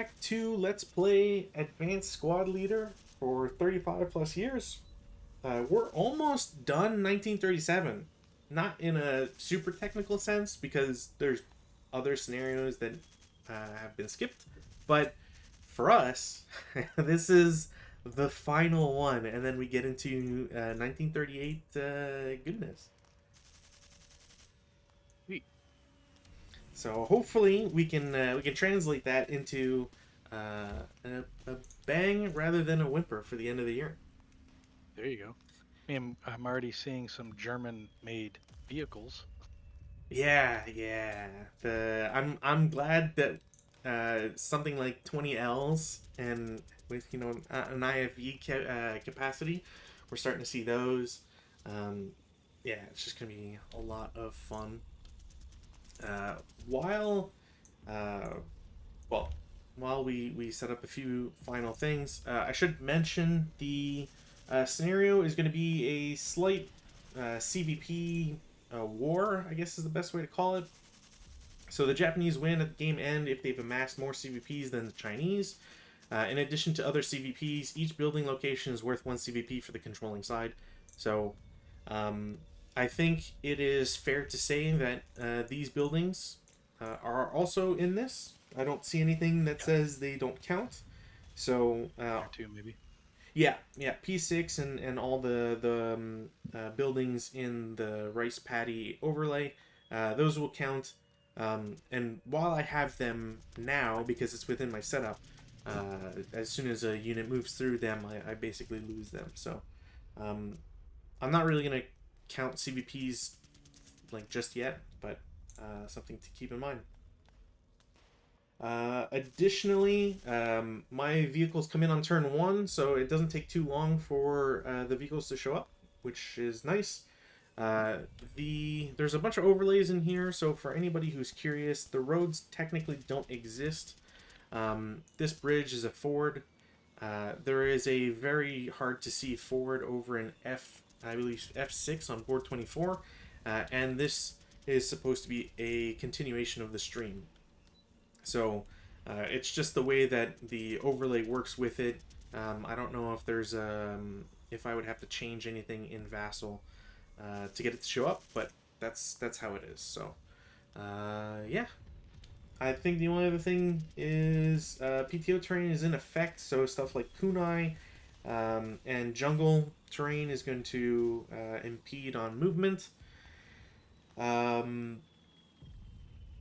back to Let's Play Advanced Squad Leader for 35 plus years. We're almost done 1937. Not in a super technical sense because there's other scenarios that have been skipped. But for us, this is the final one. And then we get into 1938 goodness. Sweet. So hopefully we can translate that into a bang rather than a whimper for the end of the year. There you go. I'm already seeing some German-made vehicles. Yeah. I'm glad that something like 20Ls and with an IFV capacity, we're starting to see those. Um, yeah, it's just gonna be a lot of fun. Uh, while uh, well, while we set up a few final things, I should mention the scenario is going to be a slight CVP war, I guess is the best way to call it. So the Japanese win at the game end if they've amassed more CVPs than the Chinese. In addition to other CVPs, each building location is worth 1 CVP for the controlling side. So um, I think it is fair to say that these buildings are also in this. I don't see anything that Yeah, says they don't count. So there too, maybe. yeah, P6 and all the buildings in the rice paddy overlay, those will count. And while I have them now because it's within my setup, as soon as a unit moves through them, I basically lose them. So um, I'm not really gonna count CVPs like just yet, but something to keep in mind. Additionally, my vehicles come in on turn 1, so it doesn't take too long for the vehicles to show up, which is nice. There's a bunch of overlays in here, so for anybody who's curious, the roads technically don't exist. This bridge is a ford. There is a very hard to see ford over in I believe F6 on board 24, and this is supposed to be a continuation of the stream. So it's just the way that the overlay works with it. I don't know if there's if I would have to change anything in Vassal to get it to show up, but that's how it is. So yeah, I think the only other thing is PTO terrain is in effect, so stuff like kunai and jungle terrain is going to impede on movement. Um,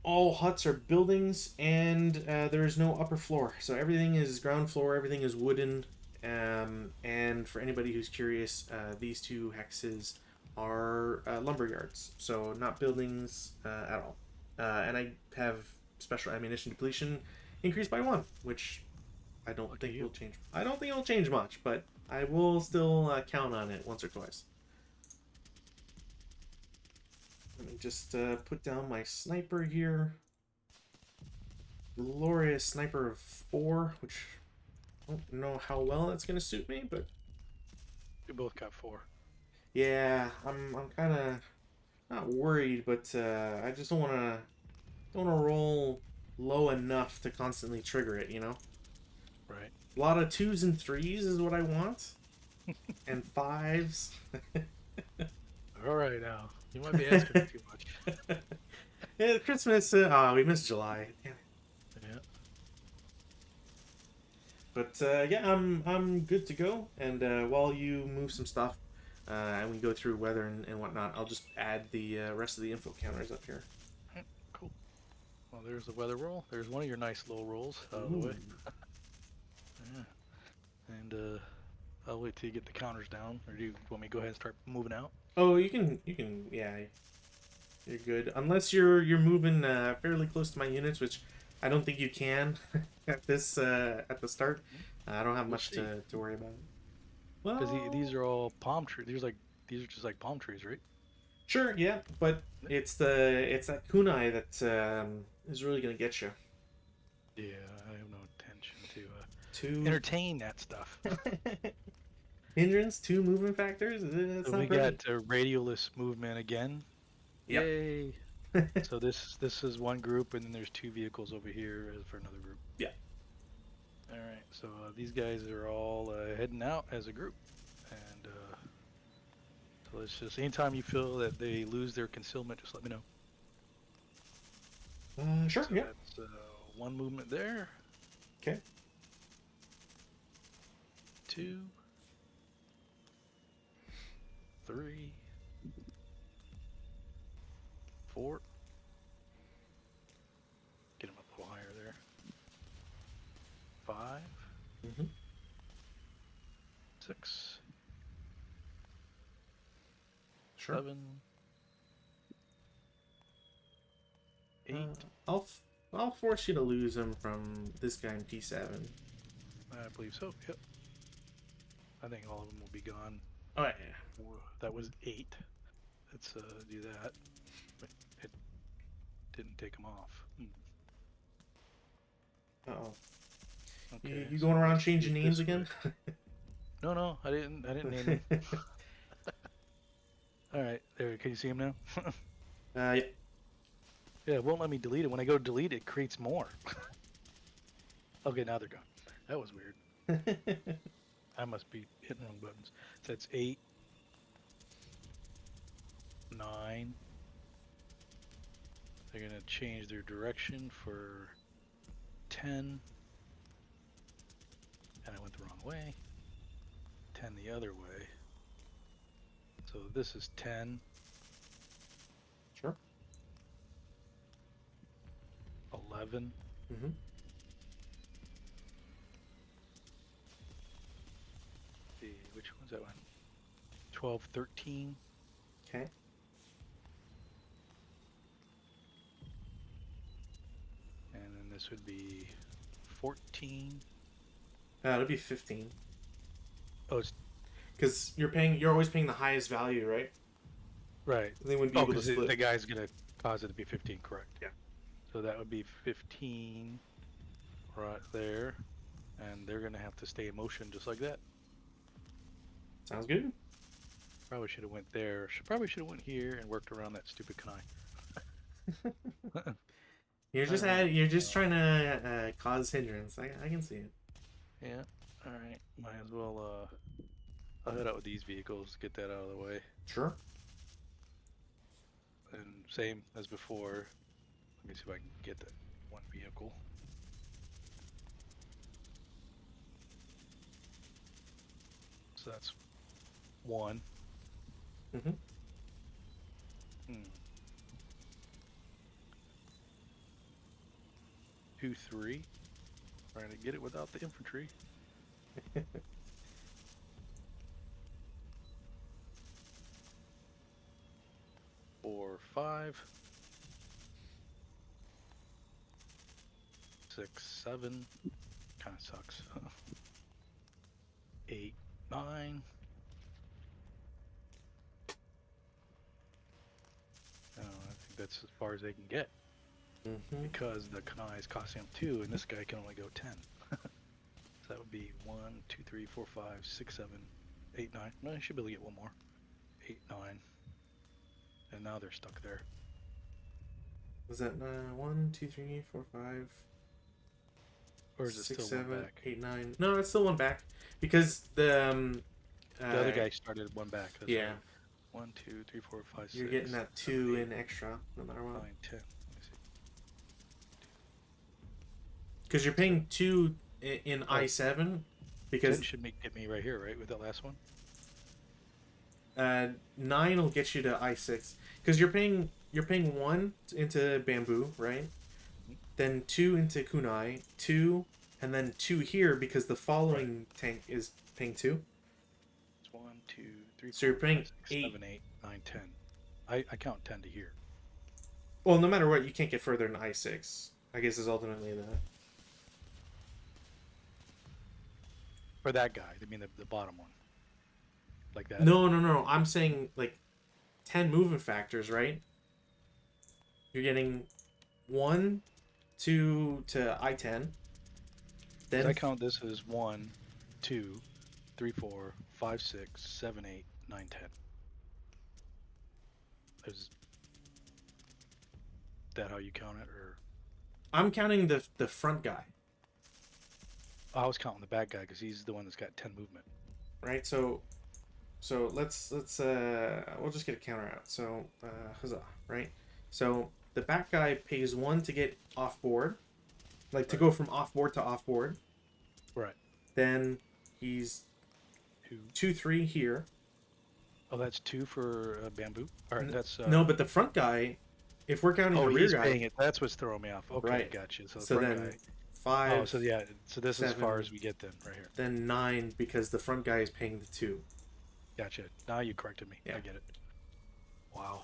all huts are buildings, and there is no upper floor. So everything is ground floor, everything is wooden. And for anybody who's curious, these two hexes are lumber yards, so not buildings at all. And I have special ammunition depletion increased by 1, which I don't Lucky think you. will change. I don't think it'll change much, but I will still count on it once or twice. Let me just put down my sniper here. Glorious sniper of 4, which I don't know how well that's going to suit me, but We both got 4. yeah, I'm kind of not worried, but I just don't want to roll low enough to constantly trigger it. Right. A lot of 2s and 3s is what I want, and 5s. All right, now. You might be asking for too much. Yeah, Christmas. We missed July. Damn it. Yeah. But yeah, I'm good to go. And while you move some stuff, and we go through weather and whatnot, I'll just add the rest of the info counters up here. Cool. Well, there's the weather roll. There's one of your nice low rolls out of the Ooh. way. Yeah. And I'll wait till you get the counters down. Or do you want me to go ahead and start moving out? Oh, you can, yeah, you're good. Unless you're moving fairly close to my units, which I don't think you can at the start. I don't have We'll much see. to worry about. Because these Well, are all palm trees. These are just like palm trees, right? sure, yeah, but it's that kunai that is really gonna get you. Yeah, I have no intention to Two entertain that stuff. hindrance, 2 movement factors. It's So not we great. got radialist movement again. Yep. Yay! So this is one group, and then there's 2 vehicles over here for another group. Yeah. So these guys are all heading out as a group, and so it's just anytime you feel that they lose their concealment, just let me know. Sure, So yeah. that's one movement there. Okay. 2, 3, 4. Get him up a little higher there. 5, Mm-hmm. 6, Sure. 7, 8. I'll force you to lose him from this guy in P7. I believe so. Yep. I think all of them will be gone. Oh yeah. That was 8. Let's do that. But it didn't take them off. Uh-oh. Okay. You So going around let's do changing it names this again? way. No, I didn't name them. All right. There. Can you see them now? Yeah. Yeah, it won't let me delete it. When I go delete, it creates more. Okay, now they're gone. That was weird. I must be hitting wrong buttons. So that's 8, 9. They're gonna change their direction for 10. And I went the wrong way. 10 the other way. So this is 10, Sure. 11. Mm-hmm. Which one's that one? 12, 13. Okay. And then this would be 14. It'll be 15. Oh, it's Because you're always paying the highest value, right? right. They wouldn't be Oh, able to because split. the guy's gonna cause it to be 15, correct? Yeah. So that would be 15 right there, and they're gonna have to stay in motion just like that. Sounds good. Probably should have went there. Probably should have went here and worked around that stupid Kanai. You're just trying to cause hindrance. I can see it. Yeah. All right. Might as well. I'll head out with these vehicles. Get that out of the way. Sure. And same as before. Let me see if I can get that one vehicle. So that's 1. Mm-hmm. 2, 3. Trying to get it without the infantry. 4, 5. 6, 7. Kind of sucks. 8, 9. I think that's as far as they can get. Mm-hmm. Because the Kanai is costing him 2, and this guy can only go 10. So that would be 1, 2, 3, 4, 5, 6, 7, 8, 9. No, I should be able to get one more. 8, 9. And now they're stuck there. Was that 1, 2, 3, 4, 5, Or is it 6, still one 7, back? 8, 9? No, it's still one back because the other guy started one back. That's yeah. right. 1, 2, 3, 4, 5, 6. You're getting that 2 in extra no matter 9, what. 10. Let me see. Because you're paying 2 in I7 because 10 should get me right here, right, with that last one? 9 will get you to I6 because you're paying 1 into bamboo, right? Mm-hmm. Then 2 into kunai, 2, and then 2 here because the following tank is paying 2. It's 1, 2, 3, So 4, you're paying 5, 6, 7, 8, 9, 10. I count 10 to here. Well, no matter what, you can't get further than I6. I guess is ultimately that. For that guy, I mean the bottom one. Like that? No. I'm saying like 10 movement factors, right? You're getting 1, 2 to I10. Then I count this as 1, 2, 3, 4, 5, 6, 7, 8, 9, 10. Is that how you count it, or? I'm counting the front guy. I was counting the bad guy because he's the one that's got 10 movement. right? So let's we'll just get a counter out. So huzzah, right? So the back guy pays 1 to get off board, like to Right. go from off board to off board. Right. Then he's 2. 2-3 here. Oh, that's 2 for bamboo. All right, that's No, but the front guy, if we're counting oh, the rear he's guy, paying it. That's what's throwing me off. Okay, right? gotcha. So the So front then guy. 5. Oh, so yeah. So this is as far 7, as we get then, right here. then 9 because the front guy is paying the 2. Gotcha. Now you corrected me. Yeah. I get it. Wow.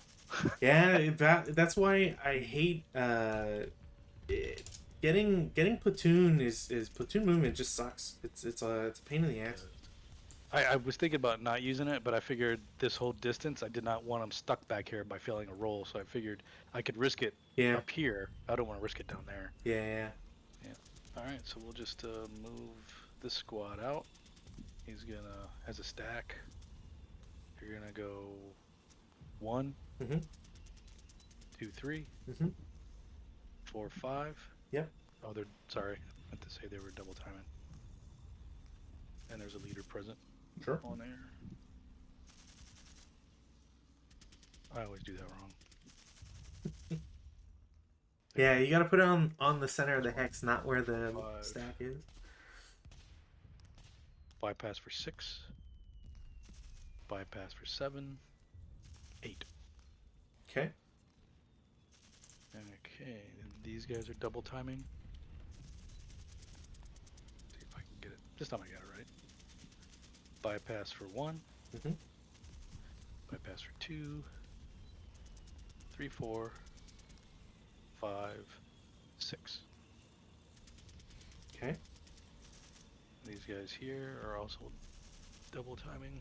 Yeah, that's why I hate getting platoon is platoon movement just sucks. It's a pain in the ass. I was thinking about not using it, but I figured this whole distance, I did not want them stuck back here by failing a roll, so I figured I could risk it Yeah. up here. I don't want to risk it down there. Yeah. All right, so we'll just move this squad out. He's gonna has a stack. You're gonna go 1, Mhm. 2, 3, Mhm. 4, 5. Yep. Oh, they're sorry. I meant to say they were double timing. And there's a leader present Sure. on there. I always do that wrong. Yeah, you gotta put it on the center of the hex, not where the 5. stack is. Bypass for 6. Bypass for 7. 8. Okay. Okay, and these guys are double timing. See if I can get it. This time I got it right. Bypass for 1. Mhm. Bypass for 2. 3, 4. 5, 6. Okay. These guys here are also double timing.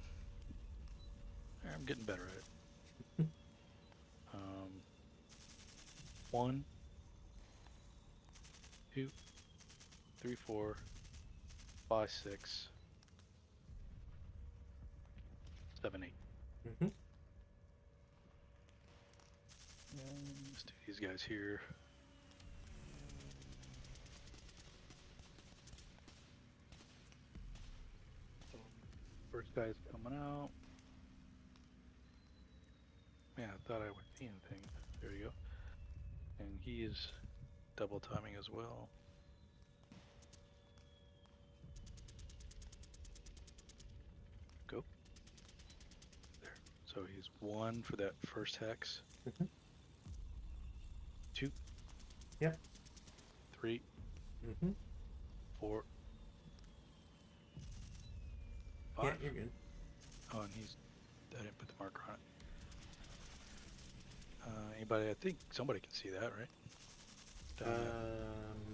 I'm getting better at it. 1, 2, 3, 4, 5, 6, 7, 8. Mhm. And let's do these guys here. First guy's coming out. Man, I thought I would see anything. There you go. And he is double timing as well. Go. There. So he's 1 for that first hex. Mhm. 2. Yep. 3. Mhm. 4. 5. Yeah, you're good. Oh, and I didn't put the marker on it. Anybody? I think somebody can see that, right?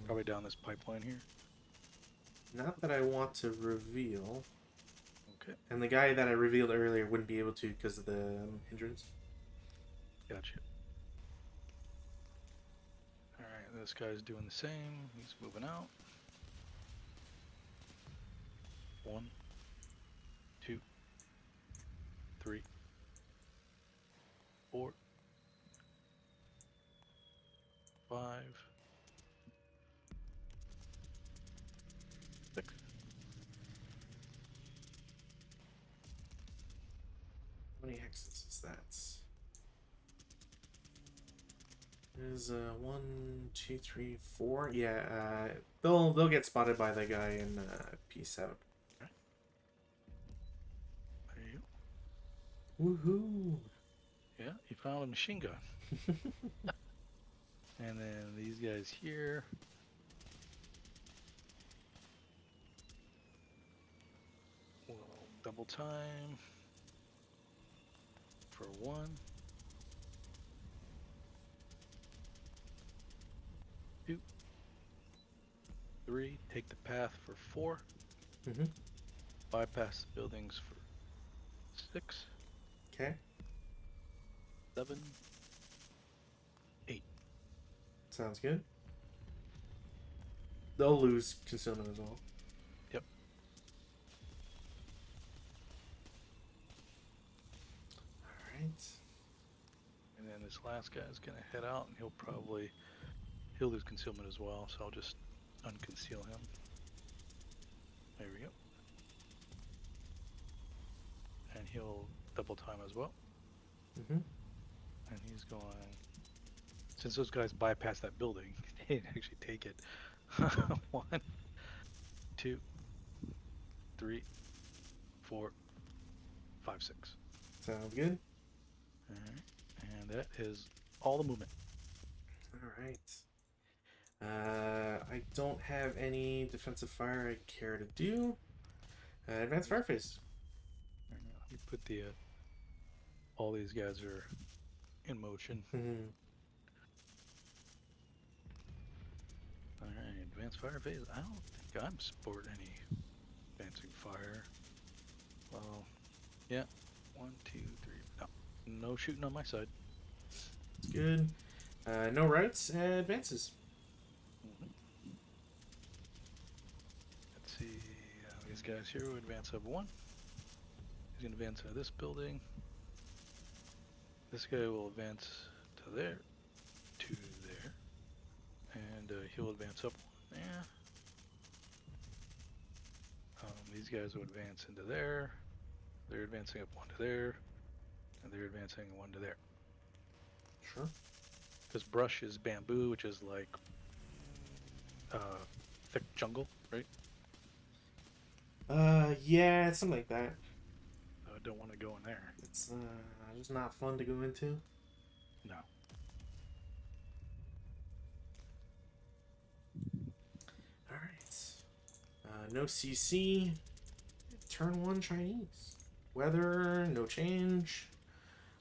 Probably down this pipeline here. Not that I want to reveal. Okay. And the guy that I revealed earlier wouldn't be able to because of the hindrance. Gotcha. Alright, this guy's doing the same. He's moving out. 1, 2, 3, 4, 5, 6. How many hexes is that? There's 1, 2, 3, 4. Yeah, they'll get spotted by the guy in P7. There you go. Woohoo! Yeah, you found a machine gun. And then these guys here. We'll double time for 1. 2. 3. Take the path for 4. Mm-hmm. Bypass the buildings for 6. Okay. 7. 8. Sounds good. They'll lose concealment as well. Yep. Alright. And then this last guy's gonna head out, and he'll lose concealment as well. So I'll just unconceal him. he'll double time as well. Mm-hmm. And he's going. Since those guys bypassed that building, they didn't actually take it. 1, 2, 3, 4, 5, 6. Sounds good. All right. And that is all the movement. All right. I don't have any defensive fire I care to do. Advanced fire phase. All right, let me put the. All these guys are in motion. Mm-hmm. All right, advanced fire phase. I don't think I'm sporting any advancing fire. Well, yeah. 1, 2, 3. No shooting on my side. It's good. No rights. Advances. Mhm. Let's see. These guys here will advance up 1. He's going to advance out of this building. This guy will advance to there, to there, and he'll advance up 1 there. These guys will advance into there. They're advancing up 1 to there, and they're advancing 1 to there. Sure. Because brush is bamboo, which is like thick jungle, right? Yeah, something like that. I don't want to go in there. It's just not fun to go into. No. All right. No CC. Turn 1 Chinese. Weather, no change.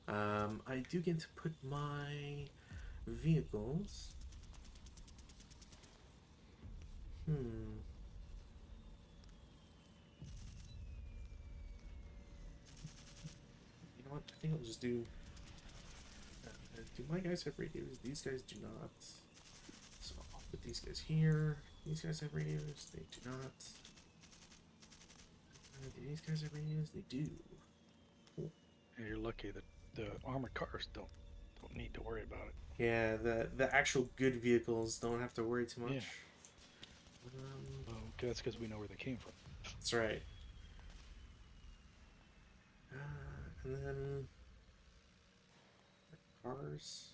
I do get to put my vehicles. You know what? I think I'll just do. Do my guys have radios? These guys do not. So I'll put these guys here. These guys have radios. They do not. Do these guys have radios? They do. Cool. And you're lucky that the armored cars don't need to worry about it. Yeah, the actual good vehicles don't have to worry too much. Yeah. That's because we know where they came from. That's right. And then cars.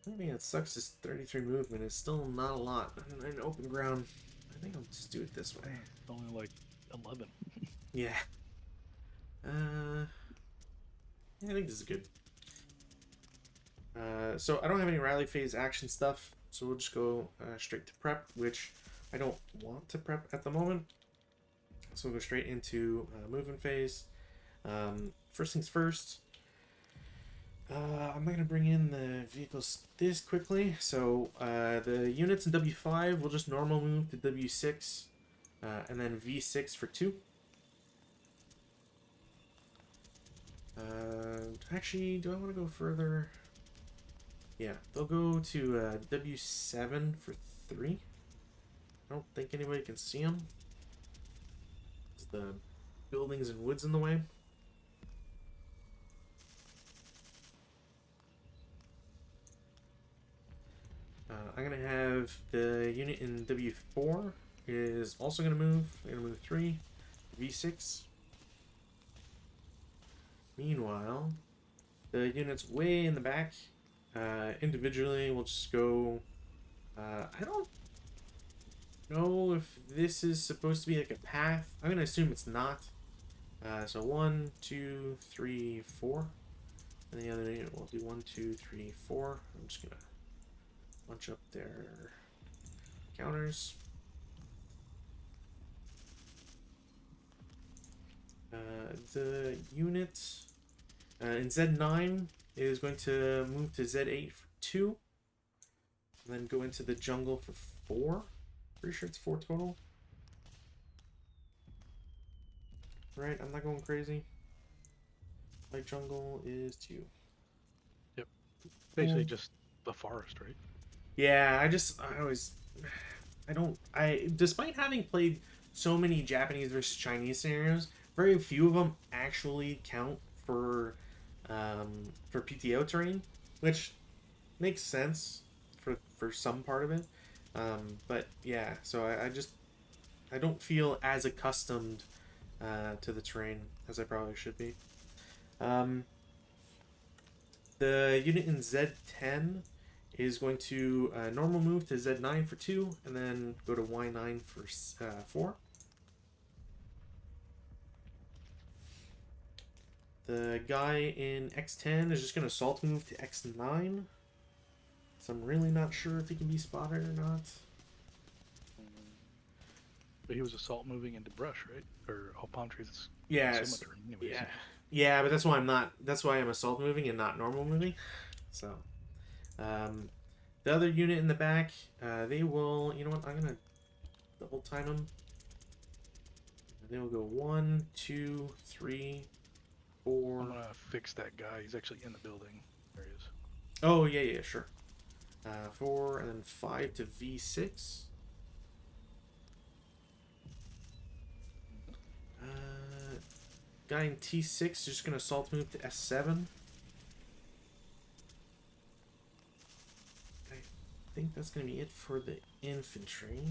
The only thing that sucks is 33 movement. It's still not a lot in open ground. I think I'll just do it this way. It's only like 11. Yeah. Yeah, I think this is good. So I don't have any rally phase action stuff, so we'll just go straight to prep, which I don't want to prep at the moment. So we'll go straight into movement phase. First things first, I'm not going to bring in the vehicles this quickly. So the units in W5 will just normal move to W6, and then V6 for 2. Actually, do I want to go further? Yeah, they'll go to W7 for 3. I don't think anybody can see them. The buildings and woods in the way. I'm going to have the unit in W4 is also going to move. They're going to move 3. V6. Meanwhile, the units way in the back, individually, we'll just go... I don't know if this is supposed to be like a path. I'm going to assume it's not. So 1, 2, 3, 4. And the other unit will do 1, 2, 3, 4. I'm just going to bunch up their counters. The unit in Z9 is going to move to Z8 for 2. And then go into the jungle for 4. Pretty sure it's 4 total. Right, I'm not going crazy. Light jungle is 2. Yep. Basically just the forest, right? Yeah, despite having played so many Japanese versus Chinese scenarios, very few of them actually count for PTO terrain, which makes sense for some part of it. But yeah, so I don't feel as accustomed to the terrain, as I probably should be. The unit in Z10 is going to normal move to Z9 for 2, and then go to Y9 for 4. The guy in X10 is just going to assault move to X9. So I'm really not sure if he can be spotted or not. But he was assault moving into brush, right? Or all palm trees. Yeah, Anyways. yeah, but that's why I'm not. That's why I'm assault moving and not normal moving. So, the other unit in the back, they will. You know what? I'm gonna double time them. They will go 1, 2, 3, 4. I'm gonna fix that guy. He's actually in the building. There he is. Oh yeah, sure. 4 and then 5 to V6. Guy in T6 is just gonna assault move to S7. I think that's gonna be it for the infantry.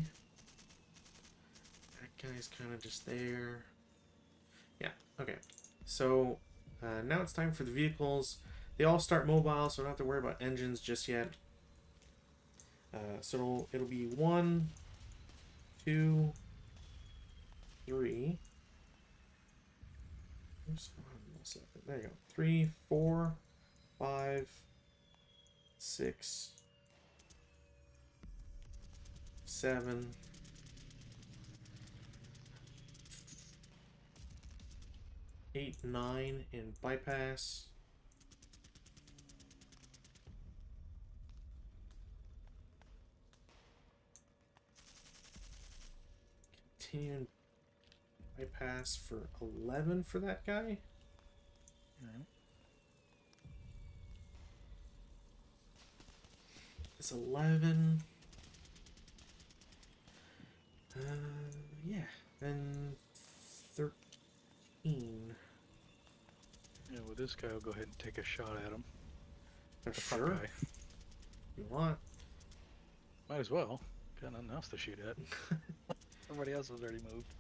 That guy's kind of just there. Yeah, okay. So now it's time for the vehicles. They all start mobile, so I don't have to worry about engines just yet. So it'll be 1, 2, 3. Oops, there you go. 3, 4, 5, 6, 7, 8, 9 in bypass. Continue bypass for 11 for that guy. Alright. It's 11. Yeah. And 13. Yeah, with this guy, I'll go ahead and take a shot at him. For The front sure. guy. You want? Might as well. Got nothing else to shoot at. Everybody else has already moved.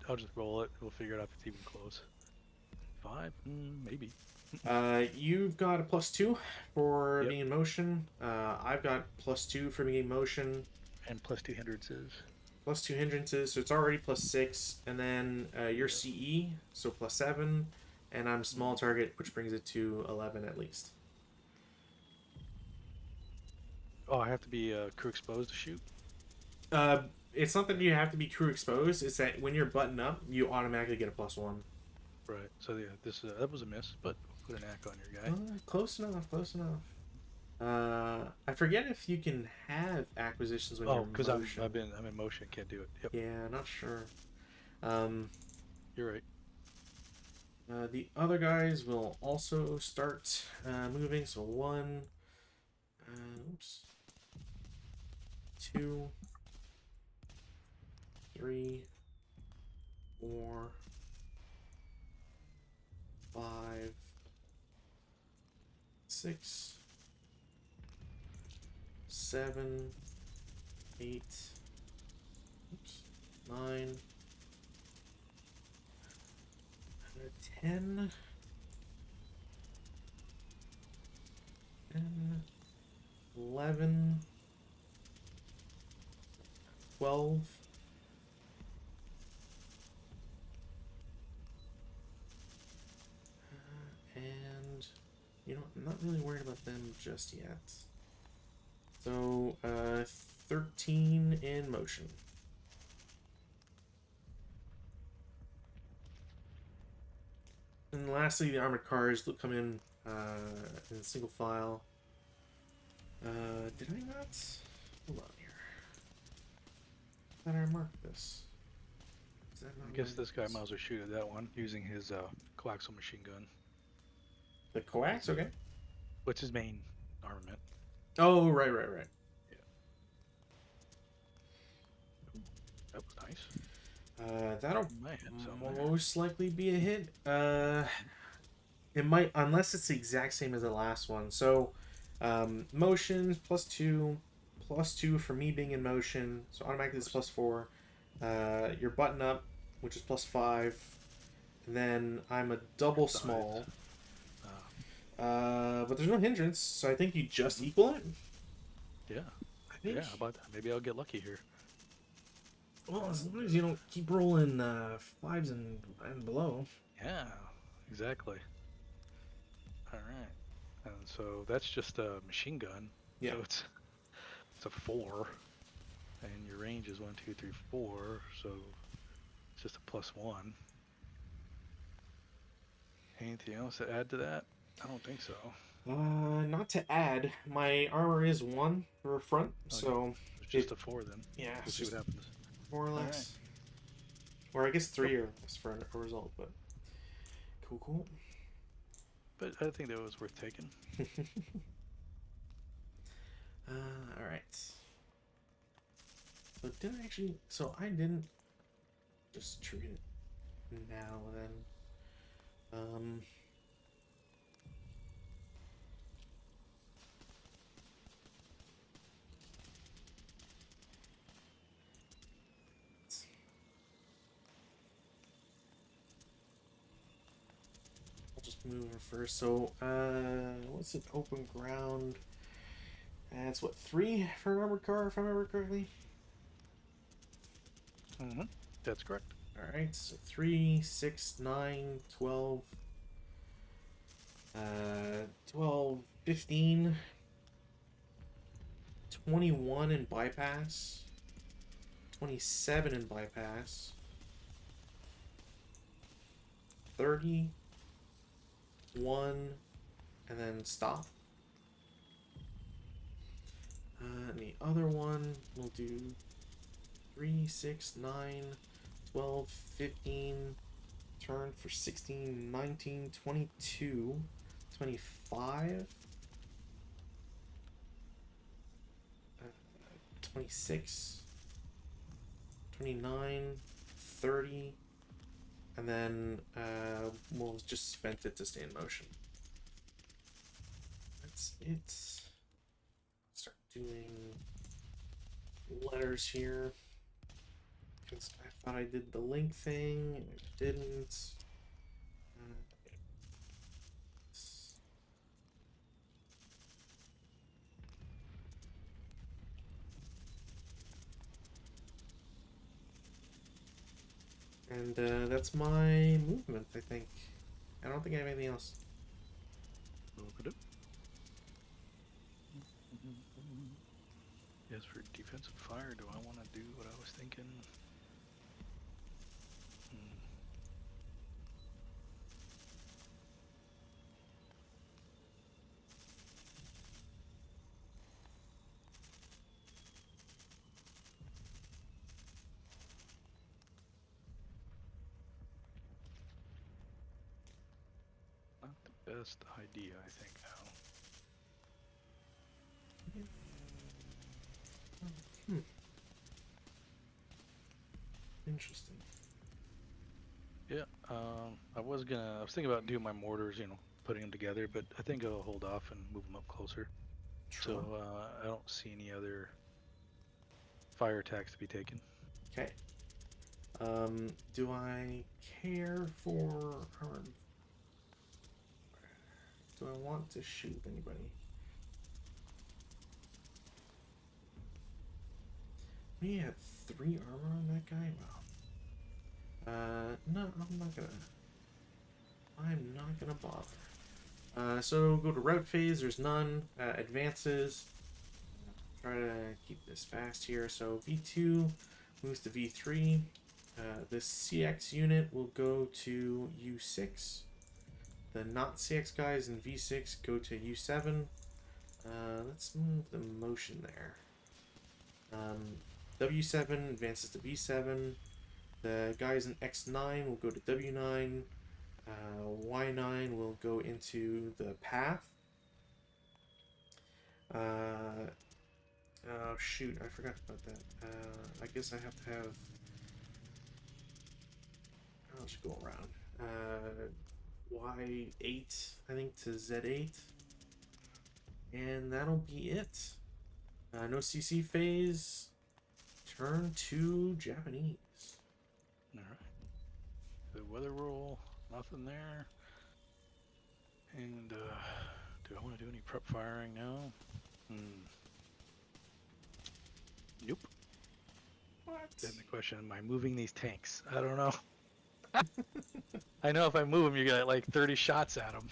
I'll just roll it. We'll figure it out if it's even close. 5, maybe. You've got a +2 for Yep. being in motion. I've got +2 for being in motion. And +2 hindrances. +2 hindrances, so it's already +6. And then your CE, so +7. And I'm small target, which brings it to 11 at least. Oh, I have to be crew exposed to shoot? It's not that you have to be crew exposed. It's that when you're buttoned up, you automatically get a +1. Right. So yeah, that was a miss, but put an ack on your guy. Close enough. Close enough. I forget if you can have acquisitions when you're in because motion. I'm in motion. Can't do it. Yep. Yeah, not sure. You're right. The other guys will also start moving. So 1, 2, 3, 4, 5, 6, 7, 8, 9, 10, 11, 12, and you know, I'm not really worried about them just yet. So 13 in motion. And lastly, the armored cars come in single file. Did I not? Hold on here. Thought I marked this. Is that not I guess marked? this guy might as well shoot at that one using his coaxial machine gun. The coax, okay. What's his main armament? Oh, right. Yeah. That was nice. That'll Might hit something there. most likely be a hit. It might, unless it's the exact same as the last one. So, motion +2, +2 for me being in motion. So automatically it's +4. Your button up which is +5. And then I'm a double Size. small. Uh, But there's no hindrance, so I think you just mhm. equal it. Yeah. I think. Yeah. How about that? Maybe I'll get lucky here. Well, as long as you And don't keep rolling fives and below. yeah, exactly. All right. And so that's just a machine gun. Yeah. So it's a 4, and your range is 1, 2, 3, 4. So it's just a +1. Anything else to add to that? I don't think so. Not to add, my armor is 1 for front, Okay. so It's just it, a 4 then. yeah, We'll it's see just what happens. more or All right. less. Or I guess Nope. 3 or less for a result, but cool, cool. But I think that was worth taking. Alright. So didn't actually, so I didn't just treat it now then. Um, I'll just move her first. So, what's it? Open ground. That's what, 3 for an armored car, if I remember correctly? Mm-hmm. That's correct. Alright, so 3, 6, 9, 12, 12, 15, 21 in bypass, 27 in bypass, 30, 1, and then stop. And the other one we'll do 3, 6, 9, 12, 15, turn for 16, 19, 22, 25, 26, 29, 30, and then we'll just spend it to stay in motion. That's it. Start doing letters here. Because I thought I did the link thing, and I didn't. And that's my movement, I think. I don't think I have anything else. Okey-doke. Yes, for defensive fire, do I want to do what I was thinking? Hmm. Not the best idea, I think, now. Hmm. Interesting. Yeah, I was thinking about doing my mortars, putting them together, but I think I'll hold off and move them up closer. Sure. So I don't see any other fire attacks to be taken. Okay. Do I care for, or do I want to shoot anybody? We had 3 armor on that guy? Wow. No, I'm not gonna bother. So go to route phase, there's none. Advances. Try to keep this fast here. So V2 moves to V3. The CX unit will go to U6. The not CX guys in V6 go to U7. Let's move the motion there. W7 advances to V7. The guys in X9 will go to W9. Y9 will go into the path. Oh shoot, I forgot about that. I guess I have to have. I'll just go around. Y8, I think, to Z8. And that'll be it. No CC phase. Turn to Japanese. All right. The weather roll, nothing there. And do I want to do any prep firing now? Nope. What? Then the question, am I moving these tanks? I don't know. I know if I move them, you get like 30 shots at them.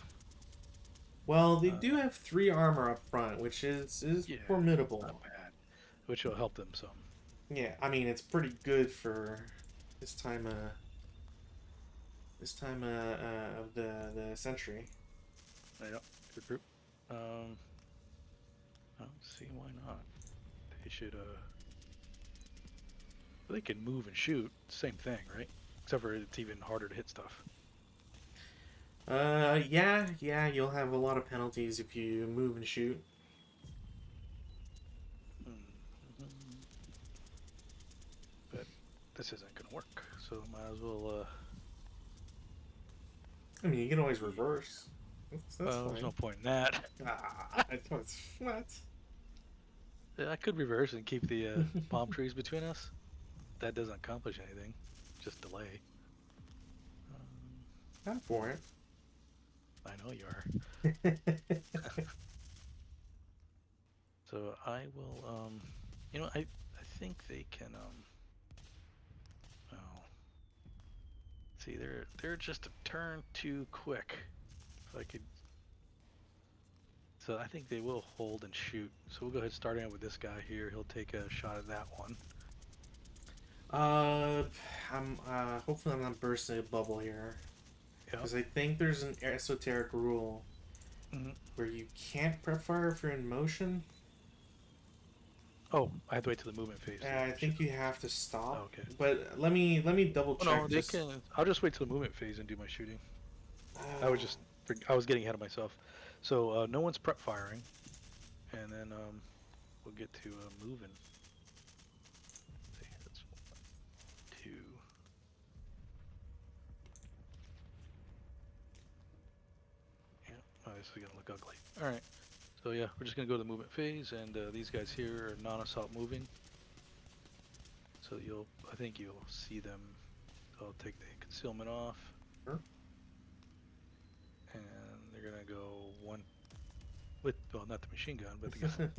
Well, they do have 3 armor up front, which is Yeah, formidable. not bad. Which will help them some. Yeah, I mean it's pretty good for this time. Of the century. Yep, good group. I don't see why not. They should they can move and shoot. Same thing, right? Except for it's even harder to hit stuff. Yeah, you'll have a lot of penalties if you move and shoot. But this isn't gonna work, so might as well. I mean, you can always reverse. That's Well, there's fine. no point in that. I don't. What? I could reverse and keep the palm trees between us. That doesn't accomplish anything, just delay. I'm for it. I know you are. So I will, you know, I think they can, well, see, they're just a turn too quick. If I could, so I think they will hold and shoot. So we'll go ahead starting out with this guy here. He'll take a shot at that one. I'm hopefully I'm not bursting a bubble here, Yeah. because I think there's an esoteric rule where you can't prep fire if you're in motion. Oh, I have to wait till the movement phase. I think you have to stop. Oh, okay. But let me double check. Oh, no, they can. I'll just wait till the movement phase and do my shooting. I was getting ahead of myself. So no one's prep firing, and then we'll get to moving. Let's see, that's 1, 2. Yeah, oh, this is gonna look ugly. All right. So yeah, we're just gonna go to the movement phase, and these guys here are non-assault moving. So I think you'll see them. I'll take the concealment off. Sure. And they're gonna go with, well, not the machine gun, but the gun.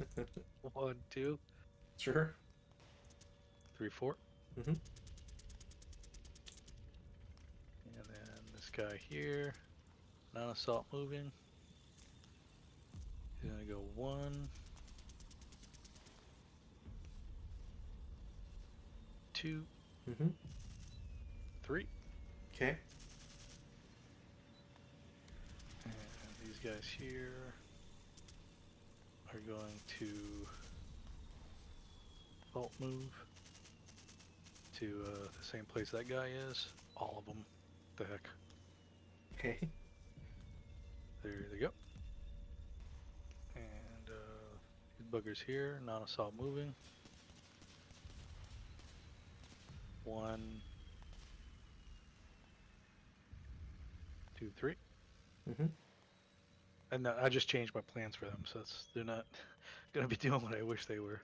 1, 2. Sure. 3, 4. Mm-hmm. And then this guy here, non-assault moving. He's gonna go 1, 2, 3. Okay. And these guys here are going to alt move to the same place that guy is. All of them. The heck. Okay. There they go. And these buggers here, non-assault moving. 1, 2, 3. And I just changed my plans for them, so they're not gonna be doing what I wish they were.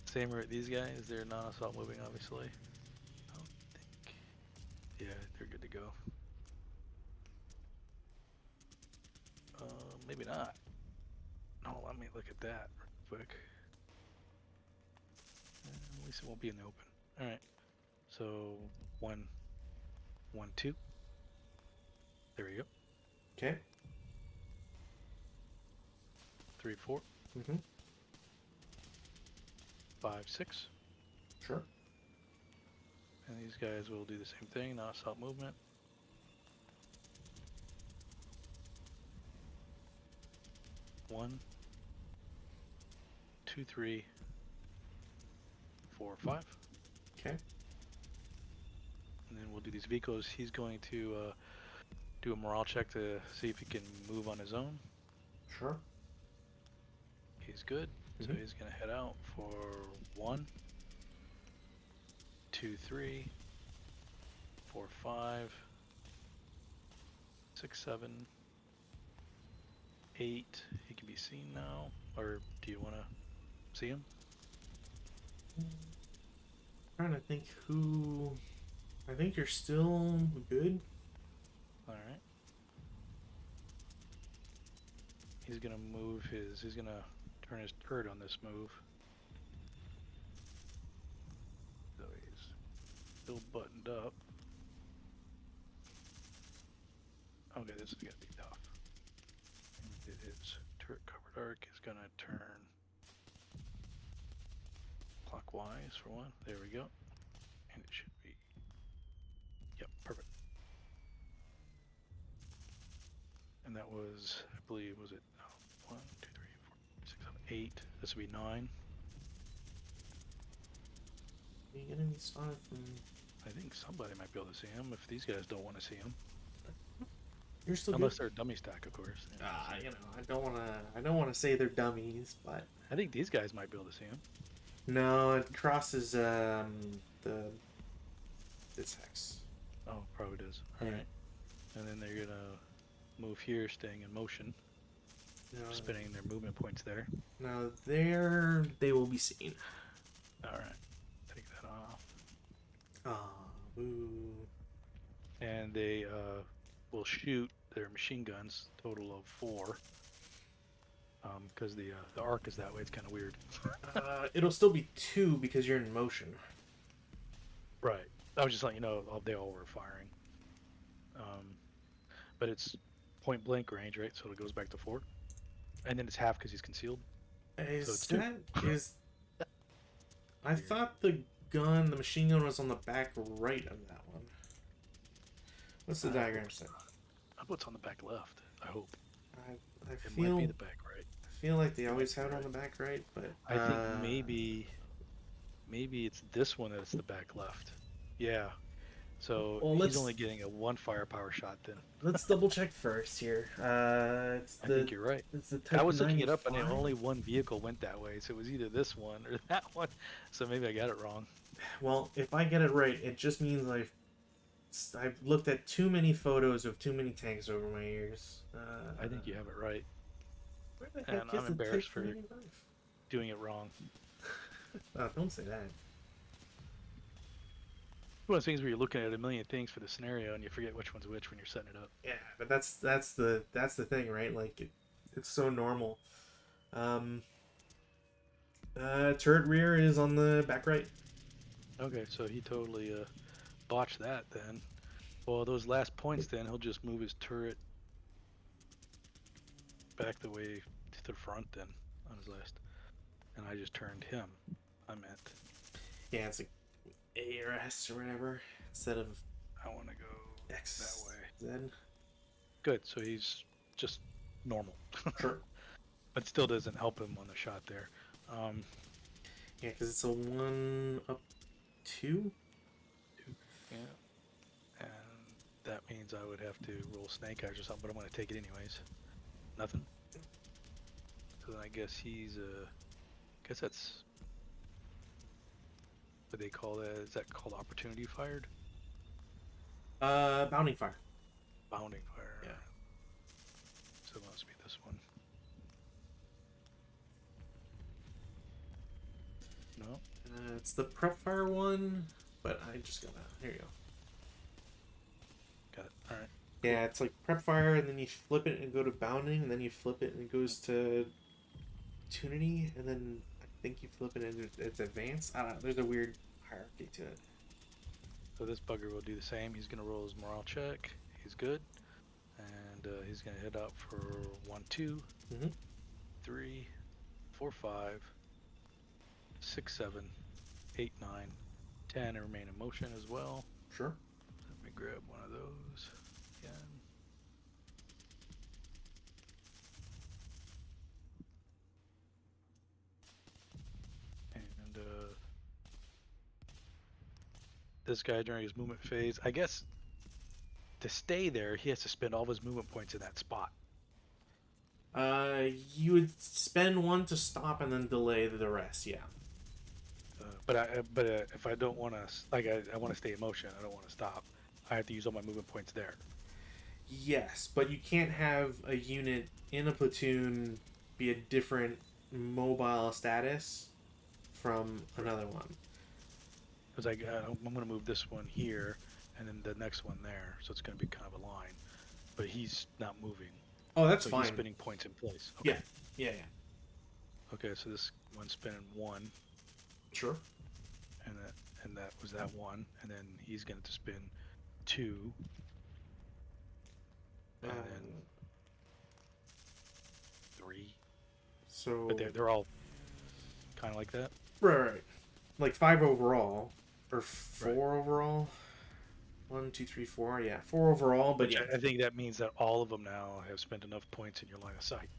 Same with these guys, they're non-assault moving, obviously. I don't think, yeah, they're good to go. Maybe not. No, let me look at that real quick. At least it won't be in the open. All right. So 1, 1, 2. There we go. Okay. 3, 4. 5, 6. Sure. And these guys will do the same thing, non-assault movement. 1, 2, 3, 4, 5. Okay. And then we'll do these vehicles. He's going to do a morale check to see if he can move on his own. Sure. He's good. So he's going to head out for 1, 2, 3, 4, 5, 6, 7, 8. He can be seen now. Or do you want to see him? Trying to think who I think you're still good. All right. He's gonna move his. He's gonna turn his turret on this move. So he's still buttoned up. Okay, this is gonna be tough. And his turret covered arc is gonna turn clockwise for one. There we go. And it should be. Yep, perfect. And that was, I believe, was it 1, 2, 3, 4, 5, 6, 7, 8? This would be 9. You're gonna be spotted from. I think somebody might be able to see him if these guys don't want to see him. You're still Unless good. they're a dummy stack, of course. Yeah, You know, I don't wanna. I don't wanna say they're dummies, but I think these guys might be able to see him. no, it crosses the this hex. Oh, probably does. All Yeah. right. And then they're gonna move here, staying in motion, No, spinning their movement points there. now there they will be seen. All right. Take that off. Ah, boo. And they will shoot their machine guns, total of 4. Because the arc is that way, it's kind of weird. It'll still be 2 because you're in motion. Right. I was just letting you know they all were firing. But it's point blank range, right? So it goes back to 4. And then it's half because he's concealed. Is it's that is? I thought the machine gun, was on the back right of that one. What's the diagram say? What's on the back left? I hope. I It feel. might be the back right. I feel like they always have it on the back right, but I think maybe it's this one that's the back left. Yeah. So Well, he's only getting a 1 firepower shot then. let's double check first here. It's I think you're right. It's the Type I was looking it up and 95? only one vehicle went that way, so it was either this one or that one. So maybe I got it wrong. Well, if I get it right, it just means I've looked at too many photos of too many tanks over my years. I think you have it right. Where the And heck I'm is the embarrassed Type for 95? doing it wrong. Don't say that. One of those things where you're looking at a million things for the scenario and you forget which one's which when you're setting it up. Yeah, but that's the thing, right? Like it's so normal. Turret rear is on the back right. Okay, so he totally botched that then. Well, those last points then, he'll just move his turret back the way to the front then on his last. And I just turned him. I meant. Yeah, it's like A or S or whatever instead of I want to go X that way. Z. Good, so he's just normal. Sure. But still doesn't help him on the shot there. Yeah, because it's a 1 up 2. Yeah. And that means I would have to roll snake eyes or something, but I'm going to take it anyways. Nothing. So then I guess he's I guess that's what they call that. Is that called opportunity fired? Bounding fire. Bounding fire. Yeah. So it must be this one. No. It's the prep fire one, but I just gotta. Here you go. Got it. All right. Yeah, it's like prep fire, and then you flip it and go to bounding, and then you flip it and it goes to opportunity, and then I think you flip it and it's advanced. I don't know. There's a weird hierarchy to it. So this bugger will do the same. He's going to roll his morale check. He's good. And he's going to hit up for 1, 2, 3, 4, 5, 6, 7, 8, 9, 10, and remain in motion as well. Sure. Let me grab one of those again. And this guy during his movement phase, I guess to stay there, he has to spend all of his movement points in that spot. You would spend 1 to stop and then delay the rest. Yeah. But if I don't want to, like, I want to stay in motion, I don't want to stop, I have to use all my movement points there. Yes, but you can't have a unit in a platoon be a different mobile status from another one. Because I'm going to move this one here, and then the next one there. So it's going to be kind of a line, but he's not moving. Oh, that's So fine. he's spinning points in place. Yeah. Okay. Yeah. Okay, so this one's spinning 1, Sure. and that was that 1, and then he's going to spin 2, and then 3. So. But they're all kind of like that. Right. Like 5 overall, or 4 Right. overall. 1, 2, 3, 4. Yeah, 4 overall. But Which yeah. I think that means that all of them now have spent enough points in your line of sight.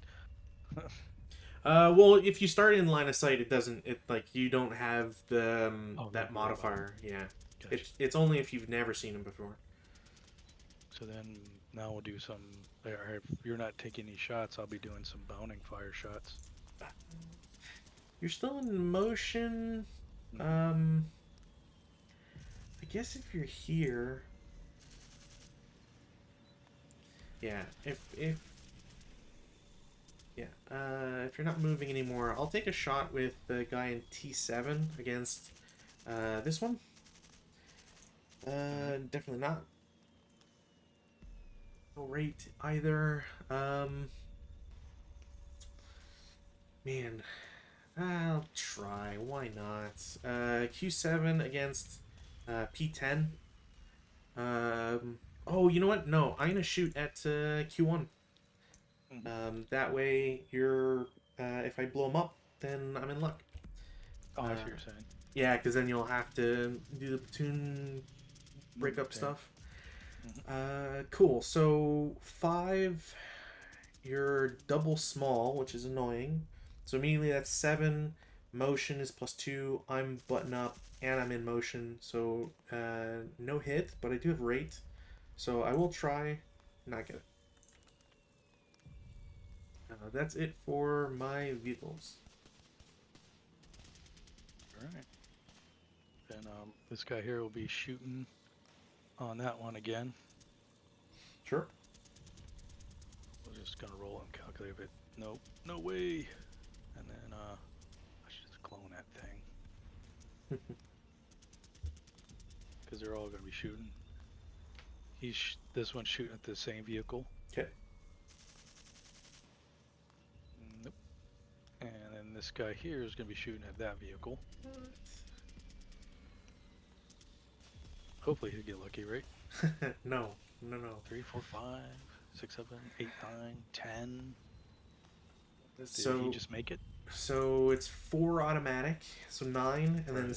Well, if you start in line of sight, it doesn't. It like you don't have the Oh, that modifier. Yeah, Gotcha. it's only if you've never seen him before. So then now we'll do some. If you're not taking any shots, I'll be doing some bounding fire shots. You're still in motion. Mm-hmm. I guess if you're here, yeah. If you're not moving anymore, I'll take a shot with the guy in T7 against this one. Definitely not. No rate either. Man, I'll try. Why not? Q7 against P10. Oh, you know what? No, I'm gonna shoot at Q1. That way, you're. If I blow him up, then I'm in luck. Oh, I see what you're saying. Yeah, because then you'll have to do the platoon breakup stuff. Cool. So 5, you're double small, which is annoying. So immediately that's 7. Motion is +2. I'm button up and I'm in motion. So no hit, but I do have rate. So I will try. Not get it. That's it for my vehicles. All right. Then this guy here will be shooting on that one again. Sure. We're just gonna roll and calculate it. Nope, no way. And then I should just clone that thing because they're all gonna be shooting. This one's shooting at the same vehicle. Okay. Nope. And then this guy here is gonna be shooting at that vehicle. Hopefully he'll get lucky, right? No. 3, 4, 5, 6, 7, 8, 9, 10. So Did he just make it? So it's 4 automatic, so 9, and then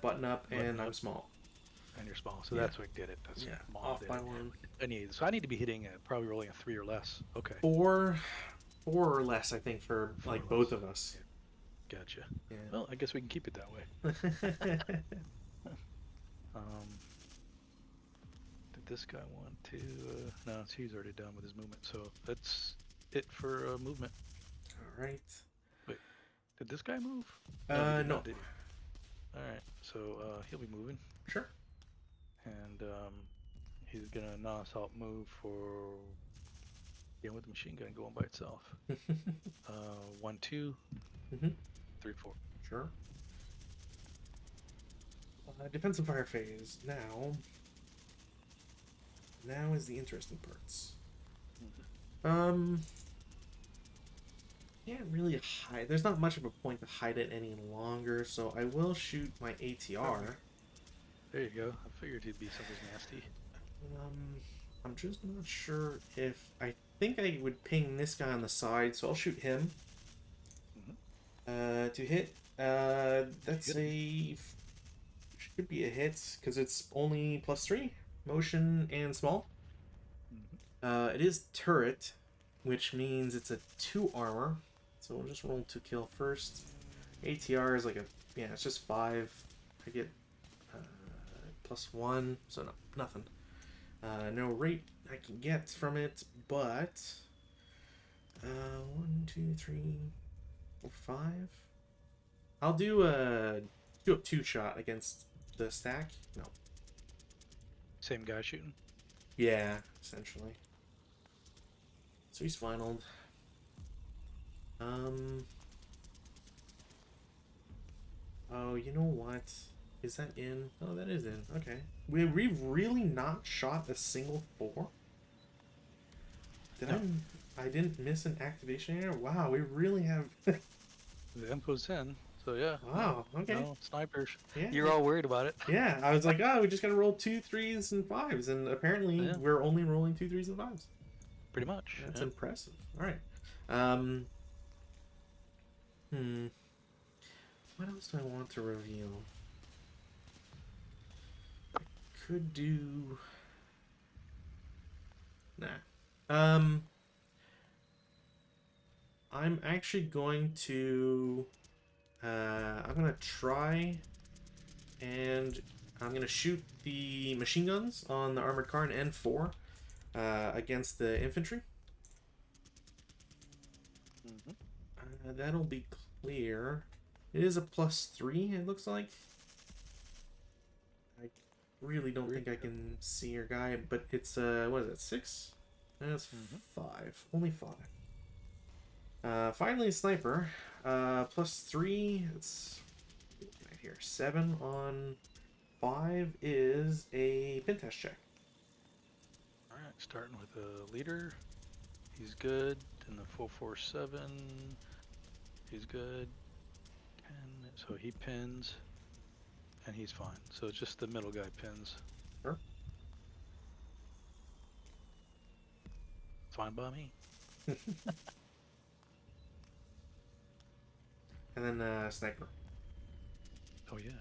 button up, and I'm small. And you're small, so that's what did it. That's off by 1. I need to be hitting probably rolling a 3 or less. Okay. 4 or less, I think, for like both of us. Yeah. Gotcha. Yeah. Well, I guess we can keep it that way. Did this guy want to? No, he's already done with his movement, so that's it for movement. All right. Wait, did this guy move? No. Not, did he? All right, so he'll be moving. Sure. And he's gonna non-assault move for with the machine gun going by itself. 1, 2, 3, 4. Sure. Defensive fire phase. Now is the interesting parts. Can't really hide. There's not much of a point to hide it any longer, so I will shoot my ATR. There you go. I figured he'd be something nasty. I'm just not sure if... I think I would ping this guy on the side, so I'll shoot him. To hit. That's a... Should be a hit, because it's only +3. Motion and small. It is turret, which means it's a 2 armor. So we'll just roll to kill first. ATR is like a... Yeah, it's just 5. I get... +1, so no, nothing. No rate I can get from it, but 1, 2, 3, 4, 5. I'll do a 2 shot against the stack. No. Same guy shooting? Yeah, essentially. So he's finaled. Oh, you know what? Is that in? Oh, that is in. Okay. We've really not shot a single 4? Did No. I didn't miss an activation here? Wow, we really have... The info's in. So yeah. Wow, okay. No snipers. Yeah. You're all worried about it. Yeah, I was like, oh, we just gotta roll 2 3s and 5s, and apparently Yeah, we're only rolling 2 3s and 5s. pretty much. That's Yeah. impressive. All right. Um. Hmm. What else do I want to reveal? I could do. Nah. I'm actually going to. I'm gonna try, and I'm gonna shoot the machine guns on the armored car in N4 against the infantry. That'll be clear. It is a +3, it looks like. I really don't think I can see your guy, but it's, what is it, 6? That's 5. Only 5. Finally, a sniper. +3, it's right here. 7 on 5 is a pin test check. Alright, starting with the leader. He's good. And the 447. He's good. 10. So he pins. And he's fine. So it's just the middle guy pins. Sure. Fine by me. And then sniper. Oh yeah.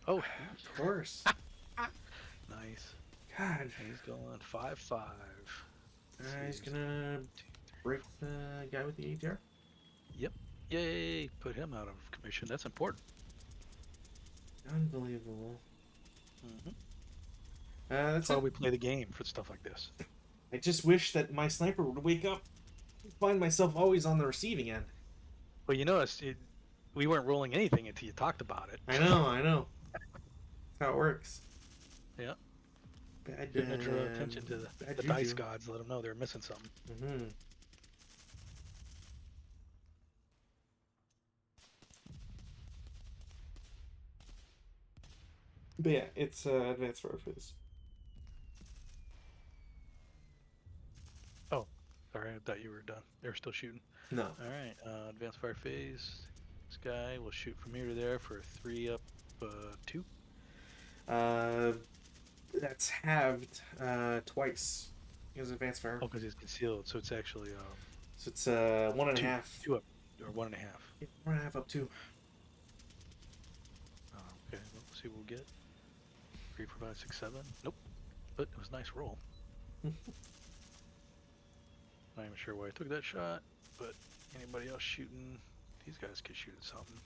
Oh, Of course. nice. God. He's going 5-5. He's gonna break the guy with the ATR. Yep. Yay! Put him out of commission. That's important. Unbelievable. That's That's why it. we play the game for stuff like this. I just wish that my sniper would wake up. Find myself always on the receiving end. Well, you noticed we weren't rolling anything until you talked about it. I know. That's how it works. Yeah. Bad, Didn't draw attention to the dice gods. Let them know they're missing something. Mm-hmm. But yeah, it's advanced for this. Oh, sorry. I thought you were done. They were still shooting. No. All right. Advanced fire phase. This guy will shoot from here to there for 3 up 2. That's halved twice. Because advanced fire. Oh, because it's concealed. So it's actually So it's 1.5. 2 up or 1.5. Yeah, 1.5 up 2. Okay. Let's see what we'll get. 3, 4, 5, 6, 7. Nope. But it was a nice roll. Not even sure why I took that shot, but anybody else shooting? These guys could shoot at something.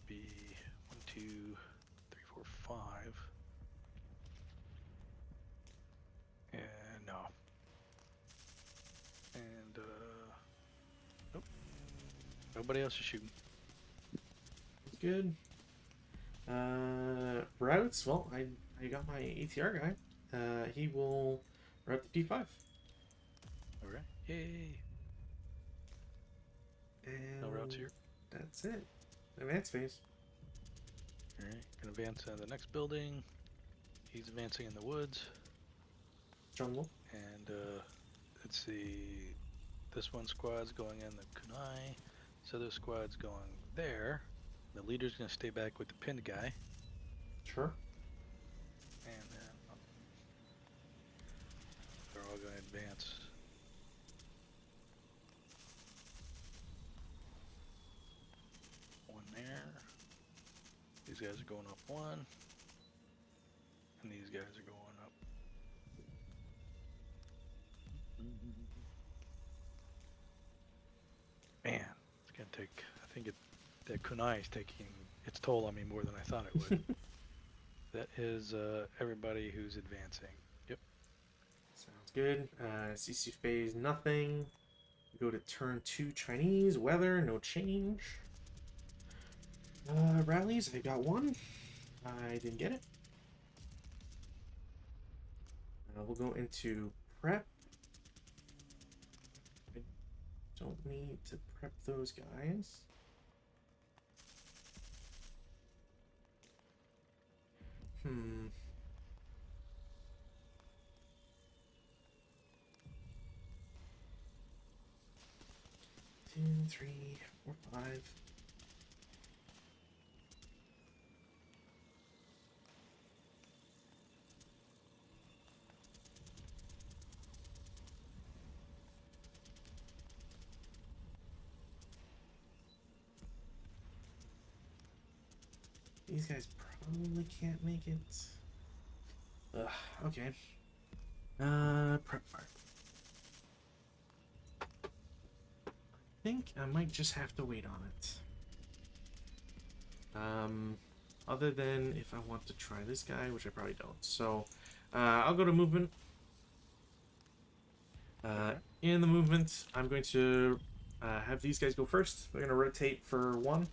Be 1, 2, 3, 4, 5. And no. And nope. Nobody else is shooting. Good. Routes. Well, I got my ATR guy. He will route the P5. All right. Yay. And No routes here. That's it. Advance phase. All right. Gonna advance in the next building. He's advancing in the woods. Jungle. And let's see. This one squad's going in the kunai. This other squad's going there. The leader's gonna stay back with the pinned guy. Sure. And then they're all gonna advance. One there. These guys are going up 1. And these guys are going up. Man, it's gonna take. I think that kunai is taking its toll on me more than I thought it would. That is everybody who's advancing. Yep. Sounds good. CC phase, nothing. Go to turn 2 Chinese. Weather, no change. Rallies, I got 1. I didn't get it. We'll go into prep. I don't need to prep those guys. Hmm. 2, 3, 4, 5. These guys probably can't make it. Ugh, okay. Prep fire. I think I might just have to wait on it. Other than if I want to try this guy, which I probably don't. So, I'll go to movement. In the movement, I'm going to have these guys go first. They're going to rotate for 1.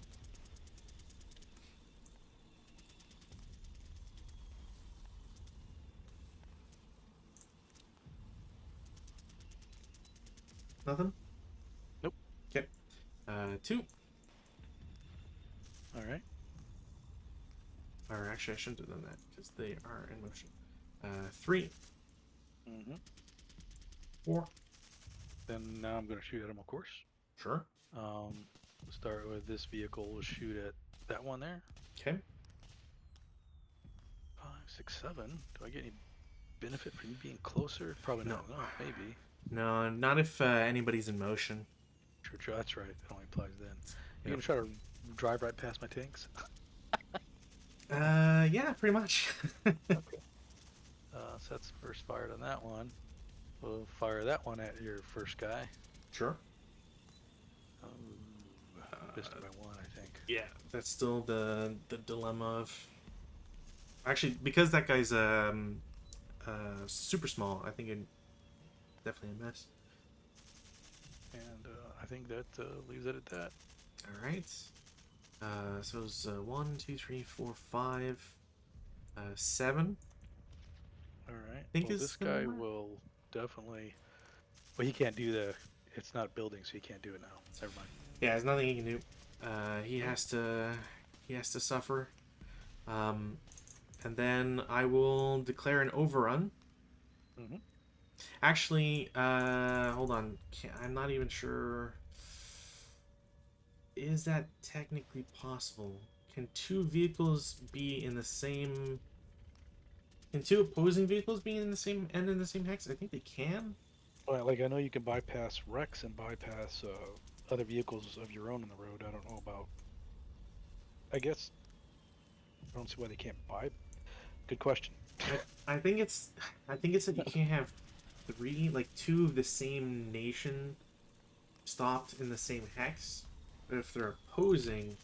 Nothing? Nope. Okay. 2. All right. Or actually, I shouldn't have done that because they are in motion. 3. Mm-hmm. 4. Then now I'm going to shoot at him, of course. Sure. Start with this vehicle. We'll shoot at that one there. Okay. 5, 6, 7. Do I get any benefit from you being closer? Probably No. not. No, maybe. No, not if anybody's in motion. True. That's right. It only applies then. You're going to try to drive right past my tanks? Yeah, pretty much. Okay. So that's first fired on that one. We'll fire that one at your first guy. Sure. Missed it by 1, I think. Yeah, that's still the dilemma of. Actually, because that guy's super small, I think it definitely a miss. And I think that leaves it at that. All right. So it's 1, 2, 3, 4, 5, 7. All right. Think well, is this guy gonna work? will definitely. Well, he can't do the. It's not building, so he can't do it now. Never mind. Yeah, there's nothing he can do. He has to suffer. And then I will declare an overrun. Mm-hmm. Actually, hold on. I'm not even sure. Is that technically possible? Can 2 vehicles be in the same? Can 2 opposing vehicles be in the same end in the same hex? I think they can. Well, like I know you can bypass wrecks and bypass other vehicles of your own on the road. I don't know about. I guess. I don't see why they can't buy. Good question. I think it's that you can't have 3, like 2 of the same nation stopped in the same hex. But if they're opposing,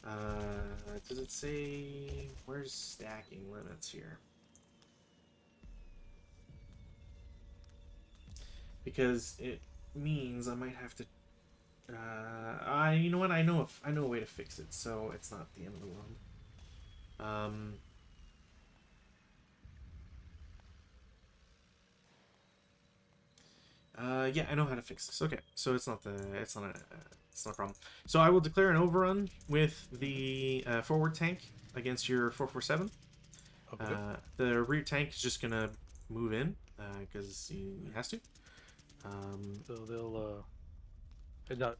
does it say where's stacking limits here? Because it means I might have to. You know what? I know a way to fix it, so it's not the end of the world. Yeah, I know how to fix this. Okay, so it's not a problem. So I will declare an overrun with the forward tank against your 447. Okay. The rear tank is just gonna move in because he has to. So they'll.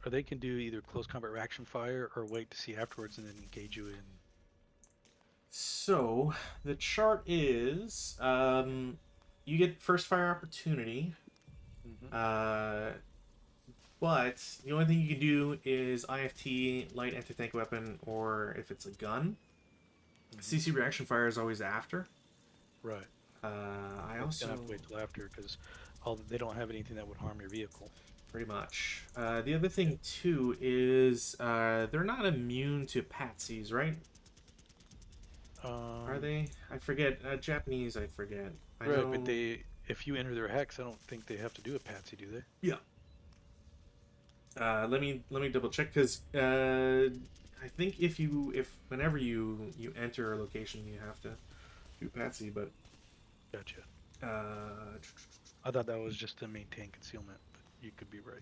Or they can do either close combat reaction fire or wait to see afterwards and then engage you in. So the chart is you get first fire opportunity. Mm-hmm. But the only thing you can do is IFT, light anti-tank weapon, or if it's a gun. CC reaction fire is always after. Right. I You're also gonna have to wait till after because they don't have anything that would harm your vehicle. pretty much. The other thing too is they're not immune to patsies, right? Are they? I forget. Japanese, I forget. I Right, know... but if you enter their hex, I don't think they have to do a patsy, do they? Yeah. Let me double check because I think whenever you enter a location you have to do patsy, but Gotcha. uh, I thought that was just to maintain concealment, but you could be right.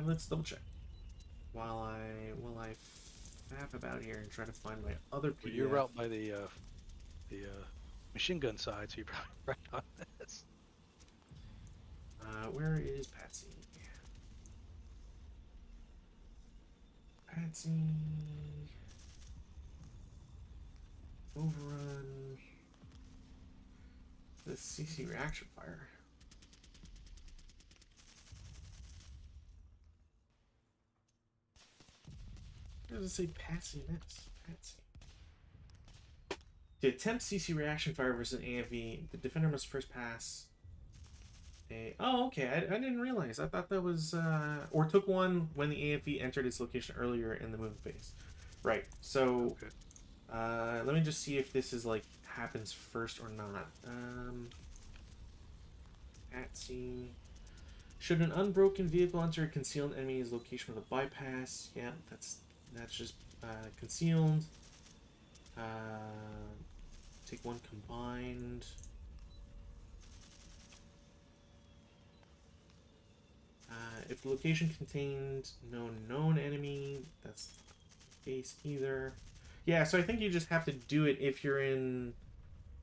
let's double check while I faff about here and try to find my other PDF. You're out by the the machine gun side, so you're probably right on this. Where is Patsy? Patsy. Overrun. The CC reaction fire. Where does it say Patsy next? Patsy. To attempt CC reaction fire versus an AFV, the defender must first pass a... Oh, okay. I didn't realize. I thought that was... Or took one when the AFV entered its location earlier in the move phase. Right. So... Okay. Let me just see if this is, like, happens first or not. Patsy... Should an unbroken vehicle enter a concealed enemy's location with a bypass? Yeah, that's just concealed. Take one combined. If the location contained no known enemy, that's the case either. Yeah, so I think you just have to do it if you're in.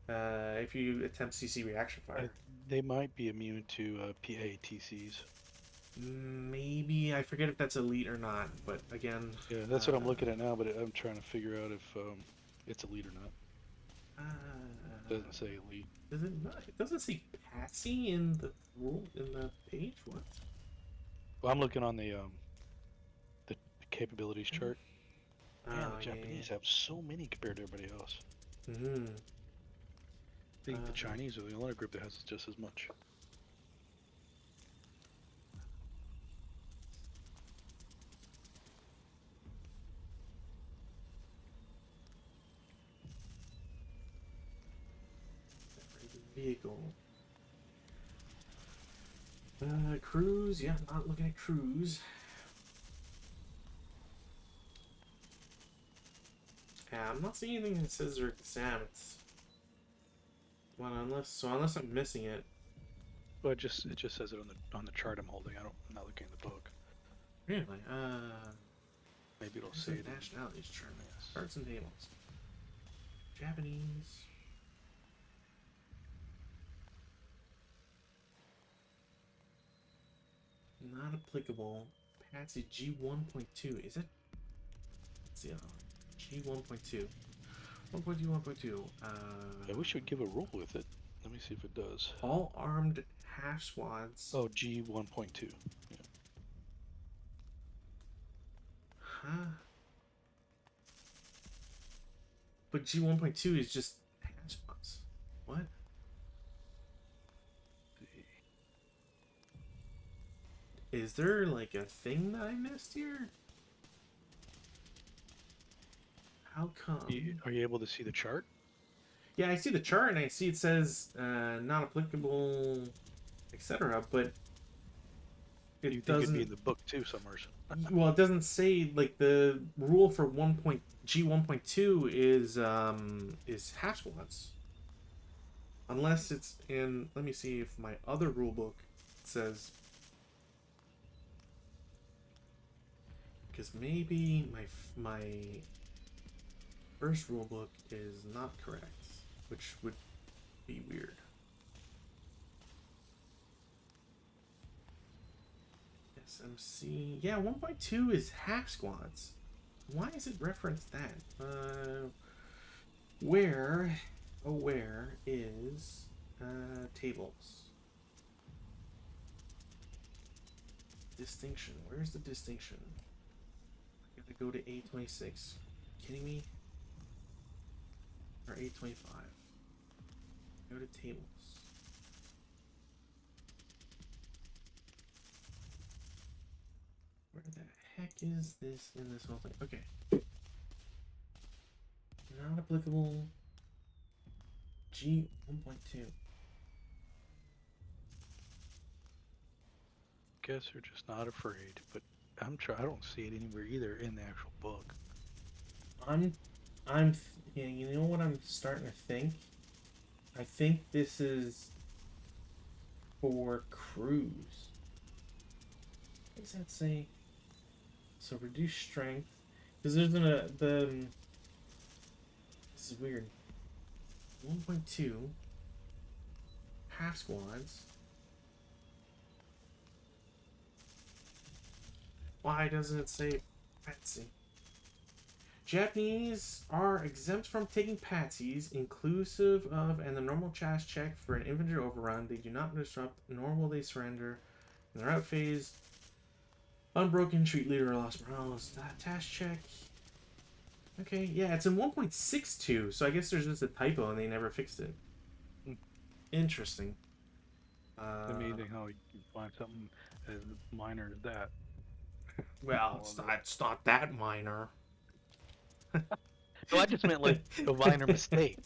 If you attempt CC reaction fire. They might be immune to PATCs. Maybe. I forget if that's elite or not, but again. Yeah, that's what I'm looking at now, but I'm trying to figure out if it's elite or not. Doesn't say elite. Does it not? It doesn't say Patsy in the rule in the page. What? Well, I'm looking on the capabilities chart. Man, the Japanese have so many compared to everybody else. Mm-hmm. I think the Chinese are the only group that has just as much. Vehicle. Cruise. Yeah, not looking at cruise. Yeah, I'm not seeing anything that says they're exams. Well, unless I'm missing it. Well, it just says it on the chart I'm holding. I'm not looking at the book. Really? Maybe it'll say it. Nationalities chart. Charts and tables. Japanese. Not applicable. Patsy G1.2. Is it? Let's see. G1.2. 1.2. I wish it would give a rule with it. Let me see if it does. All armed half squads. Oh, G1.2. Yeah. Huh? But G1.2 is just half squads. What? Is there like a thing that I missed here? How come? Are you able to see the chart? Yeah, I see the chart and I see it says not applicable, etc. But it doesn't. It'd be in the book too, somewhere. Well, it doesn't say like the rule for G1.2 is half squads. Unless it's in. Let me see if my other rule book says. Because maybe my first rule book is not correct, which would be weird. SMC, yeah, 1.2 is half squads. Why is it referenced that? Where is tables? Distinction. Where's the distinction? I gotta go to A26. Kidding me? Or A25. Go to tables. Where the heck is this in this whole thing? Okay. Not applicable. G 1.2. Guess they're just not afraid, but I don't see it anywhere either in the actual book. Yeah, you know what I'm starting to think? I think this is for cruise. What does that say? So reduce strength. Because there's this is weird. 1.2 half squads. Why doesn't it say patsy? Japanese are exempt from taking patsies, inclusive of and the normal task check for an infantry overrun. They do not disrupt, nor will they surrender. In their out phase, unbroken, treat leader or lost morale. Task check. Okay, yeah, it's in 1.62, so I guess there's just a typo and they never fixed it. Interesting. It's amazing how you can find something as minor as that. Well, it's not that minor. No, I just meant like a minor mistake.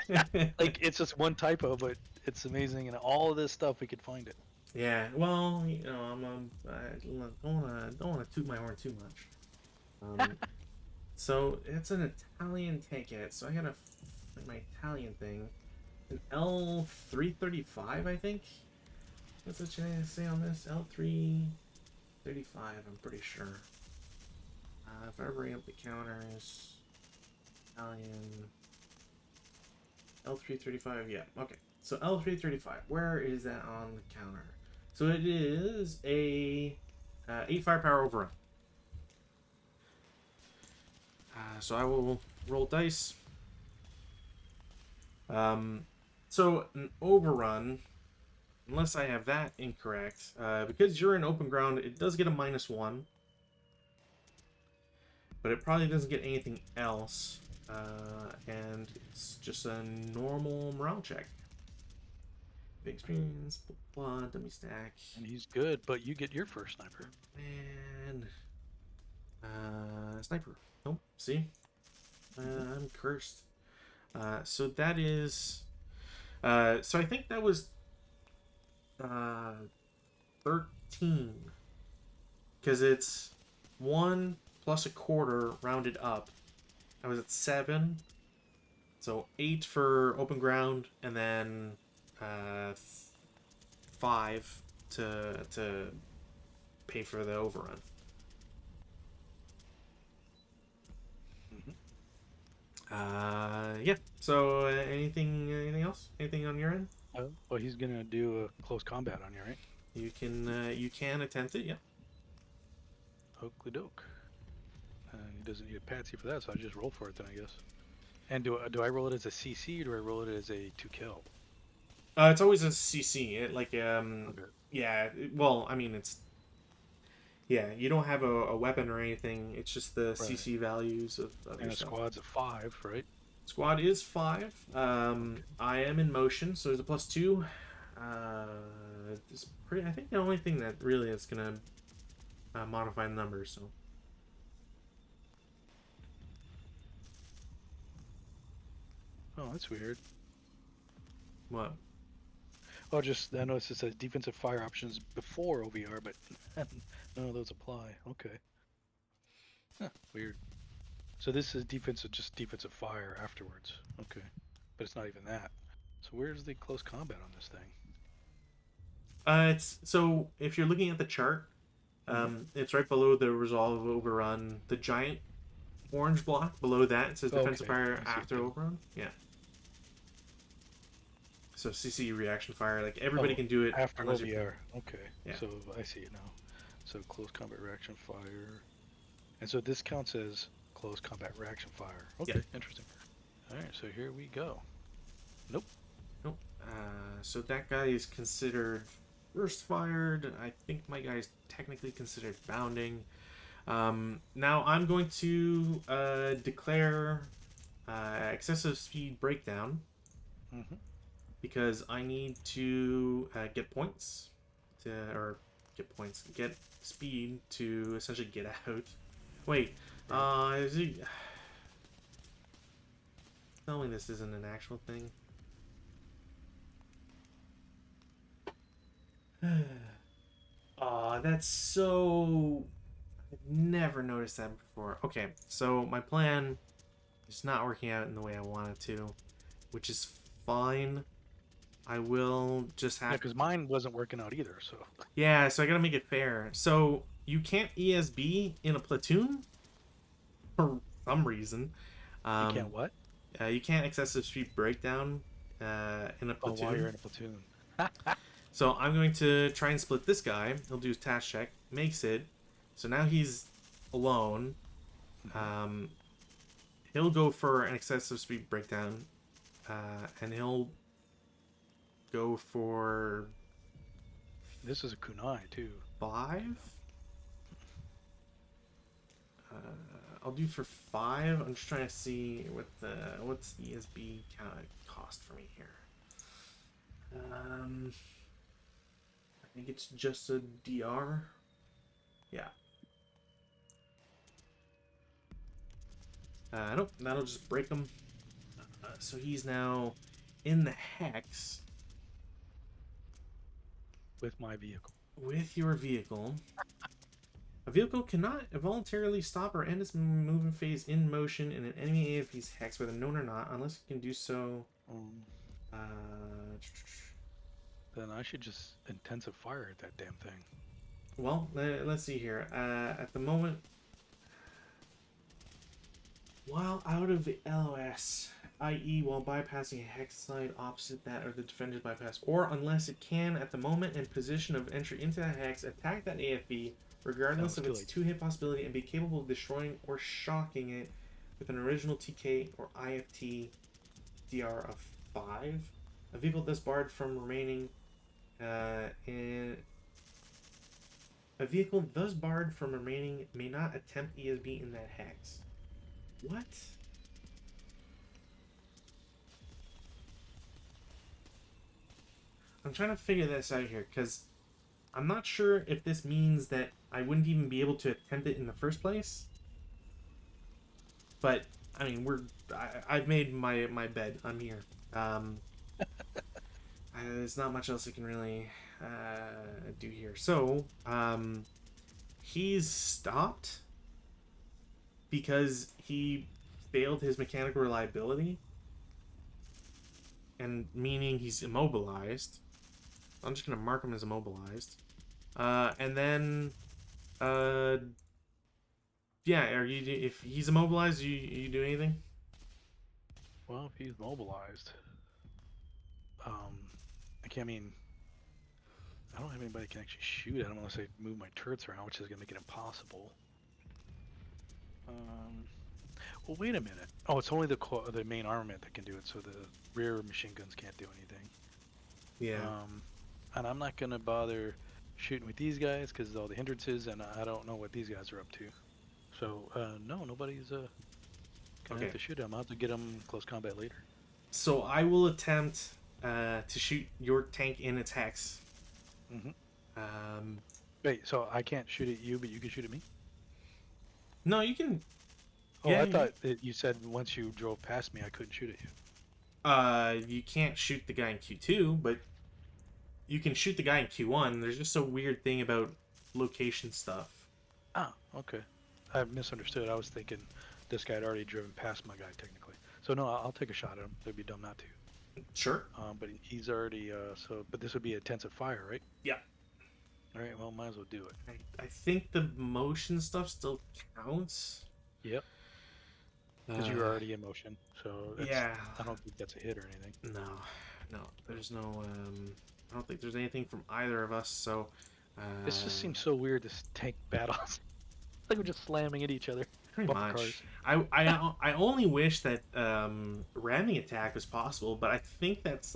Like it's just one typo, but it's amazing, and all of this stuff we could find it. Yeah, well, you know, I don't wanna toot my horn too much. So it's an Italian ticket. So I gotta find my Italian thing. An L335, I think. What's it say on this? L335. I'm pretty sure. If I bring up the counters, Italian L335. Yeah. Okay. So L335. Where is that on the counter? So it is a 8 firepower overrun. So I will roll dice. So an overrun, unless I have that incorrect, because you're in open ground, it does get a -1, but it probably doesn't get anything else, and it's just a normal morale check. Big experience, blah, blah, dummy stack. And he's good, but you get your first sniper. And sniper. Nope. See, I'm cursed. So that is. So I think that was 13, because it's 1 plus a quarter rounded up. I was at 7, so 8 for open ground, and then 5 to pay for the overrun. Yeah. So anything else? Anything on your end? Well, he's gonna do a close combat on you, right? You can attempt it. Yeah. Oakley doke. He doesn't need a patsy for that, so I just roll for it then, I guess. And do I roll it as a CC or do I roll it as a 2 kill? It's always a CC. Okay. Yeah. Well, I mean, yeah. You don't have a weapon or anything. It's just the Right. CC values of And your a stuff. squad's a 5, right? Squad is 5. I am in motion, so there's a +2. It's pretty. I think the only thing that really is gonna modify the numbers. So. Oh, that's weird. What? Oh, just I noticed it says defensive fire options before OVR, but none of those apply. Okay. Huh, weird. So this is just defensive fire afterwards. Okay. But it's not even that. So where's the close combat on this thing? It's so if you're looking at the chart, it's right below the resolve overrun, the giant orange block below that. It says defensive fire after overrun. Yeah. So CC reaction fire, like everybody can do it after unless OVR. Okay. Yeah. So I see it now. So close combat reaction fire, and so this counts as close combat reaction fire. Okay, Yeah. interesting. All right, so here we go. Nope. Nope. So that guy is considered first fired. I think my guy is technically considered bounding. Now I'm going to declare excessive speed breakdown. Mm-hmm. Because I need to get points get speed to essentially get out. Wait, is he... Tell me this isn't an actual thing. Aw, that's so... I've never noticed that before. Okay, so my plan is not working out in the way I want it to, which is fine. I will just have... Yeah, because mine wasn't working out either, so... Yeah, so I gotta make it fair. So, you can't ESB in a platoon? For some reason. You can't what? You can't excessive speed breakdown in a Oh, while you're platoon. in a platoon. So I'm going to try and split this guy. He'll do his task check, makes it. So now he's alone. Hmm. Um, he'll go for an excessive speed breakdown, and he'll go for This is a kunai too. 5. I'll do for 5. I'm just trying to see what's ESB cost for me here. I think it's just a DR. Yeah. Nope, that'll just break him. So he's now in the hex With my vehicle. with your vehicle. A vehicle cannot voluntarily stop or end its movement phase in motion in an enemy AFP's hex, whether known or not, unless it can do so. Um, Uh, then I should just intensive fire at that damn thing. well, let's see here. At the moment, while out of the LOS, i.e., while bypassing a hex site opposite that or the defender's bypass, or unless it can, at the moment and position of entry into that hex, attack that AFB regardless Oh, of too its late. 2-hit possibility and be capable of destroying or shocking it with an original TK or IFT DR of 5. A vehicle thus barred from remaining in. A vehicle thus barred from remaining may not attempt ESB in that hex. What? I'm trying to figure this out here because I'm not sure if this means that I wouldn't even be able to attempt it in the first place. But I mean, I've made my bed. I'm here. There's not much else I can really do here. So he's stopped because he failed his mechanical reliability, and meaning he's immobilized. I'm just gonna mark him as immobilized. And then, uh, yeah, if he's immobilized, you do anything? Well, if he's mobilized, um, I can't mean. I don't have anybody that can actually shoot at him unless I move my turrets around, which is gonna make it impossible. Um, well, wait a minute. Oh, it's only the main armament that can do it, so the rear machine guns can't do anything. Yeah. And I'm not gonna bother shooting with these guys because all the hindrances, and I don't know what these guys are up to. So no, nobody's gonna have Okay. to shoot him. I'll have to get him close combat later. So I will attempt to shoot your tank in its hex. Hmm. Um, Wait, so I can't shoot at you, but you can shoot at me? no, you can. Oh, Yeah. I thought that you said once you drove past me, I couldn't shoot at you. You can't shoot the guy in Q2, but you can shoot the guy in Q1. There's just a weird thing about location stuff. Ah, okay. I misunderstood. I was thinking this guy had already driven past my guy technically. So no, I'll take a shot at him. It'd be dumb not to. Sure. But he's already but this would be intensive fire, right? Yeah. All right. Well, might as well do it. I think the motion stuff still counts. Yep. Because you're already in motion, so Yeah. I don't think that's a hit or anything. No. There's no. I don't think there's anything from either of us. So. This just seems so weird. This tank battles, like we're just slamming at each other. Pretty Bumper much. cars. I only wish that ramming attack was possible, but I think that's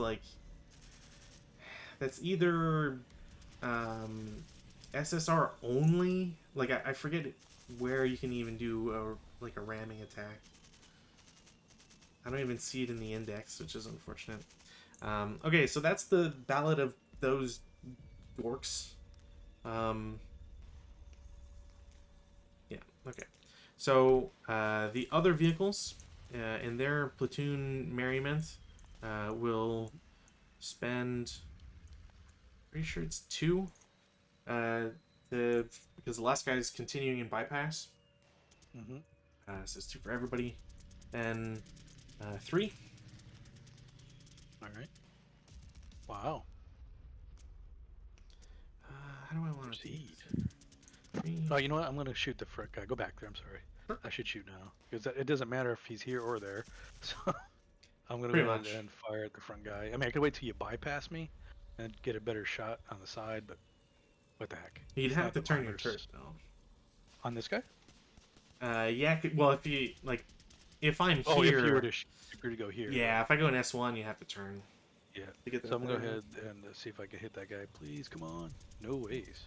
either SSR only. Like I forget where you can even do a ramming attack. I don't even see it in the index, which is unfortunate. Okay, so that's the ballad of those dorks. Yeah. Okay. So the other vehicles in their platoon merriment will spend. Pretty sure it's 2. Because the last guy is continuing in bypass. Mm-hmm. So it's 2 for everybody. And 3. All right. Wow. How do I want to Proceed. 3? Oh, you know what? I'm gonna shoot the front guy. Go back there. I'm sorry. I should shoot now because it doesn't matter if he's here or there. So I'm gonna Pretty go ahead much. and fire at the front guy. I mean, I could wait till you bypass me and get a better shot on the side, but what the heck? You'd It's have not to the turn your primers turret though. on this guy. Yeah. Well, if you like, if I'm Oh, if you were here, to if you were to go here. yeah. Right. If I go in S1, you have to turn Yeah. to get So that I'm gonna go thing. ahead and see if I can hit that guy. Please, come on. No ways.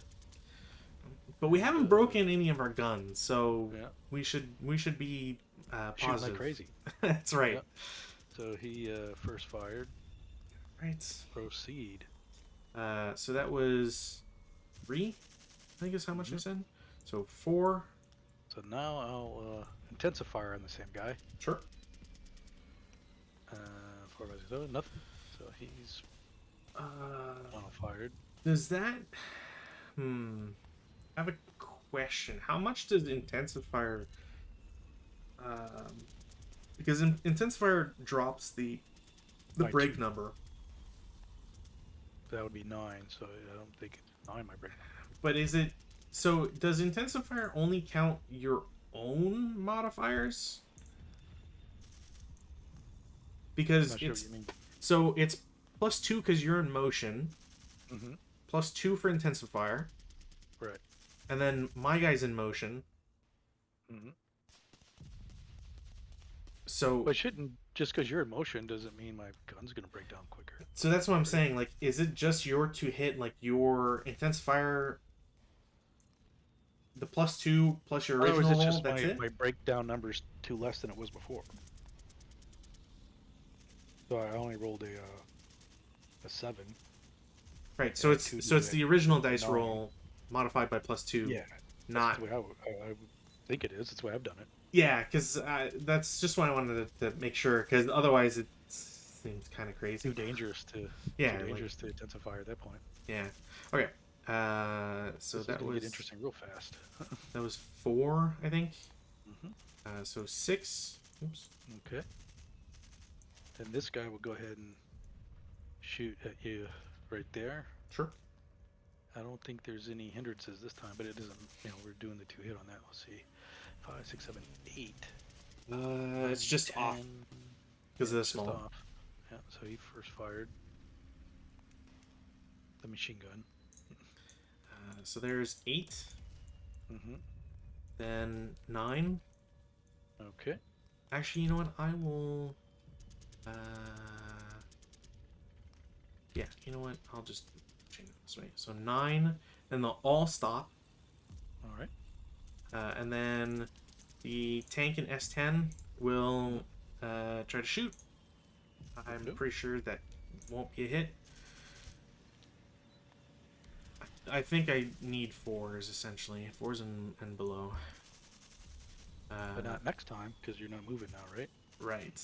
But we And haven't broken any of our guns, so yeah, we should be shooting like positive. crazy. That's right. Yeah. So he first fired. Right. Proceed. So that was 3, I think is how much I said. So 4. So now I'll intensifier on the same guy. Sure. 4 by 6, oh, nothing. So he's fired. Does that? I have a question. How much does intensifier? Because intensifier drops the By break 2. number, That would be 9. So I don't think it's 9 my break. but is it? So does intensifier only count your own modifiers? I'm Because not sure what it's you mean. so it's +2 because you're in motion, Mm-hmm. +2 for intensifier, Right. and then my guy's in motion. Mm-hmm. So But shouldn't just because you're in motion doesn't mean my gun's gonna break down quicker. so that's what I'm saying. Like, is it just your to hit like your intensifier, the +2 plus your Otherwise, original it's roll? just That's it. my breakdown number's 2 less than it was before. So I only rolled a 7. Right. So Yeah, it's 2 so it's to the original dice 9. roll modified by +2. Yeah. Not. That's the way I would think it is. That's the way I've done it. Yeah, because that's just what I wanted to make sure. Because otherwise, it seems kind of crazy. Too dangerous to Yeah. too dangerous to intensify at that point. Yeah. Okay. So This is that gonna was get interesting real fast. 4, I think. Mm-hmm. So 6. Oops. Okay. Then this guy will go ahead and shoot at you right there. Sure. I don't think there's any hindrances this time, but it doesn't. We're doing the 2 hit on that. Let's see, 5, 6, 7, 8. It's just 10. off because of the It's just small. off. Yeah. So he first fired the machine gun. So there's 8, Mm-hmm. then 9. Okay. Actually, you know what? I will. Yeah, you know what? I'll just change it this way. So 9, and they'll all stop. All right. And then the tank in S10 will try to shoot. I'm Nope. pretty sure that won't be a hit. I think I need 4s essentially. 4s and below. But not next time because you're not moving now, right? Right.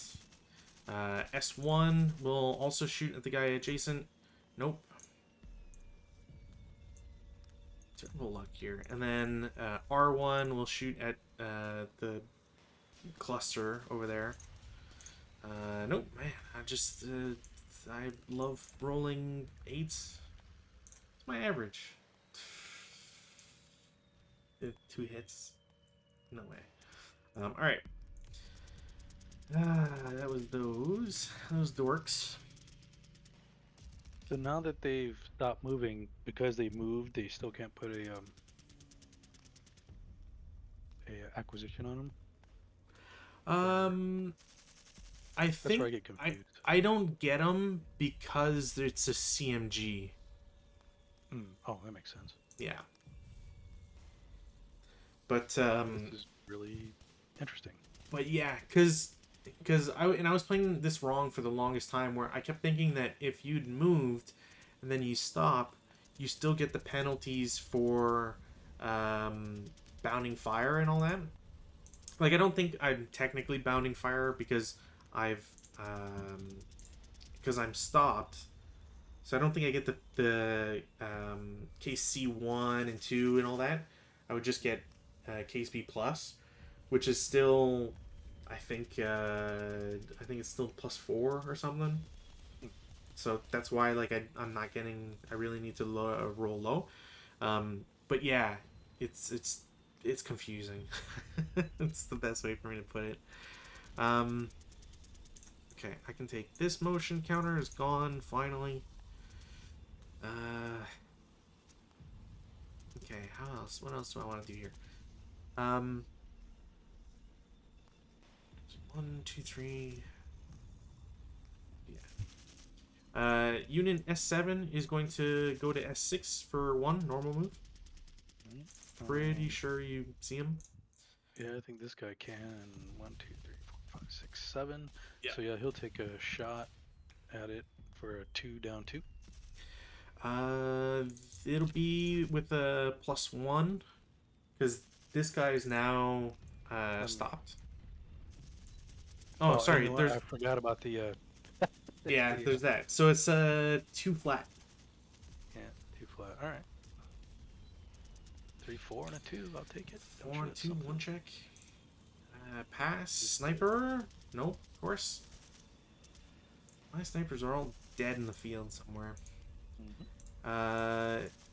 S1 will also shoot at the guy adjacent. Nope. Terrible luck here. And then R1 will shoot at the cluster over there. Nope, man. I love rolling 8s. It's my average. 2 hits. No way. All right. That was those dorks. So now that they've stopped moving, because they moved, they still can't put a acquisition on them. I That's think where I get confused. I don't get them because it's a CMG. Oh, that makes sense. Yeah. But This is really interesting. But yeah, because I was playing this wrong for the longest time, where I kept thinking that if you'd moved and then you stop, you still get the penalties for bounding fire and all that. Like, I don't think I'm technically bounding fire because because I'm stopped, so I don't think I get the case C1 and 2 and all that. I would just get case B plus, which is still, I think it's still +4 or something. So that's why, like, I'm not getting. I really need to roll low. But yeah, it's it's confusing. It's the best way for me to put it. Um, okay, I can take this motion counter is gone finally. Okay, how else? What else do I want to do here? Um, 1, 2, 3. Yeah. Unit S7 is going to go to S6 for 1 normal move. Pretty sure you see him. Yeah, I think this guy can. 1, 2, 3, 4, 5, 6, 7. Yeah. So yeah, he'll take a shot at it for a 2 down 2. Uh, it'll be with a +1 because this guy is now stopped. Oh, Oh, and sorry. There's I forgot about the yeah, the, there's that. So it's 2 flat. yeah, 2 flat. All right. 3, 4, and a 2. I'll take it. 4 and 2, 1 check. Pass. Sniper. Nope, of course. My snipers are all dead in the field somewhere.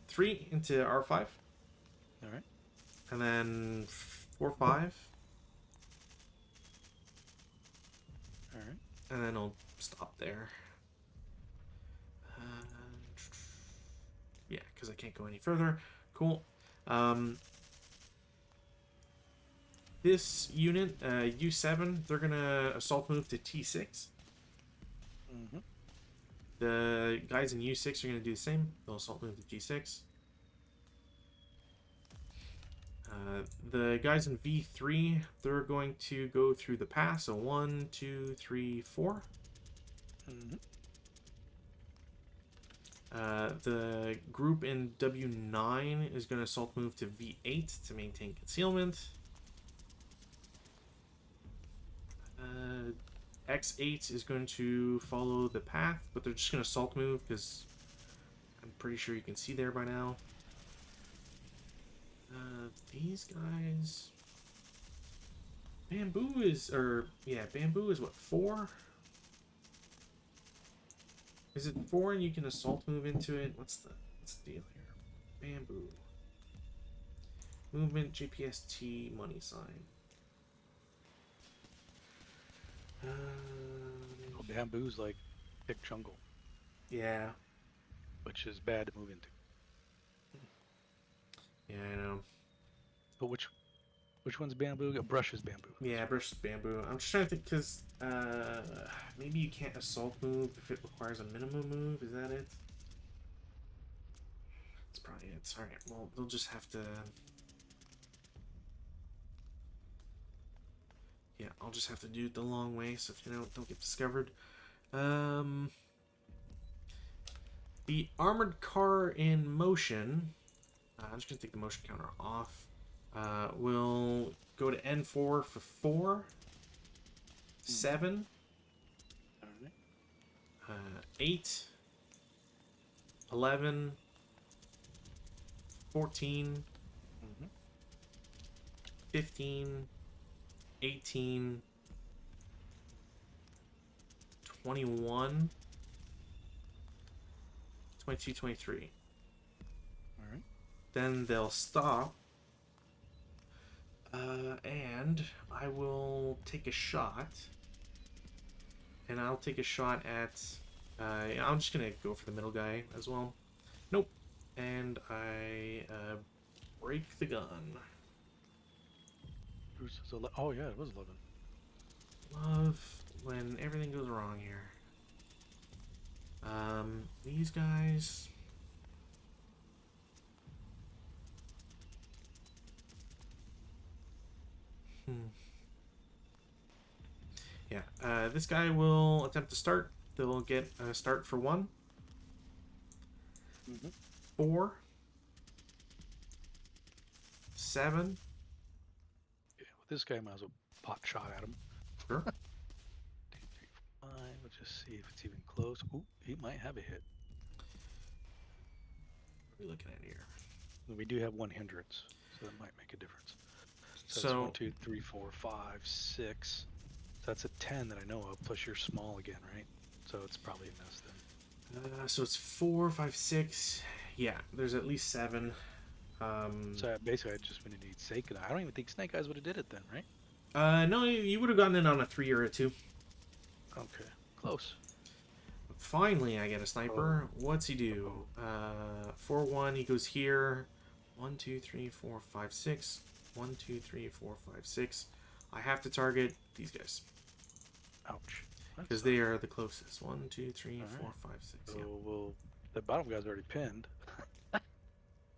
3 into R5. All right. And then 4, 5. All right. And then I'll stop there. Yeah, because I can't go any further. Cool. This unit, U7, they're going to assault move to T6. The guys in U6 are going to do the same. They'll assault move to G6. The guys in V3, they're going to go through the pass. So 1, 2, 3, 4. The group in W9 is going to assault move to V8 to maintain concealment. X8 is going to follow the path, but they're just going to assault move because I'm pretty sure you can see there by now. These guys... Bamboo is what, 4? Is it 4 and you can assault move into it? What's the deal here? Bamboo. Movement, JPST, money sign. Bamboo's like thick jungle, Yeah. which is bad to move into. Yeah, I know. But which one's bamboo? Brush is bamboo. Yeah, brush bamboo. I'm just trying to think because maybe you can't assault move if it requires a minimum move. Is that it? That's probably it. All right. Well, they'll just have to. Yeah, I'll just have to do it the long way so if don't get discovered. The armored car in motion. I'm just gonna take the motion counter off. Will go to N4 for 4, 7, 8, 11, 14, 15, 18, 21, 22, 23. All right. Then they'll stop. And I will take a shot. And I'll take a shot at... I'm just going to go for the middle guy as well. Nope. And I break the gun. Oh, yeah, it was 11. Love when everything goes wrong here. These guys... Yeah, this guy will attempt to start. They'll get a start for 1. 4. 7. Yeah, with this guy, might as well pot shot at him. Sure. 2, 3, 4, 5. Let's just see if it's even close. Ooh, he might have a hit. What are we looking at here? We do have 1 hindrance, so that might make a difference. So, So that's 1, 2, 3, 4, 5, 6. So that's a 10 that I know of. Plus you're small again, right? So it's probably a miss then. so it's 4, 5, 6. Yeah, there's at least 7. So basically, I just would need Snake Eyes. I don't even think Snake Eyes would have did it then, right? No, you would have gotten in on a 3 or a 2. Okay, close. Finally, I get a Oh, sniper. What's he do? oh, 4-1. He goes here. 1, 2, 3, 4, 5, 6. 1, 2, 3, 4, 5, 6. I have to target these guys ouch. because That's not they good. are the closest. 1, 2, 3, All 4, right. 5, 6. So Yeah. the bottom guy's already pinned.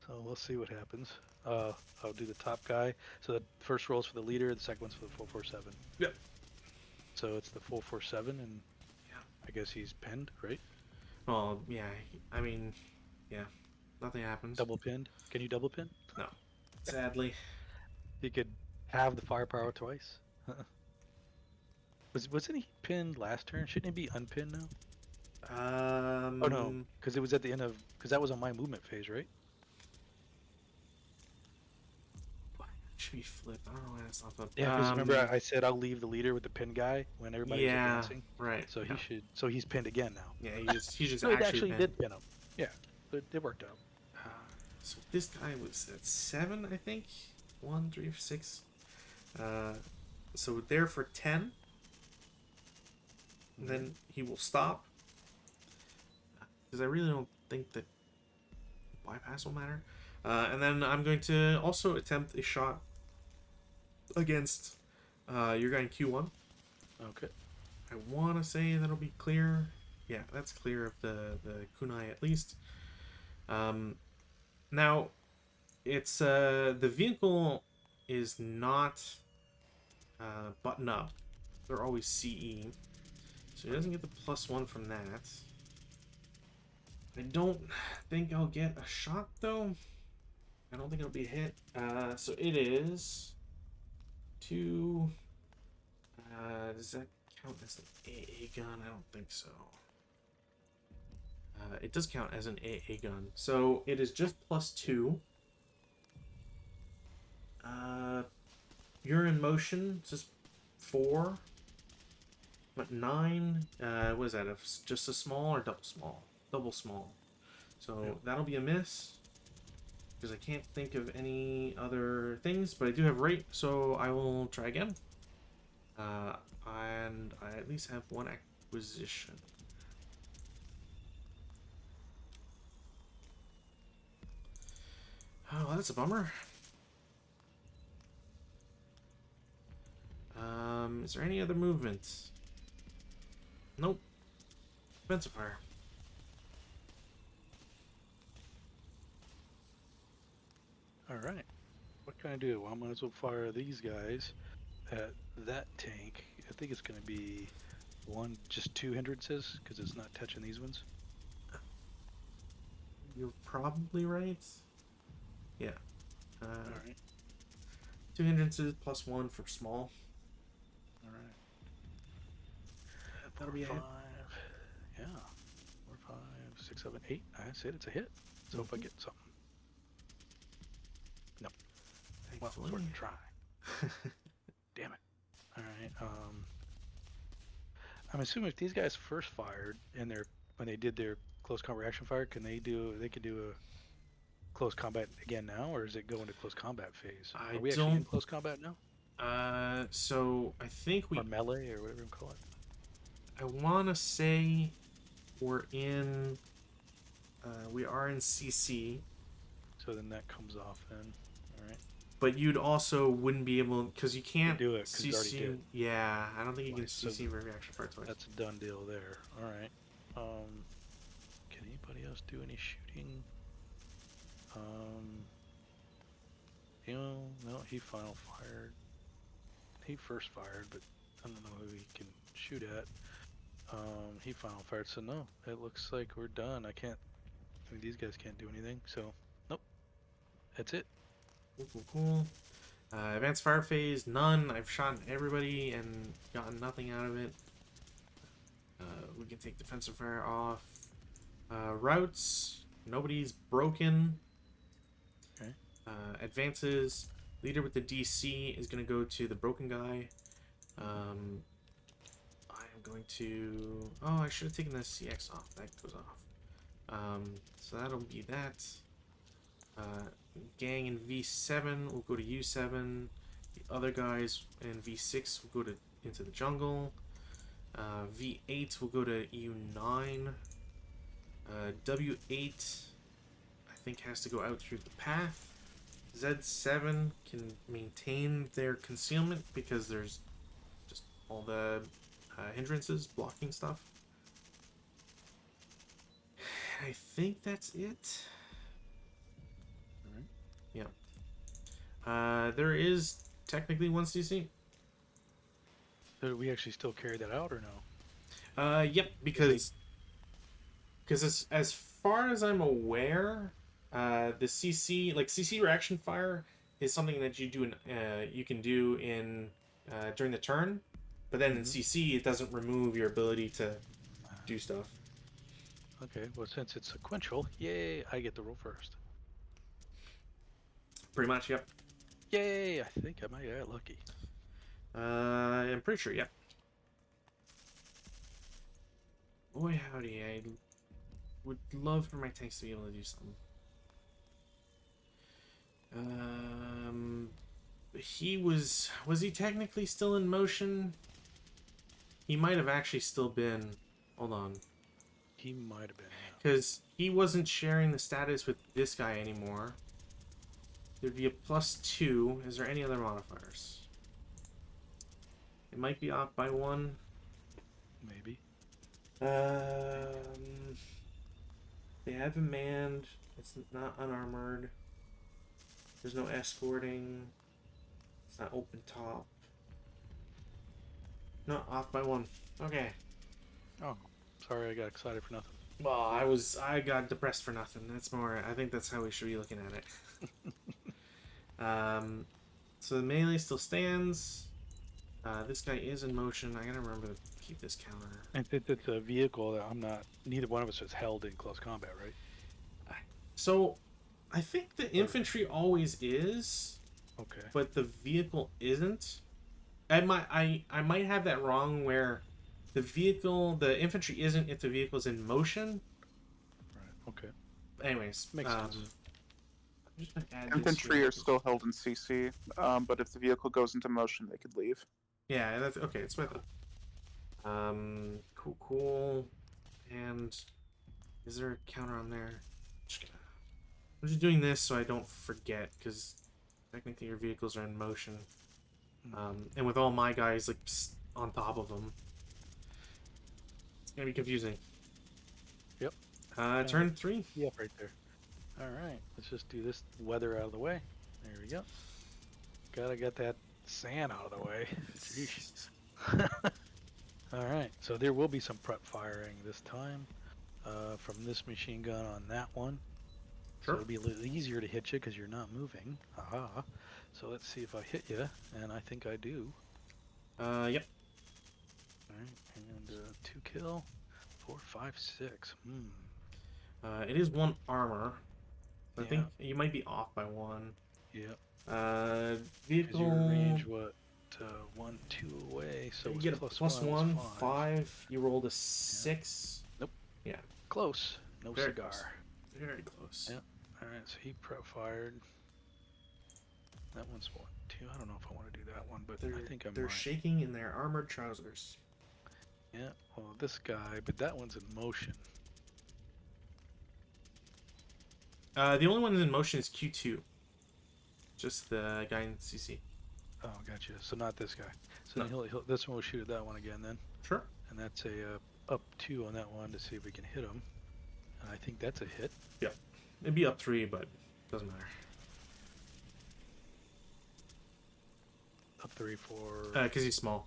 So we'll see what happens. I'll do the top guy. So the first roll's for the leader, the second one's for the 447. Yep. So it's the 447, and Yeah. I guess he's pinned, right? Well, yeah. I mean, yeah. Nothing happens. Double pinned. Can you double pin? No. Sadly. You could have the firepower twice. Wasn't he pinned last turn? Shouldn't he be unpinned now? Oh no, Um. because it was at the end of because that was on my movement phase, right? Should be flipped. I don't know why that's not flipped. Yeah, because remember I said I'll leave the leader with the pin guy when everybody's Yeah. advancing. Right. So Yeah. he should. So he's pinned again now. Yeah. He's just No, he actually actually been. did pin him. Yeah, it worked out. Uh, so this guy was at 7, I think. 1, 3, 6. Uh, so there for 10. Then he will stop. Because I really don't think that bypass will matter. And then I'm going to also attempt a shot against your guy in Q1. Okay. I want to say that'll be clear. Yeah, that's clear of the kunai at least. Now, it's the vehicle is not button up. They're always CE. So he doesn't get the +1 from that. I don't think I'll get a shot though. I don't think it'll be a hit. So it is 2. Does that count as an AA gun? I don't think so. It does count as an AA gun. So it is just +2. You're in motion, just 4. But 9, what is that? Just a small or double small? Double small. So Yep. that'll be a miss. Because I can't think of any other things, but I do have rate, so I will try again. And I at least have 1 acquisition. Oh, that's a bummer. Is there any other movement? Nope. Defensive fire. All right. What can I do? Well, I might as well fire these guys at that tank. I think it's going to be just 2 hindrances because it's not touching these ones. You're probably right. Yeah. All right. 2 hindrances +1 for small. All right. That'll be a 5. hit. Yeah. 4, 5, 6, 7, 8. I said it's a hit. So hope I get something. No. Well, Thankfully. it's worth a try. Damn it. All right. I'm assuming if these guys first fired and when they did their close combat reaction fire, they could do a close combat again now, or is it go into close combat phase? I Are we actually in don't. close combat now? So I think Or melee or whatever you call it? I want to say we're in. We are in CC. So then that comes off then. All right. But you'd also wouldn't be able because you can't do it 'cause you already did. Yeah, I don't think you can Right, so CC reaction fire twice. That's a done deal there. All right. Can anybody else do any shooting? No, he final fired. He first fired, but I don't know who he can shoot at. He final fired, so no, it looks like we're done. I mean, these guys can't do anything, so nope. That's it. Cool. Advanced fire phase, none. I've shot everybody and gotten nothing out of it. We can take defensive fire off. Routes, nobody's broken. Okay. Advances, leader with the DC is going to go to the broken guy. I'm going to... Oh, I should have taken the CX off. That goes off. So that'll be that. Gang in V7 will go to U7. The other guys in V6 will go to into the jungle. V8 will go to U9. W8, I think, has to go out through the path. Z7 can maintain their concealment because there's just all the hindrances blocking stuff. I think that's it. Alright. Yeah. There is technically one CC. So do we actually still carry that out or no? Yep, because as far as I'm aware, the CC, like CC reaction fire, is something that you can do in during the turn, but then in CC it doesn't remove your ability to do stuff. Okay, well since it's sequential, yay, I get to roll first. Pretty much, yep. Yay, I think I might get lucky. I'm pretty sure, yep. Boy howdy, I would love for my tanks to be able to do something. He was he technically still in motion? He might have actually still been. Hold on. He might have been, yeah. Because he wasn't sharing the status with this guy anymore. There'd be a +2. Is there any other modifiers? It might be off by 1. Maybe. They have him manned. It's not unarmored. There's no escorting. It's not open top. Not off by 1. Okay. Oh, sorry, I got excited for nothing. Well, I got depressed for nothing. That's more. I think that's how we should be looking at it. So the melee still stands. This guy is in motion. I gotta remember to keep this counter. And it's a vehicle that neither one of us has held in close combat, right? So, I think the infantry always is. Okay. But the vehicle isn't. I might have that wrong where the infantry isn't if the vehicle's in motion. Right. Okay. Anyways, Makes sense. I'm just gonna add Infantry are still held in CC, but if the vehicle goes into motion, they could leave. Yeah, that's okay. It's with it. Cool. And is there a counter on there? I'm just doing this so I don't forget, because technically your vehicles are in motion. And with all my guys like on top of them, it's gonna be confusing. Yep. Turn 3. Yep, right there. All right, let's just do this weather out of the way. There we go. Gotta get that sand out of the way. Jeez. All right, so there will be some prep firing this time from this machine gun on that one. Sure. So it'll be a little easier to hit you because you're not moving. Haha. So let's see if I hit you, and I think I do. Yep. All right, and 2 kill, 4, 5, 6. It is 1 armor. I Yeah. think you might be off by 1. Yep. Vehicle. Because your range, what, 1, 2 away, so you it's get a plus +1, 5. 5. You rolled a 6. Nope. Yeah. Close. No Very cigar. close. Very close. Yep. Alright, so he prep fired. That one's what, 2? I don't know if I want to do that one, but I think I They're might. shaking in their armored trousers. Yeah, well, this guy, but that one's in motion. The only one in motion is Q2. Just the guy in CC. Oh, gotcha. So not this guy. So No. then he'll this one will shoot at that one again then. Sure. And that's a up 2 on that one to see if we can hit him. And I think that's a hit. Yep. It'd be up 3, but doesn't matter. Up 3 for... Because he's small.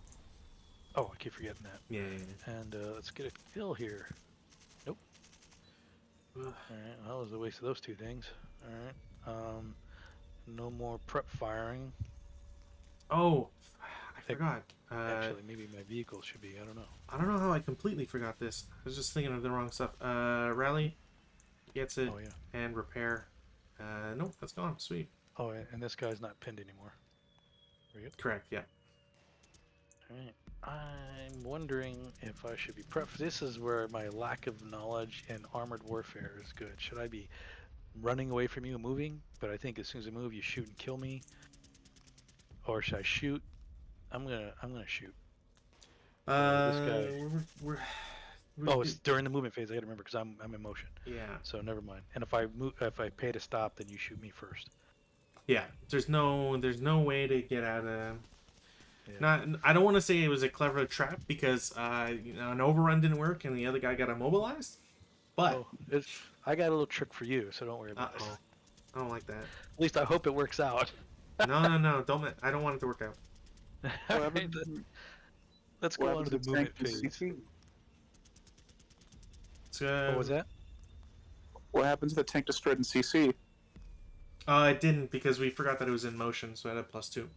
Oh, I keep forgetting that. Yeah. And let's get a kill here. Nope. Alright, well, that was a waste of those 2 things. Alright. No more prep firing. Oh, I forgot. Actually, maybe my vehicle should be. I don't know. I don't know how I completely forgot this. I was just thinking of the wrong stuff. Rally gets it. Oh, yeah. And repair. Nope, that's gone. Sweet. Oh, and this guy's not pinned anymore. Yep. Correct, yeah. Alright. I'm wondering if I should be prep. This is where my lack of knowledge in armored warfare is good. Should I be running away from you and moving, but I think as soon as I move, you shoot and kill me. Or should I shoot? I'm gonna shoot. This guy. Oh, it's during the movement phase. I gotta remember because I'm in motion. Yeah. So never mind. And if I move, if I pay to stop, then you shoot me first. Yeah. There's no way to get out of. Yeah. Not. I don't want to say it was a clever trap because an overrun didn't work and the other guy got immobilized. But. Oh, I got a little trick for you, so don't worry about it. Uh-oh. I don't like that. At least I hope it works out. No. I don't want it to work out. All right, let's go on to the movement phase. What was that? What happened to the tank destroyed in CC? It didn't because we forgot that it was in motion, so it had +2.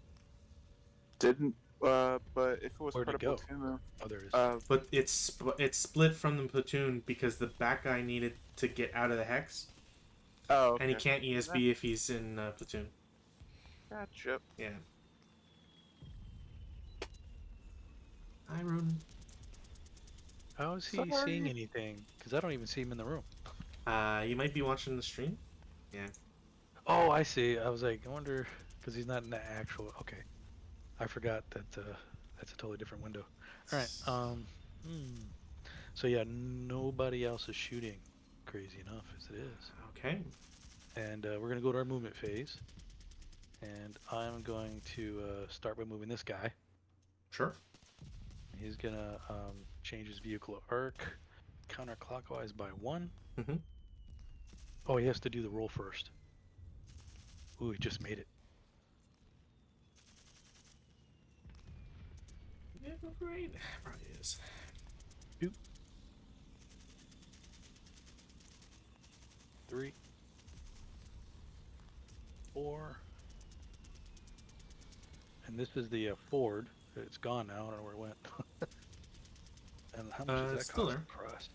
Didn't, but if it was Where'd part it of go? platoon, Oh, there it is. But it's split from the platoon because the back guy needed to get out of the hex, oh, okay. and he can't ESB if he's in platoon. Gotcha. Yeah. Hi, Roden. How is he Sorry. seeing anything? Because I don't even see him in the room. You might be watching the stream. Yeah. Oh, I see. I was like, I wonder, because he's not in the actual. Okay, I forgot that that's a totally different window. All right. So yeah, nobody else is shooting. Crazy enough as it is. Okay. And we're gonna go to our movement phase. And I'm going to start by moving this guy. Sure. He's gonna change his vehicle arc counterclockwise by 1. Mhm. Oh, he has to do the roll first. Ooh, he just made it. Yeah, great. Probably is. 2, 3, 4. And this is the Ford. It's gone now. I don't know where it went. And how much does that still cost there. for us?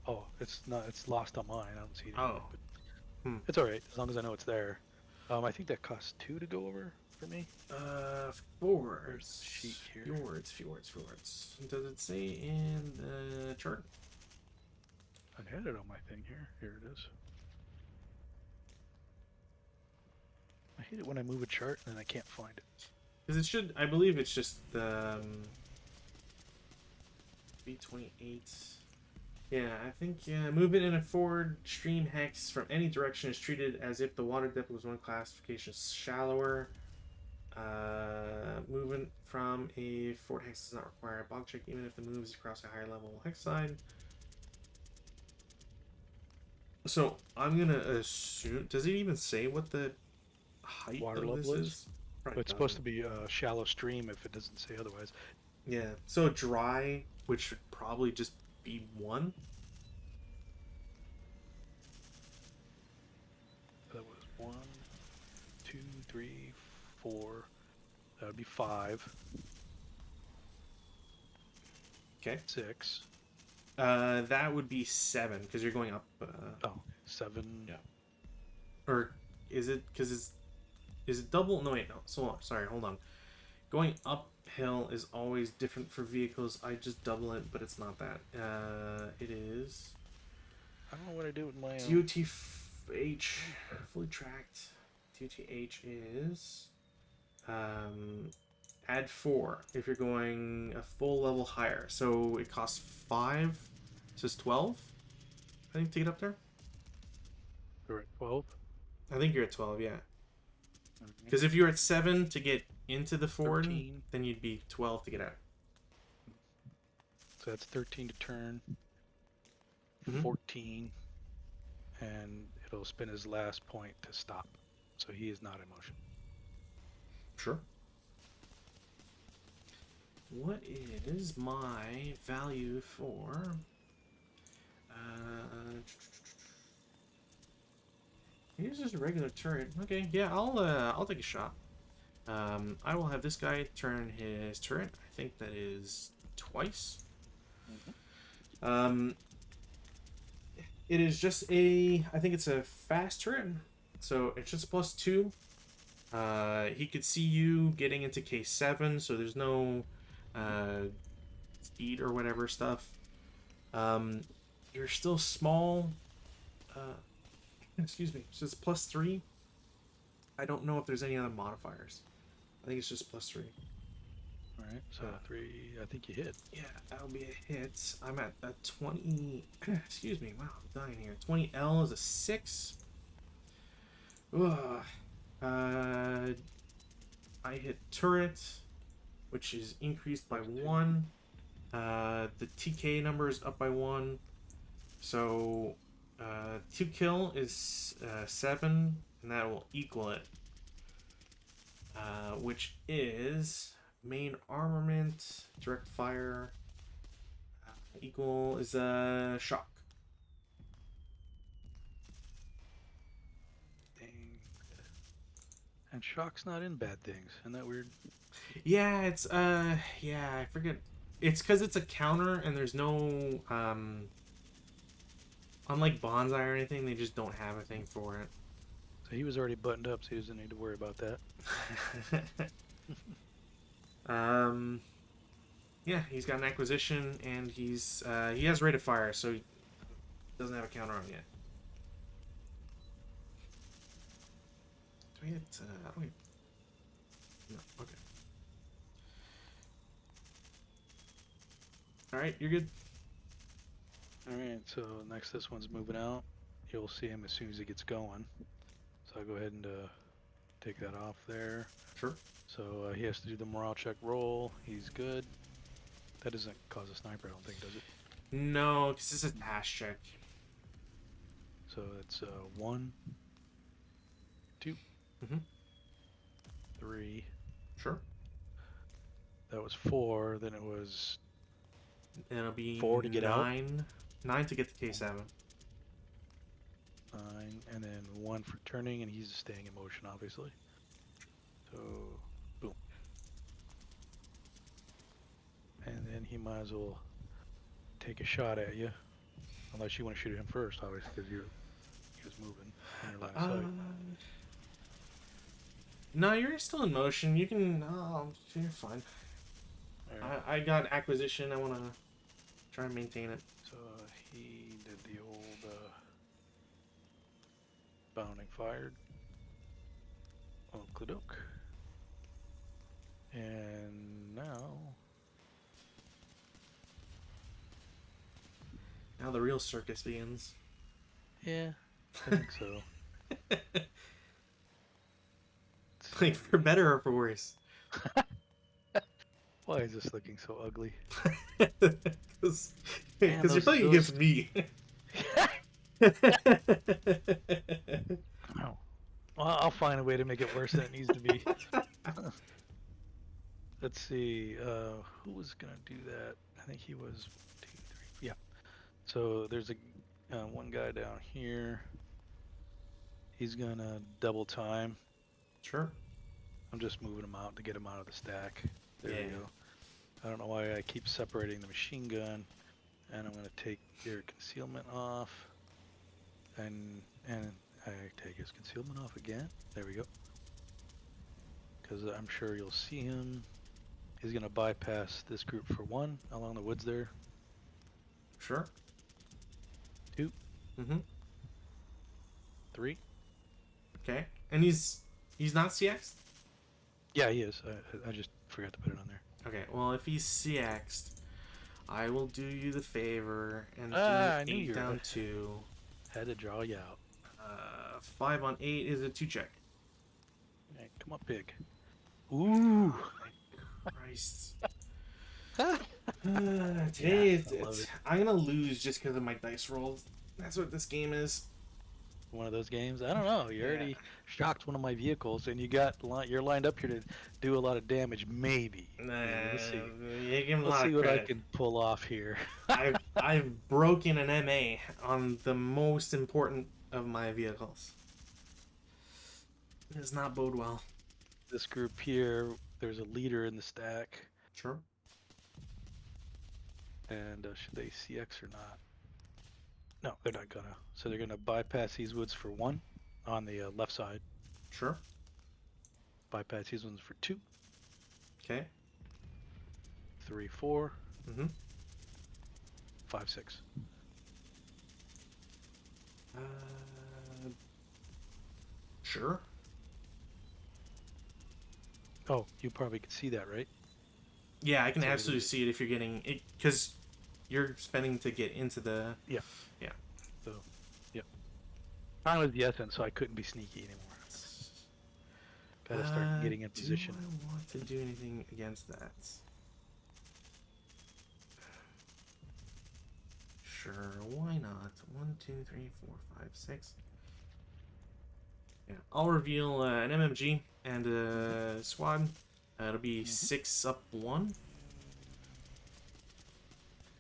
Oh, it's not. It's lost on mine. I don't see it. Oh. But it's all right as long as I know it's there. I think that costs 2 to go over for me. Fjords. Sheet here. Fjords. Does it say in the chart? I had it on my thing here. Here it is. I hate it when I move a chart and then I can't find it. Because it should, I believe it's just the B28. Yeah, I think movement in a forward stream hex from any direction is treated as if the water depth was one classification shallower. Movement from a forward hex does not require a bog check even if the move is across a higher level hex side. So I'm gonna assume, does it even say what the height Water of this level is? Right, It's supposed to be a shallow stream if it doesn't say otherwise. Yeah, so dry, which should probably just be 1. That was 1, 2, 3, 4. That would be 5. Okay. 6. That would be 7 because you're going up. 7. Yeah. Or is it because is it double? No, wait, no. So sorry, hold on. Going uphill is always different for vehicles. I just double it, but it's not that. It is. I don't know what I do with my. DOTH fully tracked. DOTH is add 4 if you're going a full level higher. So it costs 5. So it's 12. I think to get up there. You're at 12. I think you're at 12, yeah. Because if you're at 7 to get into the Ford, 13. then you'd be 12 to get out. So that's 13 to turn. Mhm. 14. And it'll spin his last point to stop. So he is not in motion. Sure. What is my value for... Here's just a regular turret. Okay, yeah, I'll take a shot. I will have this guy turn his turret. I think that is twice. It is just I think it's a fast turret, so it's just +2. He could see you getting into K7, so there's no speed or whatever stuff. You're still small. Excuse me. It says +3. I don't know if there's any other modifiers. I think it's just +3. All right, so 3. I think you hit. Yeah, that'll be a hit. I'm at a 20. Excuse me. Wow, I'm dying here. 20L is a 6. Ugh. I hit turret, which is increased by 1. The TK number is up by 1. So, 2 kill is 7, and that will equal it. Which is main armament, direct fire, equal is a shock. Dang. And shock's not in bad things. Isn't that weird? Yeah, it's yeah, I forget. It's because it's a counter and there's no unlike bonsai or anything, they just don't have a thing for it. So he was already buttoned up, so he doesn't need to worry about that. Yeah, he's got an acquisition and he has rate of fire, so he doesn't have a counter on yet. Do we hit how do we no, okay. Alright, you're good. Alright, so next this one's moving out. You'll see him as soon as he gets going. So I'll go ahead and take that off there. Sure. So he has to do the morale check roll. He's good. That doesn't cause a sniper, I don't think, does it? No, because this is a pass check. So it's 1, 2, 3. Sure. That was 4. Then it was And it'll be 4 to get out. 9 to get the K7. 9, and then 1 for turning, and he's staying in motion, obviously. So, boom. And then he might as well take a shot at you, unless you want to shoot at him first, obviously, because you're just moving in your line of sight. No, you're still in motion. You can. You're fine. Right. I got acquisition. I want to try and maintain it. So he did the old bounding fired. Okladok. And now Now the real circus begins. yeah, I think so. Like for better or for worse. Why is this looking so ugly? Because you're those- playing against me. Oh. Well, I'll find a way to make it worse than it needs to be. Let's see, who was gonna do that? I think he was 2, 3, yeah. So there's a one guy down here. He's gonna double time. Sure. I'm just moving him out to get him out of the stack. There Yeah. we go. I don't know why I keep separating the machine gun. And I'm gonna take your concealment off. And I take his concealment off again. There we go. Because I'm sure you'll see him. He's gonna bypass this group for 1 along the woods there. Sure. 2, 3. Okay. And he's not CX'd? Yeah, he is. I just forgot to put it on there. Okay, well, if he's CX'd, I will do you the favor and I do knew 8 you down were. 2. Had to draw you out. 5 on 8 is a 2 check. Hey, come up big. Ooh. Christ. Today, I love it. I'm going to lose just because of my dice rolls. That's what this game is. One of those games. I don't know. You already shocked one of my vehicles, and you're lined up here to do a lot of damage. Maybe. Let's see. You give him a Let's lot see of what I credit. can pull off here. I've broken an MA on the most important of my vehicles. It does not bode well. This group here, there's a leader in the stack, Sure. and should they CX or not? No, they're not gonna. So they're gonna bypass these woods for 1 on the left side. Sure. Bypass these ones for 2, Okay. 3, 4, Mm-hmm. 5, 6. Sure. Oh, you probably could see that, right? Yeah, I can So absolutely see it if you're getting it because you're spending to get into the. Yeah. Yeah. So, yep. Time was the essence, so I couldn't be sneaky anymore. Gotta start getting in position. Do I want to do anything against that? Sure, why not? 1, 2, 3, 4, 5, 6. Yeah, I'll reveal an MMG and a squad. It'll be 6 up 1.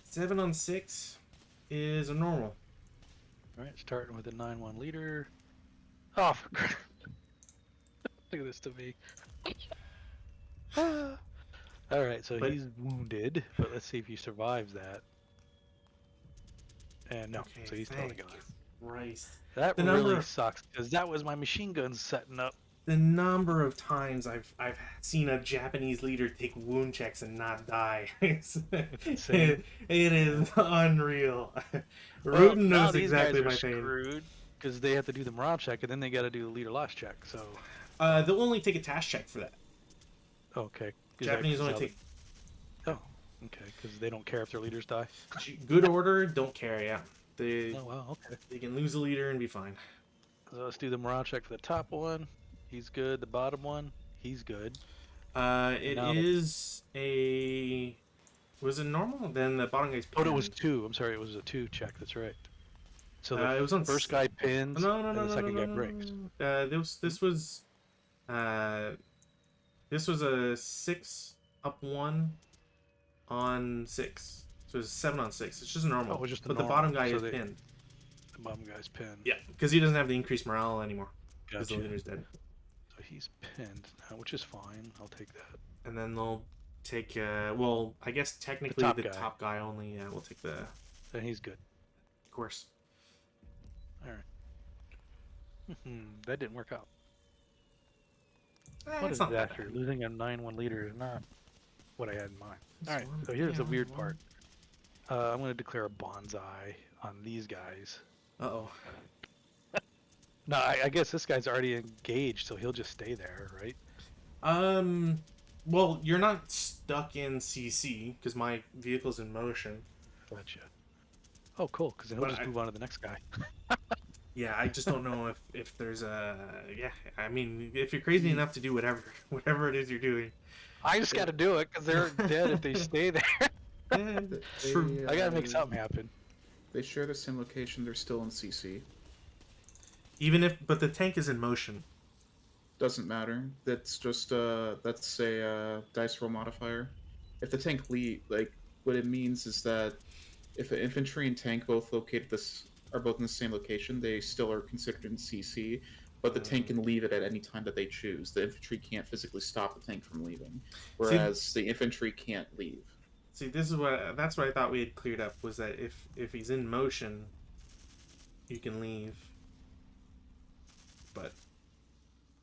7 on 6 is a normal. All right, starting with a 9-1 leader. Oh, for Christ. Look at this to me. All right, so But- he's wounded, but let's see if he survives that. And no, Okay, so he's totally thank gone. Christ. That The really number of- sucks because that was my machine gun setting up. The number of times I've seen a Japanese leader take wound checks and not die. It's insane. it is unreal. Well, Rudin now knows these exactly guys are my pain. screwed because they have to do the morale check and then they got to do the leader loss check. So They'll only take a task check for that. okay, Japanese only take Oh, okay, because they don't care if their leaders die. good order. Don't care. Yeah, they Oh wow, okay. they can lose a leader and be fine. So let's do the morale check for the top one. He's good. The bottom one, he's good. It now- is a was it normal? Then the bottom guy's Oh, it pinned. was 2. I'm sorry, it was a 2 check. That's right. So it was on first guy pins, No, and the second guy breaks. This was a 6 up 1 on 6. So it was 7 on 6. It's just normal. Oh, it was just a but the normal. bottom guy So is they- pinned. The bottom guy's pinned. Yeah, because he doesn't have the increased morale anymore. Because Gotcha. the leader's dead. So he's pinned now, which is fine. I'll take that. And then they'll take, well, I guess technically top the guy. top guy only. Yeah, we'll take the, of And he's good. course. All right. That didn't work out. What It's a not that disaster. bad. Losing a 9-1 leader is not what I had in mind. This All right, one- so here's yeah, the weird one. part. I'm going to declare a bonsai on these guys. Uh-oh. No, I guess this guy's already engaged, so he'll just stay there, right? Well, you're not stuck in CC, because my vehicle's in motion. Gotcha. Oh, cool, because then he'll But just move on to the next guy. Yeah, I just don't know if there's a... Yeah, I mean, if you're crazy enough to do whatever it is you're doing. I just got to do it, because they're dead if they stay there. True. I got to make something happen. They share the same location. They're still in CC. But the tank is in motion. Doesn't matter. That's just that's a dice roll modifier. If the tank what it means is that if an infantry and tank both are both in the same location, they still are considered in CC. But the tank can leave it at any time that they choose. The infantry can't physically stop the tank from leaving, whereas the infantry can't leave. See, that's what I thought we had cleared up, was that if he's in motion, you can leave. But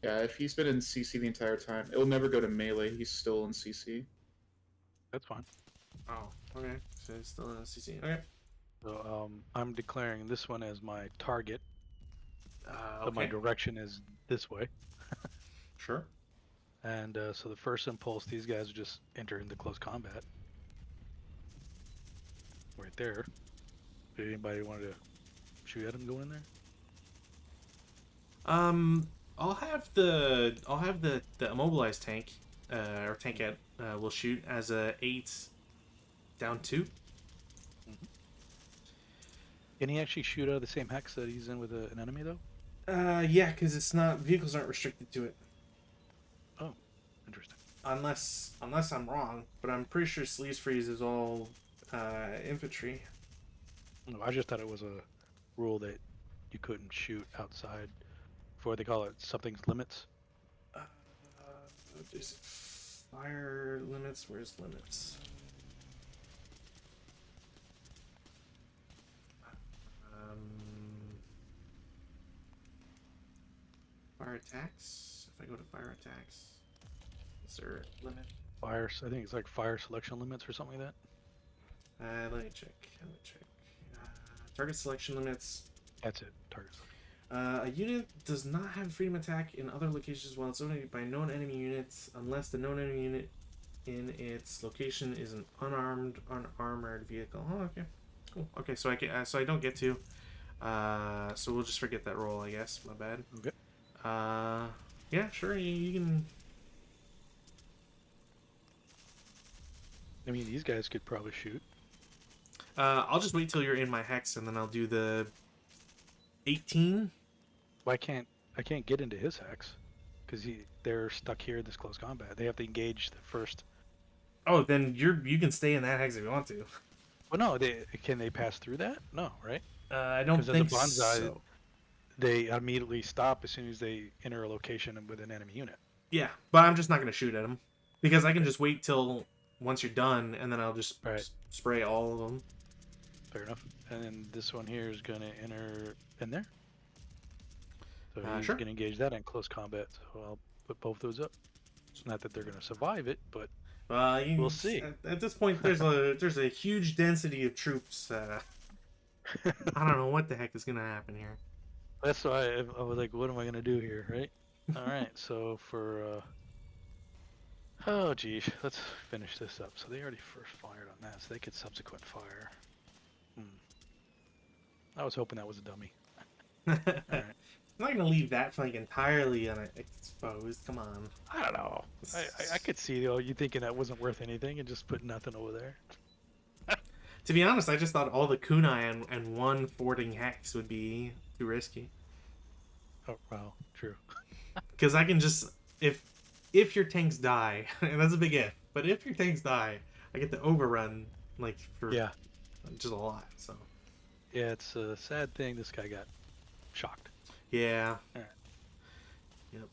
Yeah, if he's been in CC the entire time, it'll never go to melee. He's still in CC. That's fine. oh, okay, so it's still in CC. Okay. So I'm declaring this one as my target. So Okay. my direction is this way. Sure. And so the first impulse, these guys will just enter into close combat. Right there. Did anybody want to shoot at him going in there? I'll have the immobilized tank, or tankette, will shoot as a 8 down 2. Can he actually shoot out of the same hex that he's in with an enemy though? Yeah, because vehicles aren't restricted to it. Oh, interesting. Unless I'm wrong, but I'm pretty sure sleeves freeze is all infantry. No, I just thought it was a rule that you couldn't shoot outside before they call it something's limits. Is it fire limits? Where's limits? Fire attacks. If I go to fire attacks, is there a limit? Fire, I think it's like fire selection limits or something like that. Let me check. Target selection limits. That's it. Target. A unit does not have freedom attack in other locations while it's dominated by known enemy units, unless the known enemy unit in its location is an unarmored vehicle. Oh, okay, cool. Okay, so I don't get to. So we'll just forget that roll, I guess. My bad. Okay. Yeah, sure. You can. I mean, these guys could probably shoot. I'll just wait till you're in my hex, and then I'll do the 18. Why can't I can't get into his hex? Because they're stuck here in this close combat. They have to engage the first. Oh, then you can stay in that hex if you want to. Well, no, can they pass through that? No, right? I don't Because as a think bonsai, so. they immediately stop as soon as they enter a location with an enemy unit. Yeah, but I'm just not gonna shoot at them because I can just wait till once you're done, and then I'll just Right. spray all of them. Fair enough. And then this one here is going to enter in there. So he's Sure. going to engage that in close combat. So I'll put both those up. It's not that they're going to survive it, but we'll see. At this point, there's a huge density of troops. I don't know what the heck is gonna happen here. That's why I was like, what am I going to do here, right? All right, so for... oh, geez. Let's finish this up. So they already first fired on that, so they could subsequent fire. I was hoping that was a dummy. All right. I'm not gonna leave that like entirely unexposed. Come on. I don't know. I could see you thinking that wasn't worth anything and just put nothing over there. To be honest, I just thought all the kunai and one fording hex would be too risky. Oh wow, true. Because I can just if your tanks die, and that's a big if, but if your tanks die, I get to overrun like for just a lot. So yeah, it's a sad thing. This guy got shocked. Yeah. All right. Yep.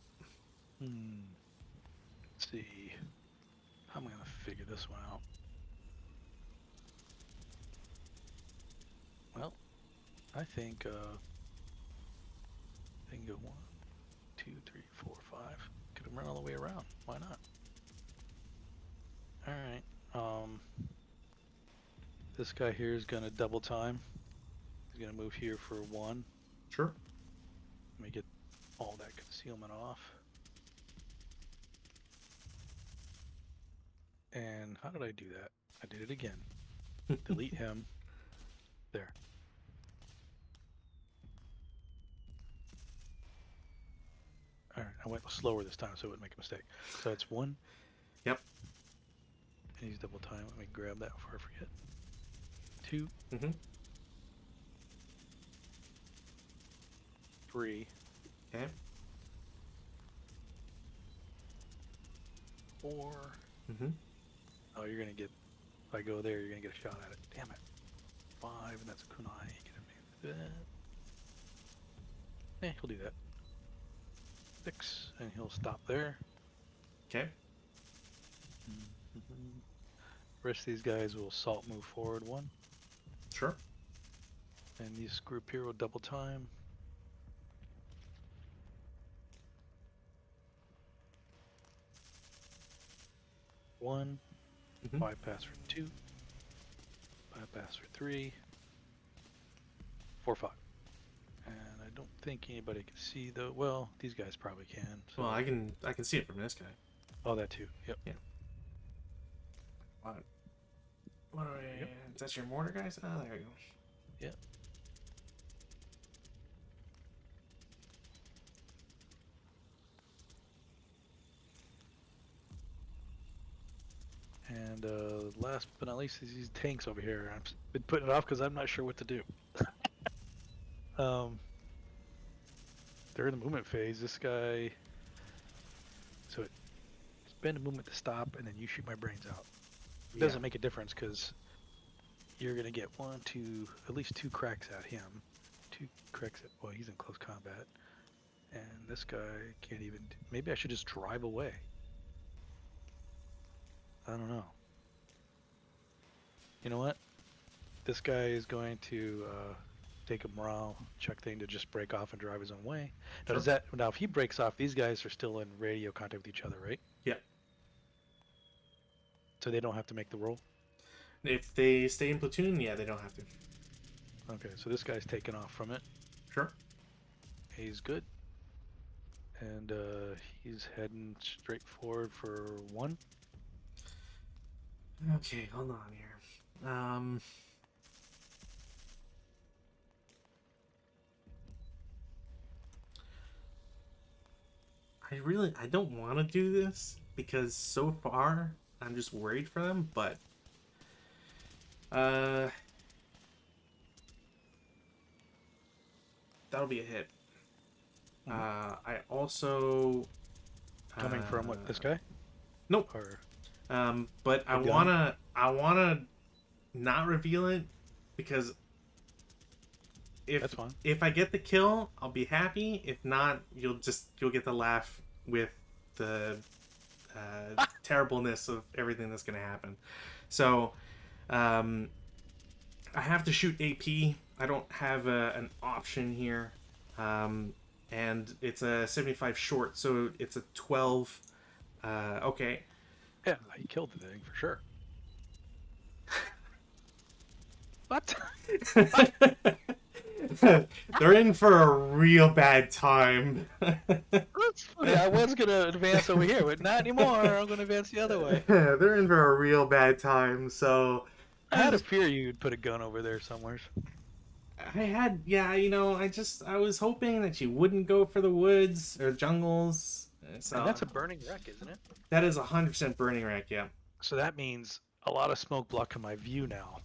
Let's see. How am I gonna figure this one out? Well, I think I can go 1, 2, 3, 4, 5. Could have run all the way around. Why not? All right. This guy here is gonna double time. He's gonna move here for 1. Sure. Let me get all that concealment off. And how did I do that? I did it again. Delete him. There. Alright, I went slower this time so it wouldn't make a mistake. So it's 1. Yep. And he's double time. Let me grab that before I forget. 2. Mm-hmm. 3. Okay. 4. Mm-hmm. Oh, you're gonna get. If I go there, you're gonna get a shot at it. Damn it. 5, and that's a kunai. Get him that. He'll do that. 6, and he'll stop there. Okay. Rest of these guys will assault move forward 1. Sure. And this group here will double time. One, bypass for 2, bypass for 3, 4, 5. And I don't think anybody can see though. Well, these guys probably can. So. Well, I can see it from this guy. Oh, that too. Yep. Yeah. What are we? Yep. Is that your mortar guys? Oh, there you go. Yep. And last but not least is these tanks over here. I've been putting it off because I'm not sure what to do. They're in the movement phase. This guy, so spend a movement to stop, and then you shoot my brains out. It doesn't make a difference because you're gonna get 1, 2, at least 2 cracks at him. 2 cracks at. Well, he's in close combat, and this guy can't even. Maybe I should just drive away. I don't know. You know what? This guy is going to take a morale check thing to just break off and drive his own way. Now, Sure. Now if he breaks off, these guys are still in radio contact with each other, right? Yeah. So they don't have to make the roll? If they stay in platoon, yeah, they don't have to. Okay, so this guy's taken off from it. Sure. He's good. And he's heading straight forward for 1. Okay, hold on here. I don't want to do this because so far I'm just worried for them, but that'll be a hit. I also Coming from what, this guy? Nope. Or But I wanna not reveal it because that's fine. if I get the kill, I'll be happy. If not, you'll get the laugh with the terribleness of everything that's gonna happen. So, I have to shoot AP. I don't have an option here, and it's a 75 short, so it's a 12. Okay. Yeah, he killed the thing for sure. What? They're in for a real bad time. That's funny. I was gonna advance over here, but not anymore. I'm gonna advance the other way. They're in for a real bad time. So I had a fear you'd put a gun over there somewhere. I was hoping that you wouldn't go for the woods or jungles. So And that's a burning wreck, isn't it? that is 100% burning wreck, yeah. So that means a lot of smoke blocking my view now.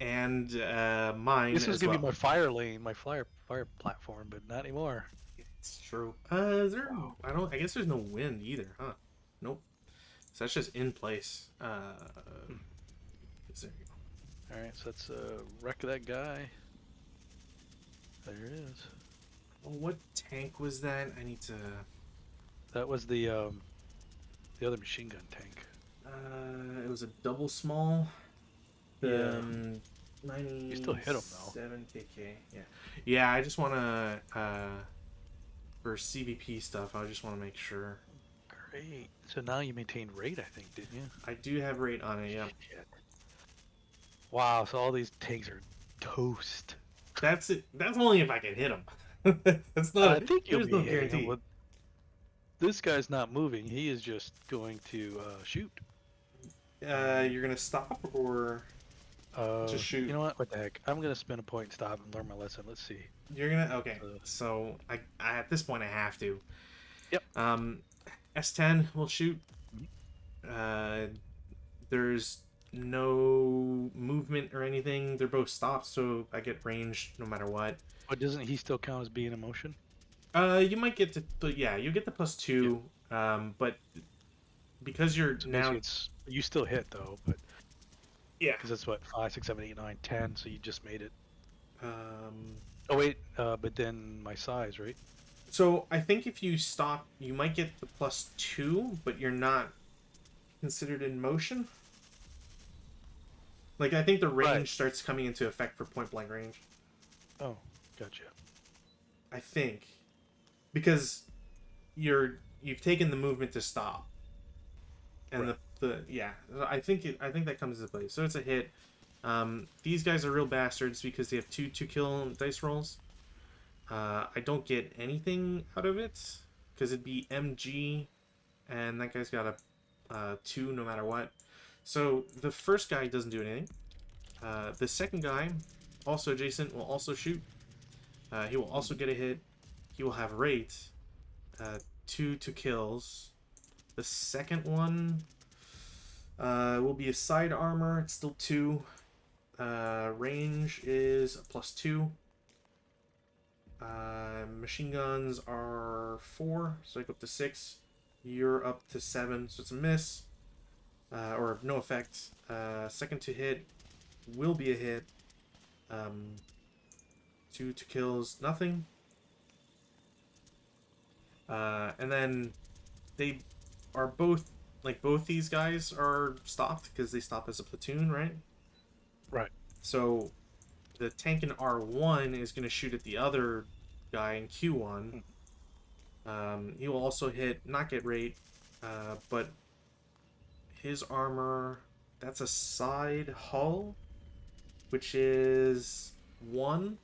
And mine This was as gonna well. be my fire lane, my fire platform, but not anymore. It's true. Is there? I guess there's no wind either, huh? Nope. So that's just in place. There you go. All right, so let's wreck that guy. There it is. Well, what tank was that? I need to. That was the other machine gun tank. It was a double small. Yeah. 90. You still hit him though. 7 KK. Yeah. Yeah. I just want to for CVP stuff. I just want to make sure. Great. So now you maintain rate, I think, didn't you? I do have rate on it. Yeah. Shit. Wow. So all these tanks are toast. That's it. That's only if I can hit them. That's not. I think you'll there's be no hitting him guarantee. with. This guy's not moving. He is just going to shoot. You're gonna stop or just shoot? You know what? What the heck? I'm gonna spend a point and stop and learn my lesson. Let's see. You're gonna okay. So I at this point I have to. Yep. S10 will shoot. There's no movement or anything. They're both stopped, so I get range no matter what. But doesn't he still count as being in motion? You might get to, but yeah, you get the +2. Yeah. But because you're So now, you still hit though, but yeah. because that's what 5, 6, 7, 8, 9, 10. So you just made it. Um. Oh wait, but then my size, right? So I think if you stop, you might get the +2, but you're not considered in motion. Like I think the range starts coming into effect for point blank range. Oh, gotcha. I think because you've taken the movement to stop, and I think that comes into play. So it's a hit. These guys are real bastards because they have two kill dice rolls. I don't get anything out of it because it'd be MG, and that guy's got a 2 no matter what. So the first guy doesn't do anything. The second guy, also adjacent, will also shoot. He will also get a hit. He will have rate. 2 kills. The second one will be a side armor. It's still 2. Range is a +2. Machine guns are 4, so I go up to 6. You're up to 7, so it's a miss. Or no effect. Second to hit will be a hit. 2 kills, nothing. And then they are both these guys are stopped because they stop as a platoon, right? Right. So the tank in R1 is going to shoot at the other guy in Q1. He will also hit, not get rate, but his armor, that's a side hull, which is 1.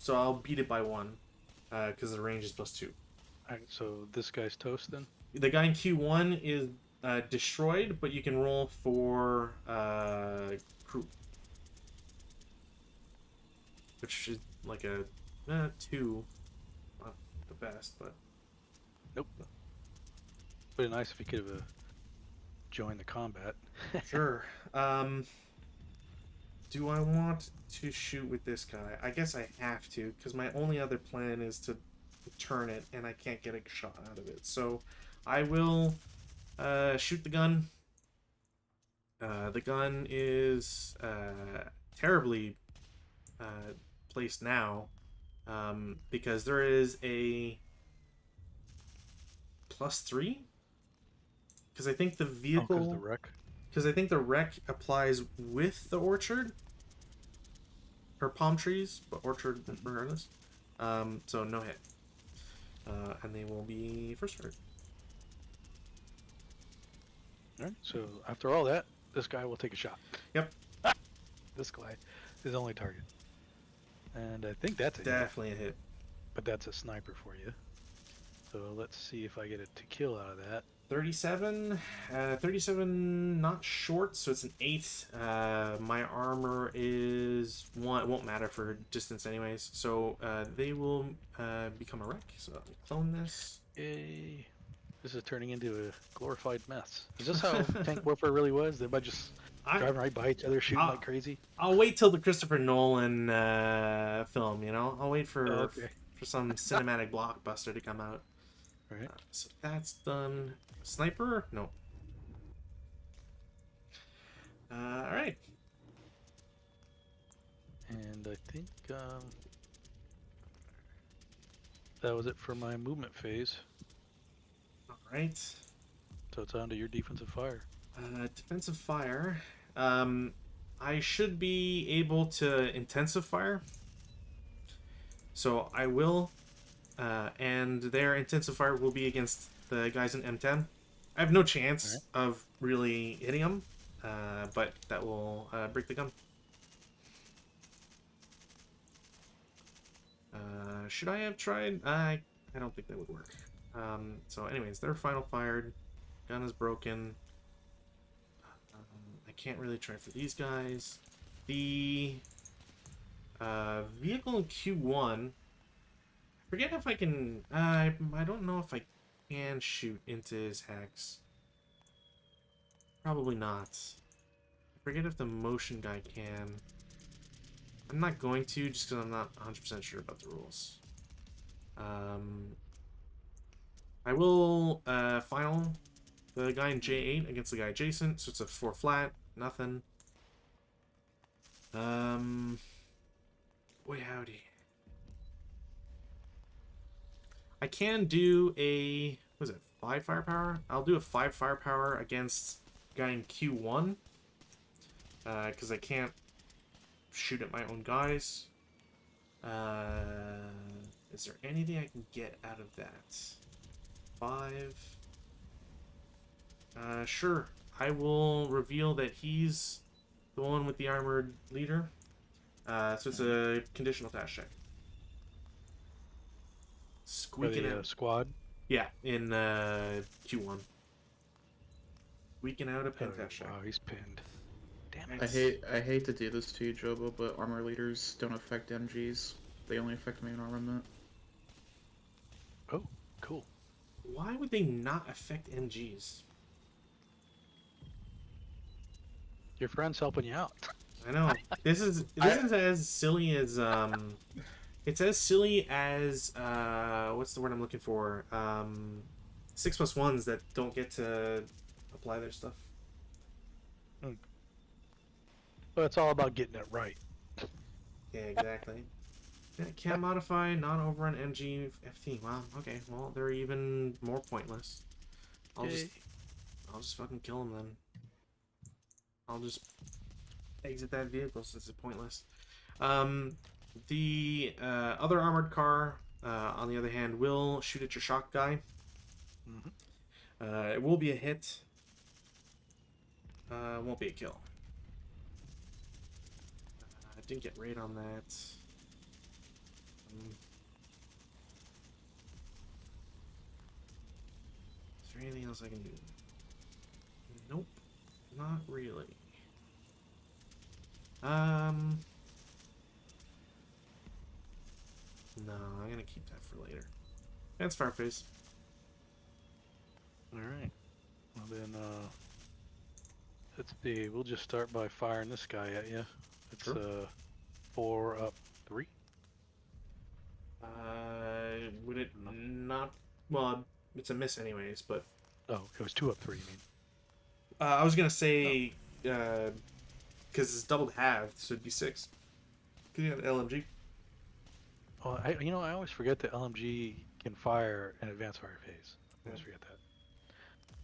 So I'll beat it by 1, because the range is +2. Alright, so this guy's toast then? The guy in Q1 is destroyed, but you can roll for crew, which is like a 2, not the best, but Nope. Would be nice if he could have joined the combat. sure. Do I want to shoot with this guy? I guess I have to, because my only other plan is to turn it, and I can't get a shot out of it. So I will shoot the gun. The gun is terribly placed now, because there is a +3. Because I think the Because vehicle. the wreck. Because I think the wreck applies with the orchard. Or palm trees, but orchard regardless. So no hit. And they will be first fire. Alright, so after all that, this guy will take a shot. Yep. This guy is only target. And I think that's a hit, Definitely a hit. but that's a sniper for you. So let's see if I get a to kill out of that. 37. 37 not short, so it's an 8. My armor is 1. It won't matter for distance anyways. So they will become a wreck. So let me clone this. Yay. This is turning into a glorified mess. Is this how tank warfare really was? They might just driving right by each other, shooting like crazy? I'll wait till the Christopher Nolan film, you know? I'll wait for some cinematic blockbuster to come out. Right. So that's done. Sniper? No. Alright. And I think that was it for my movement phase. Alright. So it's on to your defensive fire. Defensive fire. I should be able to intensive fire. So I will. And their intensive fire will be against the guys in M10. I have no chance of really hitting them, but that will break the gun. Should I have tried? I don't think that would work. So anyways, they're final fired. Gun is broken. I can't really try for these guys. The vehicle in Q1... forget if I can... I don't know if I can shoot into his hex. Probably not. I forget if the motion guy can. I'm not going to, just because I'm not 100% sure about the rules. I will final the guy in J8 against the guy adjacent, so it's a 4 flat, nothing. Boy howdy. I can do a, what is it, 5 firepower? I'll do a 5 firepower against guy in Q1. Because I can't shoot at my own guys. Is there anything I can get out of that? 5. Sure. I will reveal that he's the one with the armored leader. So it's a conditional task check. Squeaking out. Squad? Yeah, in Q1. Squeaking out a pen task check. Wow, he's pinned. Damn it. I hate to do this to you, Jobo, but armor leaders don't affect MGs. They only affect main armament. Oh, cool. Why would they not affect MGs? Your friend's helping you out. I know. This is as silly as it's as silly as what's the word I'm looking for? 6+1s that don't get to apply their stuff. But it's all about getting it right. Yeah, exactly. Yeah, can't modify, not over an MG FT. Wow, okay, well they're even more pointless. I'll just fucking kill them then. I'll just exit that vehicle since it's pointless. The other armored car, on the other hand, will shoot at your shock guy. It will be a hit. Won't be a kill. I didn't get raid on that. Is there anything else I can do? Nope, not really. No, I'm gonna keep that for later. That's Farface. All right. Well then, let's see. We'll just start by firing this guy at you. It's Sure. 4 up 3. Would it No. not? Well, it's a miss anyways. But Oh, it was 2 up 3. You mean? I was gonna say, because it's doubled halved, so it'd be 6. Cause you got an LMG. Oh, I always forget that LMG can fire an advanced fire phase. I always forget that.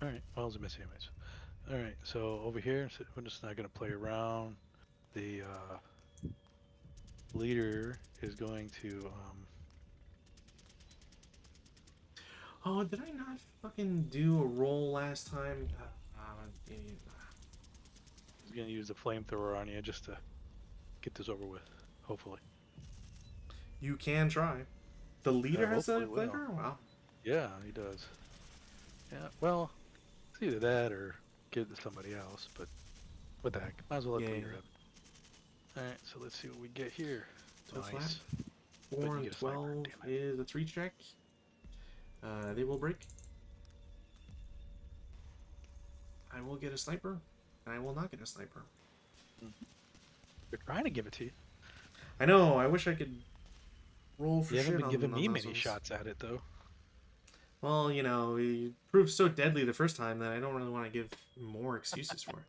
All right. Well, it was a miss anyways. All right. So over here, so we're just not gonna play around. The leader is going to Oh, did I not fucking do a roll last time? Idiot. he's gonna use the flamethrower on you just to get this over with. Hopefully. You can try. The leader has a hopefully will. flavor? Wow. Yeah, he does. Yeah. Well, it's either that or give it to somebody else. But what the heck? Might as well let the Yeah. leader have it. All right. So let's see what we get here. So Nice. flat. But 4 you and get a sniper, 12 damn it. is a 3 check. They will break. I will get a sniper. And I will not get a sniper. They're trying to give it to you. I know. I wish I could roll for You shit haven't been giving on me those many ones. shots at it though. Well, you proved so deadly the first time that I don't really want to give more excuses for it.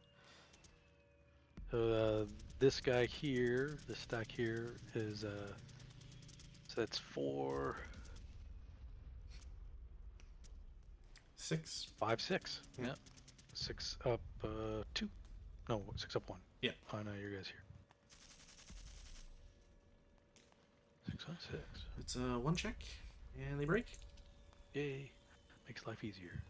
So this guy here, this stack here is so that's 4, 6. 5, 6. Yeah. Yeah. 6 up 2. No, 6 up 1. Yeah. Oh no, your guys here. 6 on 6. It's a 1 check. And they break. Yay. Makes life easier.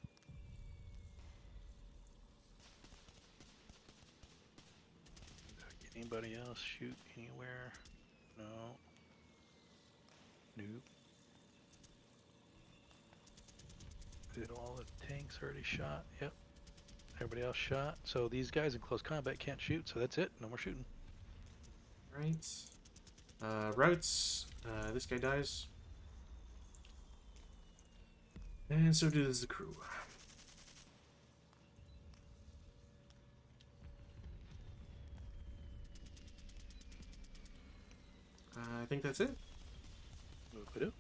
Anybody else shoot anywhere? No. Nope. Did all the tanks already shot? Yep. Everybody else shot. So these guys in close combat can't shoot, so that's it. No more shooting. Right. Routes. This guy dies. And so does the crew. I think that's it. Oop-a-doop.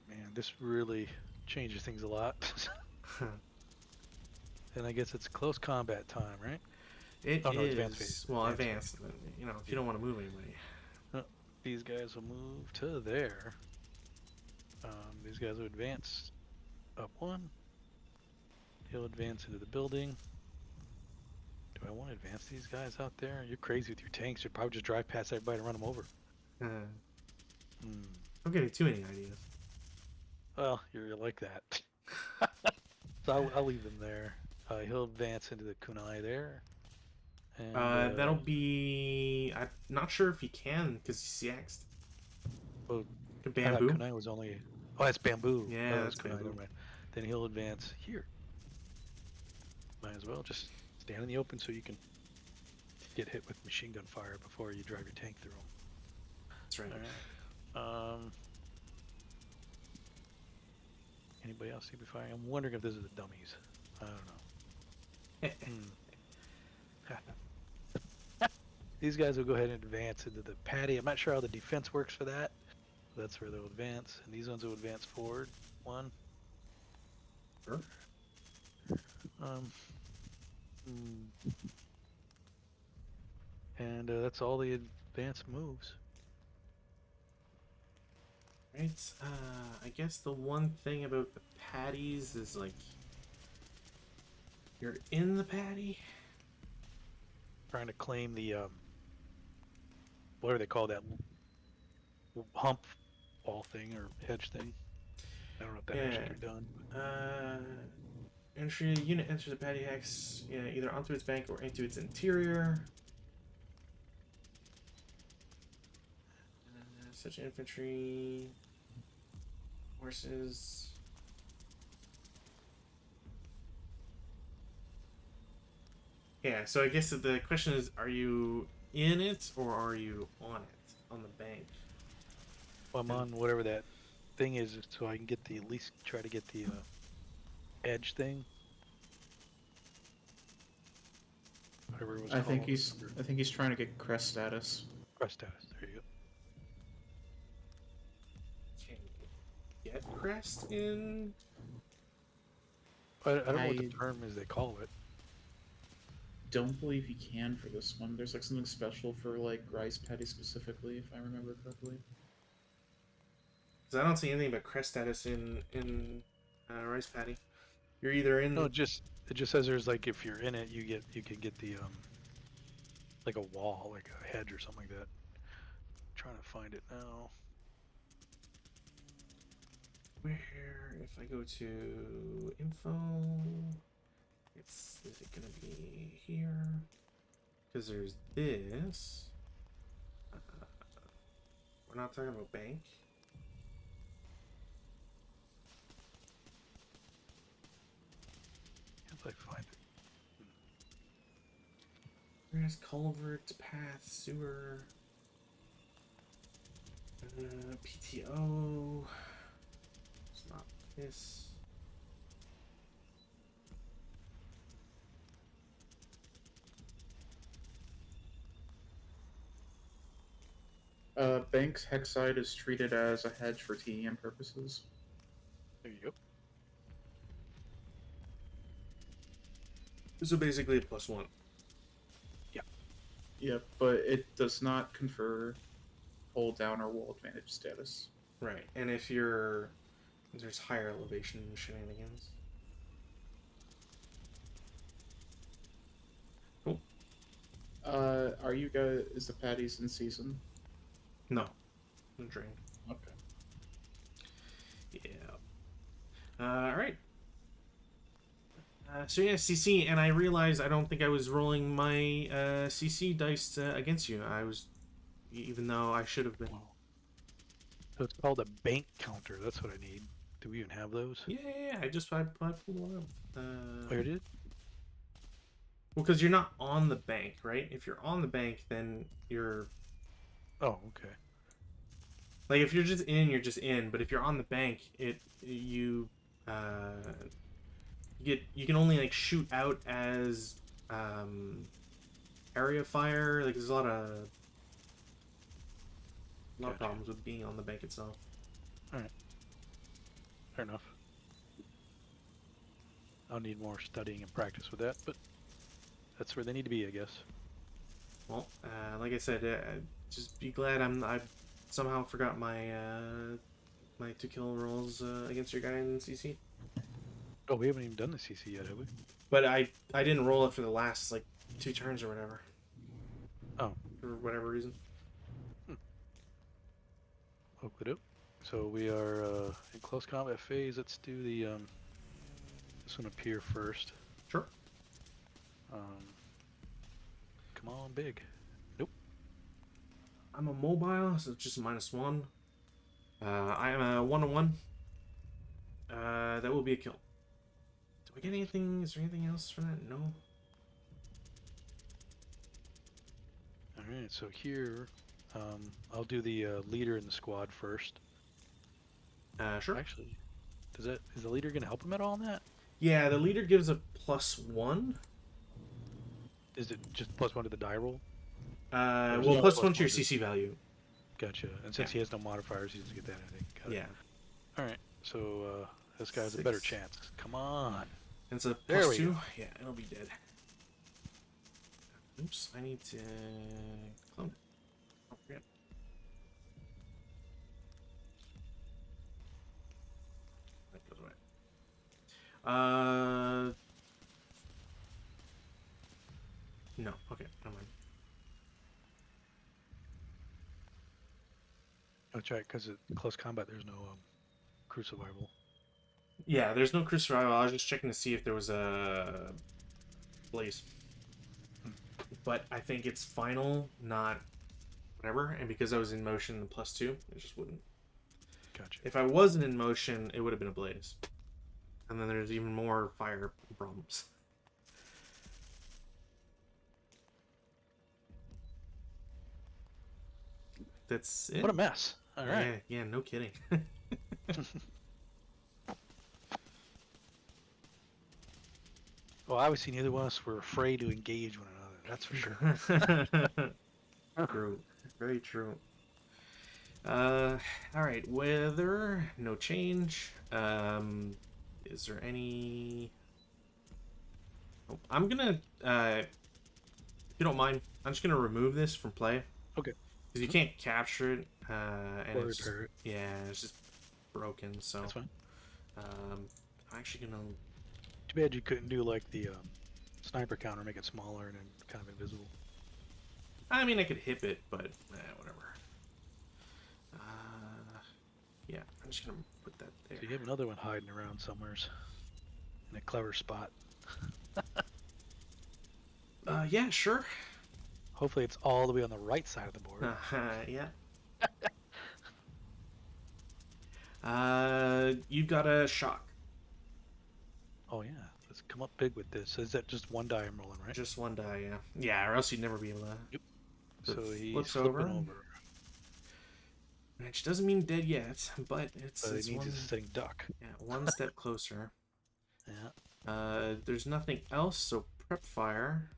Man, this really changes things a lot. And I guess it's close combat time, right? It Oh, no, is. advanced phase. Well, Advanced advanced. If you don't want to move anybody. These guys will move to there. These guys will advance up 1. He'll advance into the building. Do I want to advance these guys out there? You're crazy with your tanks. You'd probably just drive past everybody and run them over. I'm getting too many ideas. Well, you're like that. So I'll leave them there. He'll advance into the kunai there. And, That'll be. I'm not sure if he can because he's axed. well, The I thought bamboo. kunai was only. Oh, that's bamboo. Yeah, Oh, that's kunai, bamboo. never mind. Then he'll advance here. Might as well just stand in the open so you can get hit with machine gun fire before you drive your tank through them. That's right. All right. Anybody else see me firing? I'm wondering if this is the dummies. I don't know. These guys will go ahead and advance into the patty. I'm not sure how the defense works for that. That's where they'll advance, and these ones will advance forward. 1. Sure. And that's all the advanced moves. Right. I guess the one thing about the patties is like you're in the patty. Trying to claim the what do they call that hump wall thing or hedge thing? I don't know if that actually can be done. Entry unit enters the patty hex either onto its bank or into its interior. such infantry, horses. Yeah, so I guess the question is, are you in it or are you on it, on the bank? Well, I'm on whatever that thing is, so I can get the at least try to get the edge thing. Whatever it was I called. think he's trying to get crest status. Crest status. There you go. Can you get crest in? I don't know what the I term is they call it. don't believe he can for this one. There's like something special for like rice patty specifically, if I remember correctly. Because I don't see anything but crest status in rice patty. You're either in. No, it just says there's like if you're in it, you can get the like a wall, like a hedge or something like that. I'm trying to find it now. Where, if I go to info, is it gonna be here? Because there's this. We're not talking about bank. If I find it. Where's culvert, path, sewer, PTO? It's not this. Bank's Hexide is treated as a hedge for TEM purposes. There you go. So basically a +1. Yep, but it does not confer hold down or wall advantage status. Right, and if there's higher elevation shenanigans. Cool. Are you guys? Is the patties in season? No. No drain. Okay. Yeah. Alright. So yeah, CC, and I realized I don't think I was rolling my CC dice against you. I was, even though I should have been. So it's called a bank counter. That's what I need. Do we even have those? Yeah. I pulled one up. Where did? Well, because you're not on the bank, right? If you're on the bank, then you're Oh, okay. like if you're just in, you're just in. But if you're on the bank, you can only like shoot out as area fire. Like there's a lot of Gotcha. problems with being on the bank itself. All right. Fair enough. I'll need more studying and practice with that, but that's where they need to be, I guess. Well, like I said, just be glad I somehow forgot my my 2-kill rolls against your guy in CC. Oh, we haven't even done the CC yet, have we? But I didn't roll it for the last like 2 turns or whatever. Oh. For whatever reason. Okie doke. So we are in close combat phase. Let's do the this one up here first. Sure. Come on, big. Nope. I'm a mobile, so it's just -1. I am a 1-1. That will be a kill. Do I get anything? Is there anything else for that? No. All right. So here, I'll do the leader in the squad first. Sure. Actually, is the leader gonna help him at all in that? Yeah, the leader gives a +1. Is it just +1 to the die roll? Well, no +1 to your +1 to- CC value. Gotcha. And since he has no modifiers, he doesn't get that. I think. Got it. Yeah. All right. So this guy has a better 6. chance. Come on. And it's a There we +2. go. Yeah, it'll be dead. Oops, I need to clone it. Oh, forget. That goes away. No. Okay, never mind. That's right, because in close combat, there's no crew survival. Yeah, there's no crew survival. I was just checking to see if there was a blaze. But I think it's final, not whatever, and because I was in motion, the +2, it just wouldn't. Gotcha. If I wasn't in motion, it would have been a blaze. And then there's even more fire problems. That's it. What a mess. All right. Yeah, no kidding. Well, obviously neither one of us were afraid to engage one another. That's for sure. True. Very true. All right. Weather, no change. Is there any? Oh, I'm gonna. If you don't mind, I'm just gonna remove this from play. Okay. Because you can't capture it. And Or it's just, repair it. yeah, it's just broken. So. That's fine. I'm actually gonna. Too bad you couldn't do like the sniper counter, make it smaller and then kind of invisible. I mean, I could hip it, but whatever. Yeah, I'm just gonna put that there. So you have another one hiding around somewheres in a clever spot. Yeah, sure. Hopefully it's all the way on the right side of the board. Yeah. You've got a shock. Oh yeah, let's come up big with this. Is that just one die I'm rolling, right? Just one die, yeah. Yeah, or else you'd never be able to. Yep. So So he's flips flipping over. over. Which doesn't mean dead yet, but it's, But it's he needs one, his sitting duck. yeah, one step closer. Yeah. There's nothing else, so prep fire.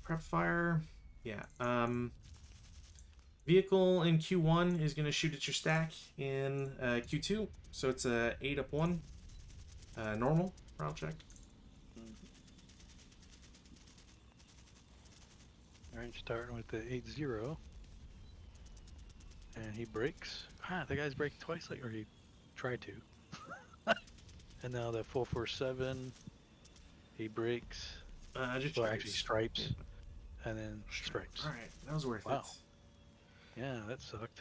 Prep fire, yeah. Vehicle in Q1 is going to shoot at your stack in Q2, so it's a 8 up 1, normal round check. Alright, starting with the 8-0. And he breaks. Ah, the guy's break twice, or he tried to. And now the 4-4-7, he breaks. Just Well, actually stripes. And then stripes. Alright, that was worth Wow. it. Yeah, that sucked.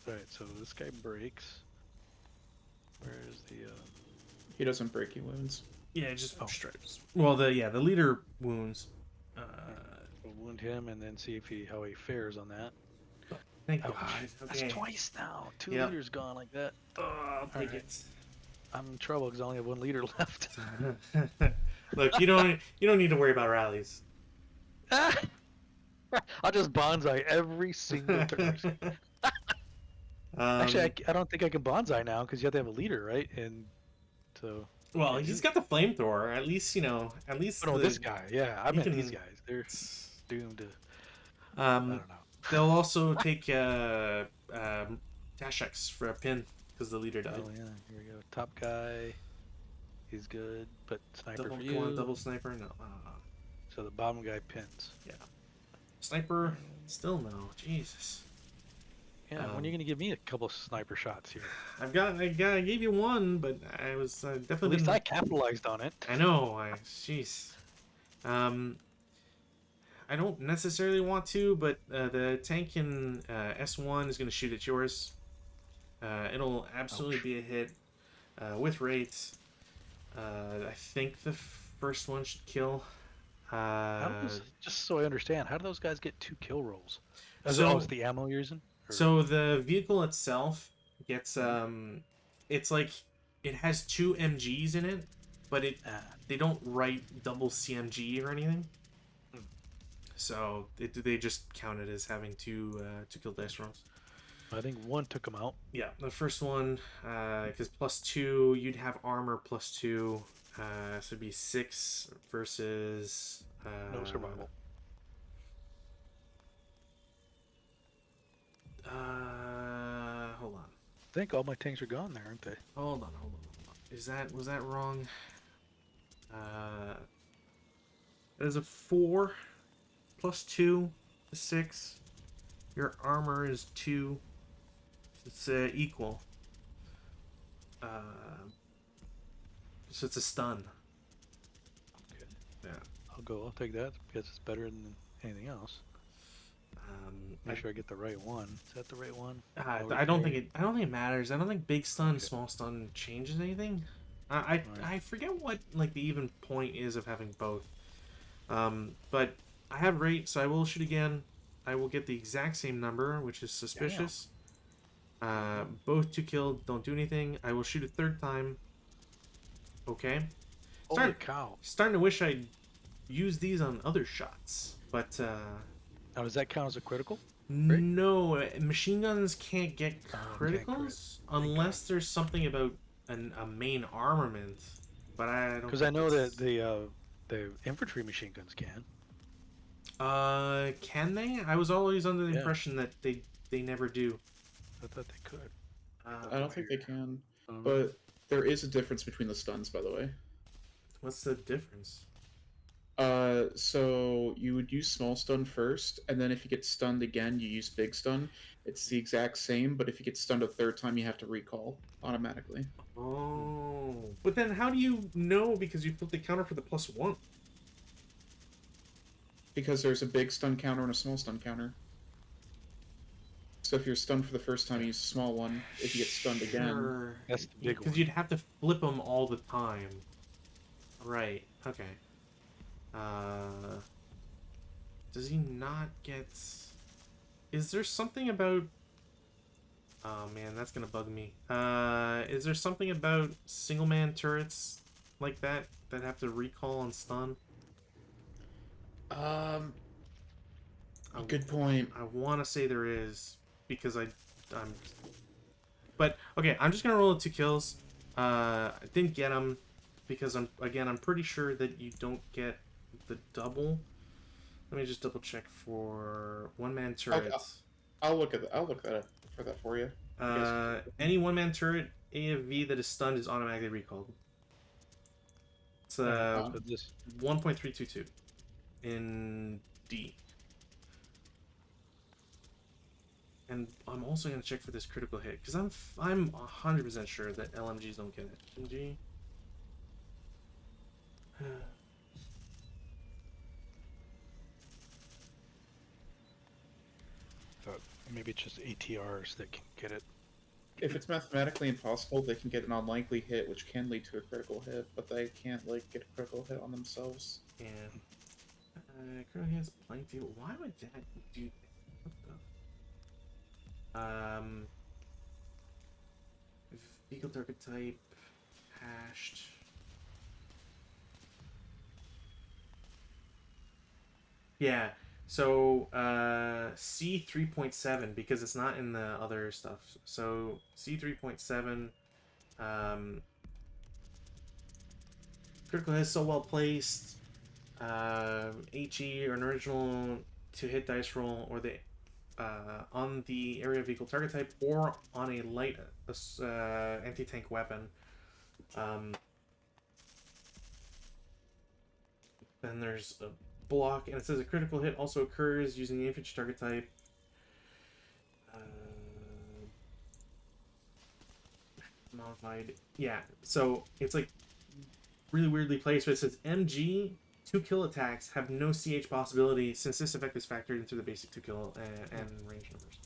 Alright, so this guy breaks. Where's the He doesn't break, he wounds. Yeah, just Oh. stripes. Well, the leader wounds. we'll wound him and then see if how he fares on that. Thank Ouch. God. That's Okay. twice now. Two Yep. leaders gone like that. I'll take Alright. it. I'm in trouble because I only have one leader left. Look, you don't need to worry about rallies. I'll just bonsai every single Thursday. Actually, I don't think I can bonsai now because you have to have a leader, right? And so. well, Yeah, he's dude. got the flamethrower. At least at least. Oh, no, the- this guy. Yeah, I you meant can- these guys. They're doomed to. I Um, don't know. they'll also take Tashex for a pin because the leader died. Oh yeah, here we go. Top guy. He's good, but sniper Double, for come you. on, double sniper. No, So the bottom guy pins. sniper. Still no. Jesus. Yeah, when are you gonna give me a couple sniper shots here? I gave you one, but I was At definitely. least I capitalized on it. I know. Jeez. I don't necessarily want to, but the tank in S1 is going to shoot at yours. It'll absolutely Ouch. be a hit with rates. I think the first one should kill. How does, just so I understand, how do those guys get 2 kill rolls? So- Is the ammo you're using? Or- So the vehicle itself gets it's like it has 2 MGs in it, but Ah, they don't write double CMG or anything. Hmm. So they just count it as having two kill dice rolls. I think one took him out. Yeah, the first one, because +2, you'd have armor +2, so it'd be 6 versus No survival. Hold on. I think all my tanks are gone there, aren't they? Hold on. Was that wrong? That is a 4 +2 is 6. Your armor is 2. It's equal. So it's a stun. Okay. Yeah. I'll take that because it's better than anything else. Make sure I get the right one. Is that the right one? I don't think it matters. I don't think big stun, Okay. small stun changes anything. I Alright. forget what like the even point is of having both. But I have rate, so I will shoot again. I will get the exact same number, which is suspicious. Both 2 kill, don't do anything. I will shoot a third time. Okay. Holy cow! Starting to wish I'd use these on other shots, but Now does that count as a critical? no, machine guns can't get Can't crit. criticals unless there's something about a main armament. But I don't. Because I know that the infantry machine guns can. Can they? I was always under the impression that they never do. I thought they could. I don't think they can. Um, But there is a difference between the stuns, by the way. What's the difference? So you would use small stun first, and then if you get stunned again, you use big stun. It's the exact same, but if you get stunned a third time, you have to recall automatically. Oh, but then how do you know? Because you put the counter for the +1. Because there's a big stun counter and a small stun counter. So if you're stunned for the first time, you use a small one. If you get stunned again, That's the big one. Because you'd have to flip them all the time. Right. Okay. Does he not get? Is there something about? Oh man, that's gonna bug me. Is there something about single man turrets like that have to recall and stun? good point. I want to say there is because I'm. But okay, I'm just gonna roll 2 kills. I didn't get them because I'm pretty sure that you don't get the double. Let me just double check for one-man turrets. I'll look that up for you. Any one-man turret AFV that is stunned is automatically recalled. It's This 1.322 in D. And I'm also gonna check for this critical hit because I'm 100% sure that LMGs don't get it. MG. thought maybe it's just ATRs that can get it. If it's mathematically impossible, they can get an unlikely hit, which can lead to a critical hit, but they can't get a critical hit on themselves. Yeah. Critical hits plenty. Why would that do that? What the? Vehicle target type hashed. Yeah. So C 3.7 because it's not in the other stuff. So C 3.7 critical hit so well placed. HE or an original to hit dice roll or the on the area vehicle target type or on a light anti-tank weapon. Then there's a block, and it says a critical hit also occurs using the infantry target type. Modified. Yeah, so it's like really weirdly placed, but it says MG 2 kill attacks have no CH possibility since this effect is factored into the basic 2 kill and range numbers.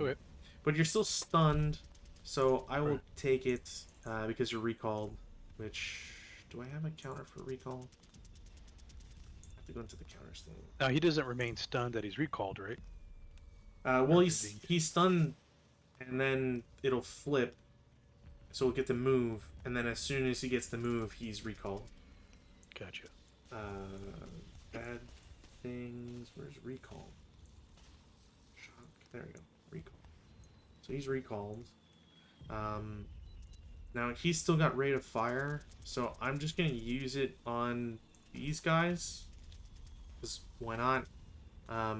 Okay. But you're still stunned, so I will take it because you're recalled. Which do I have a counter for recall? I have to go into the counters thing. Now he doesn't remain stunned that he's recalled, right? Well, he's stunned, and then it'll flip, so we'll get the move, and then as soon as he gets the move, he's recalled. Gotcha. Bad things. Where's recall? Shock. There we go. Recall. So he's recalled. Now he's still got rate of fire, so I'm just gonna use it on these guys. Because why not? I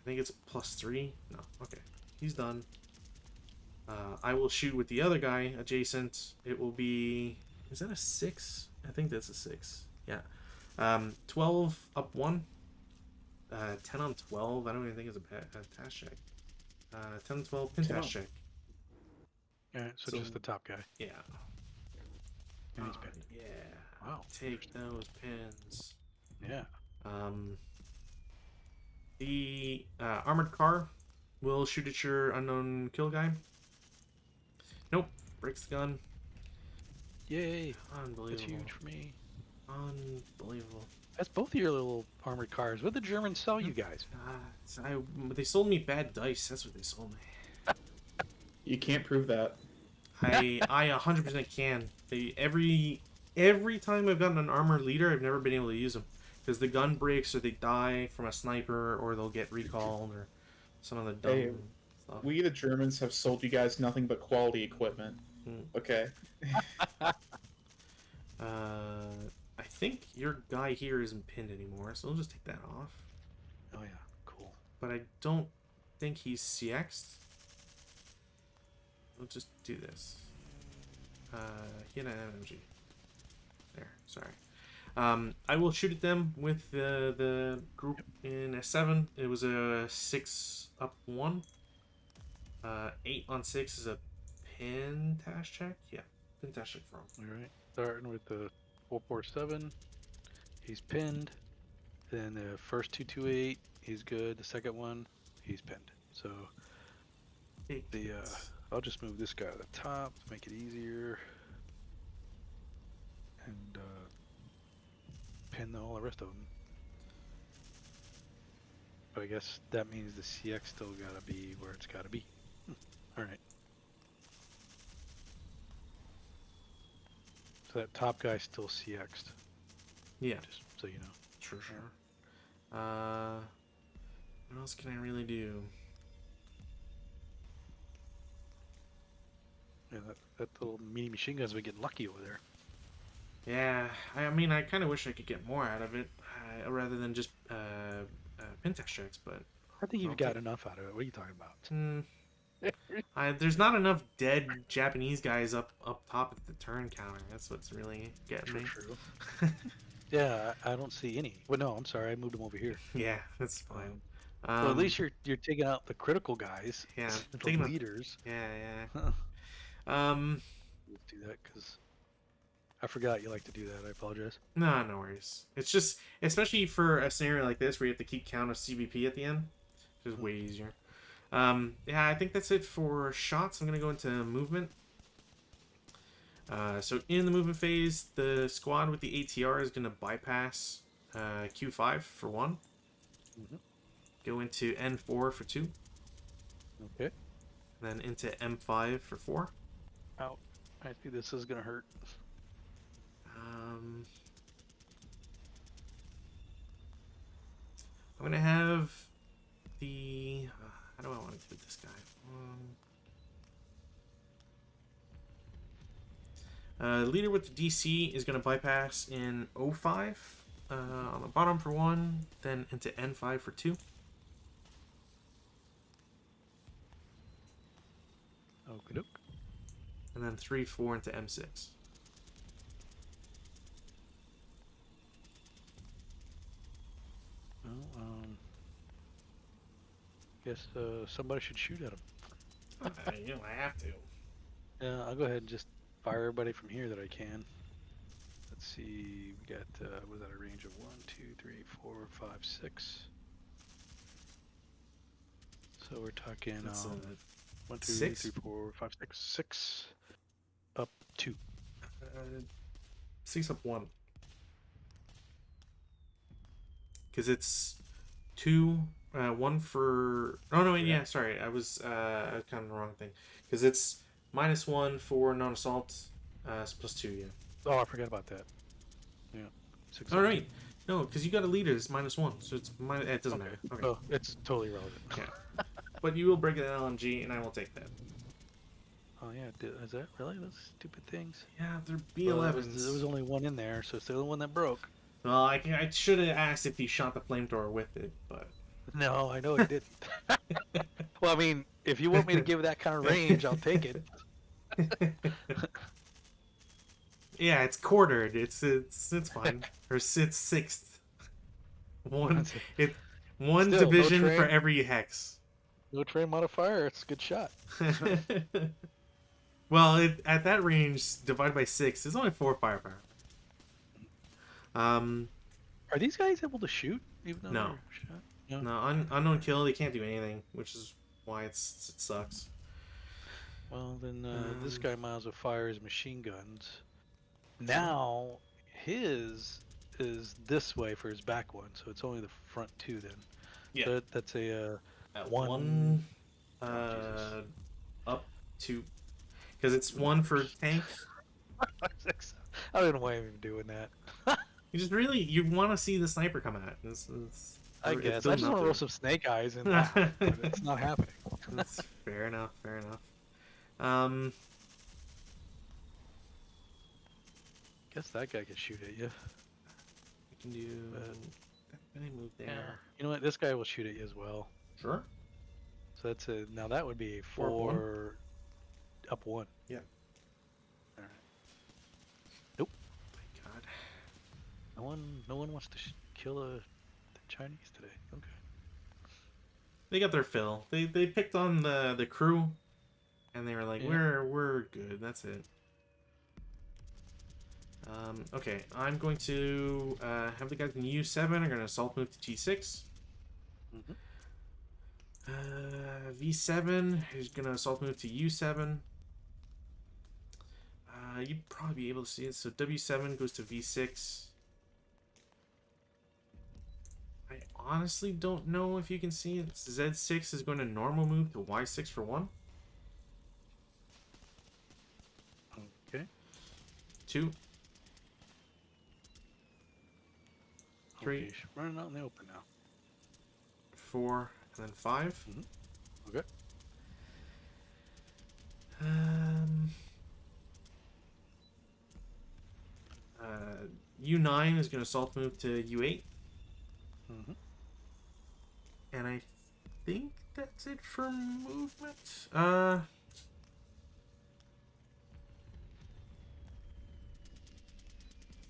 think it's +3. No. Okay. He's done. I will shoot with the other guy adjacent. It will be. Is that a 6? I think that's a 6. Yeah. 12 up 1. 10 on 12. I don't even think it's a task check. 10 on 12 pin task check. Yeah, so just the top guy. Yeah. And he's pinned. Yeah. Wow. Take those pins. Yeah. The armored car will shoot at your unknown kill guy. Nope. Breaks the gun. Yay. Unbelievable. That's huge for me. Unbelievable. That's both of your little armored cars. What did the Germans sell you guys? They sold me bad dice. That's what they sold me. You can't prove that. I 100% can. Every time I've gotten an armored leader, I've never been able to use them because the gun breaks or they die from a sniper or they'll get recalled or some of the dumb Hey, stuff. we the Germans have sold you guys nothing but quality equipment. Okay. I think your guy here isn't pinned anymore, so we'll just take that off. Oh yeah, cool. But I don't think he's CX'd. We'll just do this. Hit an energy. There, sorry. I will shoot at them with the group in a 7. It was a 6 up 1. 8 on 6 is a Pentash check. Yeah, Pentash check for him. All right, starting with the 447. He's pinned. Then the first 228, he's good. The second one, he's pinned. So I'll just move this guy to the top to make it easier, and pin all the rest of them. But I guess that means the CX still gotta be where it's gotta be. All right. So that top guy's still CX'd. Yeah, Just so you know. sure. What else can I really do? Yeah, that little mini machine gun's been getting lucky over there. Yeah, I mean, I kind of wish I could get more out of it, rather than just Pentash checks, but I think you've I'll got take- enough out of it. What are you talking about? there's not enough dead Japanese guys up top at the turn counter. That's what's really getting me. True. Yeah, I don't see any. Well, no, I'm sorry. I moved them over here. Yeah, that's fine. Well, at least you're taking out the critical guys. Yeah, the taking out- leaders. Yeah. Let's do that because I forgot you like to do that. I apologize. No worries. It's just, especially for a scenario like this where you have to keep count of CVP at the end, it's just way easier. Yeah, I think that's it for shots. I'm gonna go into movement. So in the movement phase, the squad with the ATR is gonna bypass Q5 for 1. Mhm. Go into N4 for 2. Okay. Then into M5 for 4. Out. I think this is gonna hurt. I'm gonna have the. How do I want to do this guy? Leader with the DC is gonna bypass in O5 on the bottom for 1, then into N5 for 2. Okie doke. And then 3, 4 into M6. Well, guess somebody should shoot at him. I have to. Yeah, I'll go ahead and just fire everybody from here that I can. Let's see, we got, was that a range of 1, 2, 3, 4, 5, 6. So we're talking, That's 1, 2, 6? 3, 4, 5, 6, 6 up 2. 6 up 1. Because it's 2, 1 for. Oh no, wait, yeah, sorry, I was kind of the wrong thing. Because it's -1 for non-assault, plus 2, yeah. Oh, I forgot about that. Yeah. 6 All up right, no, because you got a leader, it's -1, so it's minus. It doesn't matter. Okay. Oh, it's totally irrelevant. Yeah. But you will break an LMG, and I will take that. Oh yeah, is that really those stupid things? Yeah, they're Well, B11s. there was only one in there, so it's the only one that broke. Well, I should have asked if he shot the flamethrower with it, but. No, I know it didn't. Well, I mean, if you want me to give that kind of range, I'll take it. Yeah, it's quartered. It's fine. Or it's 6th. One Still, no division train. for every hex. No train modifier, it's a good shot. Well, at that range, divided by 6, it's only 4 firepower. Are these guys able to shoot? Even though No. they're shot? No. No, unknown kill. They can't do anything, which is why it sucks. Well, then this guy might as well fire his machine guns. Now, his is this way for his back one, so it's only the front two then. Yeah. So that's a At one. one, Oh, Jesus. up to, because it's one for tank. I don't know why I'm even doing that. You just really you want to see the sniper come out. I It's guess I building just up want to to roll it. some snake eyes and laugh, but it's not happening. That's fair enough. Fair enough. Um, Guess that guy could shoot at you. I can do. Let me move Yeah. there. You know what? This guy will shoot at you as well. Sure. So that's a now that would be a Four up one. up one. Yeah. All right. Nope. My God. No one wants to kill the Chinese today. Okay. They got their fill. They picked on the crew, and they were like, Yeah. we're good. That's it. Okay, I'm going to have the guys in U7 are going to assault move to T6. Mm-hmm. V7 is going to assault move to U7. You'd probably be able to see it. So W7 goes to V6. I honestly don't know if you can see it. Z6 is going to normal move to Y6 for 1. Okay. 2. Oh, 3. geez. Running out in the open now. 4. And then 5. Okay. U9 is going to assault move to U8. Mm-hmm. And I think that's it for movement.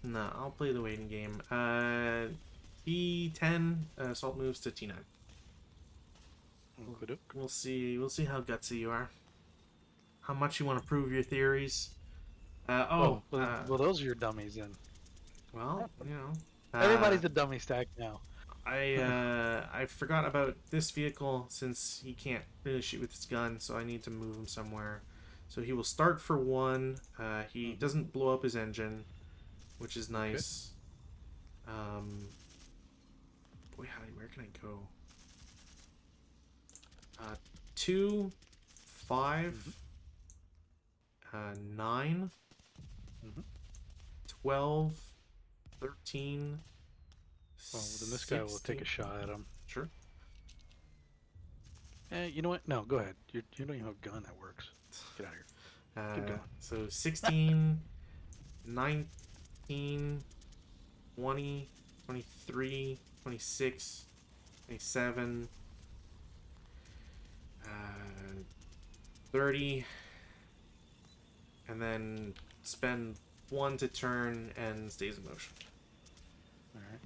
No, I'll play the waiting game. T10 assault moves to T9. We'll see. We'll see how gutsy you are. How much you want to prove your theories. Well, those are your dummies then. Well, you know. Everybody's a dummy stack now. I forgot about this vehicle since he can't really shoot with his gun, so I need to move him somewhere. So he will start for 1. He doesn't blow up his engine, which is nice. Okay. Boy, where can I go? 2, 5, 9, 12, 13. Well, then this guy will take a shot at him. Sure. You know what? No, go ahead. You don't even have a gun that works. Get out of here. Keep going. So 16, 19, 20, 23, 26, 27, 30, and then spend 1 to turn and stays in motion. Alright.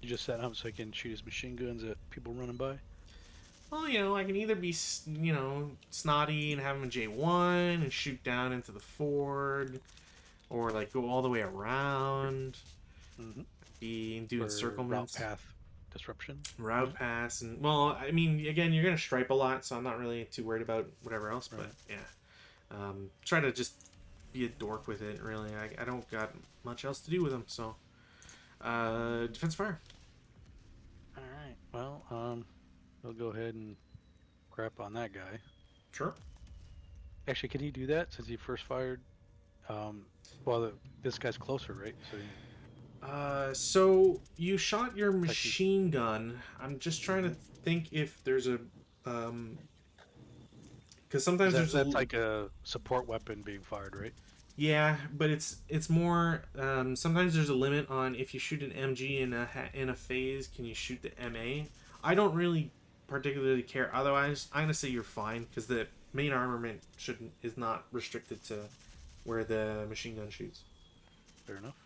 You just set up so I can shoot his machine guns at people running by? Well, you know, I can either be, you know, snotty and have him in J1 and shoot down into the Ford, or like go all the way around. Be doing encirclements. Route path disruption. Route pass, and well, I mean, again, you're gonna stripe a lot, so I'm not really too worried about whatever else. But yeah, try to just be a dork with it. Really, I don't got much else to do with them. So, defense fire. All right. Well, we'll go ahead and crap on that guy. Sure. Actually, can he do that since he first fired? Well, this guy's closer, right? So. So you shot your machine gun. I'm just trying to think if there's a, because sometimes that's like a support weapon being fired, right? Yeah, but it's more. Sometimes there's a limit on if you shoot an MG in a phase, can you shoot the MA? I don't really particularly care. Otherwise, I'm gonna say you're fine because the main armament is not restricted to where the machine gun shoots. Fair enough.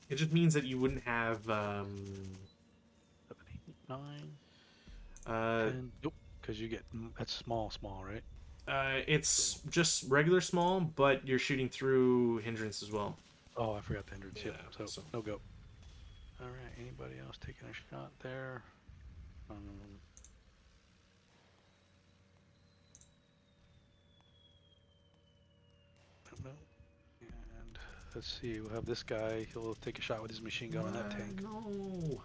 It just means that you wouldn't have 7, 8, 9. And nope, because you get that's small, right? It's just regular small, but you're shooting through hindrance as well. Oh, I forgot the hindrance. Yeah, so no go. All right. Anybody else taking a shot there? No. And let's see. We'll have this guy. He'll take a shot with his machine gun on that tank. No.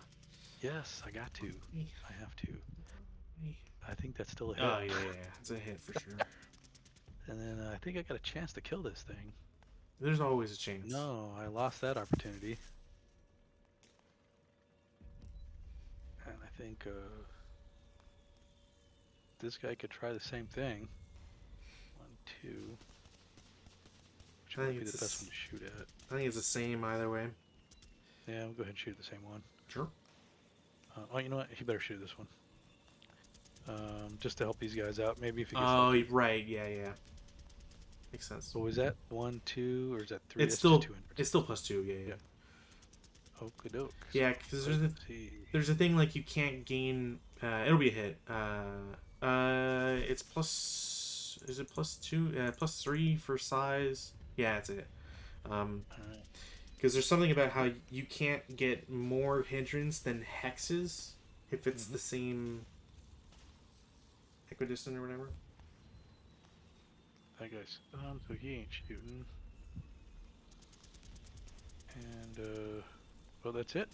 Yes, I got to. I have to. I think that's still a hit. Oh yeah, it's a hit for sure. And then I think I got a chance to kill this thing. There's always a chance. No, I lost that opportunity. And I think this guy could try the same thing. 1, 2. Which I might think be the it's best one to shoot at. I think it's the same either way. Yeah, we'll go ahead and shoot at the same one. Sure. Oh, you know what? He better shoot this one. Just to help these guys out. Maybe if he gets Oh, lucky. right. Yeah. Makes sense. What was that? 1, 2, or is that 3? It's That's still just 2 it's still +2. Yeah. Okie doke. Yeah, because Let's see. there's a thing like you can't gain. It'll be a hit. It's plus. Is it +2? +3 for size. Yeah, it's a hit. Alright. Because there's something about how you can't get more hindrance than hexes if it's the same equidistant or whatever. That guy's stunned, so he ain't shooting. And well, that's it.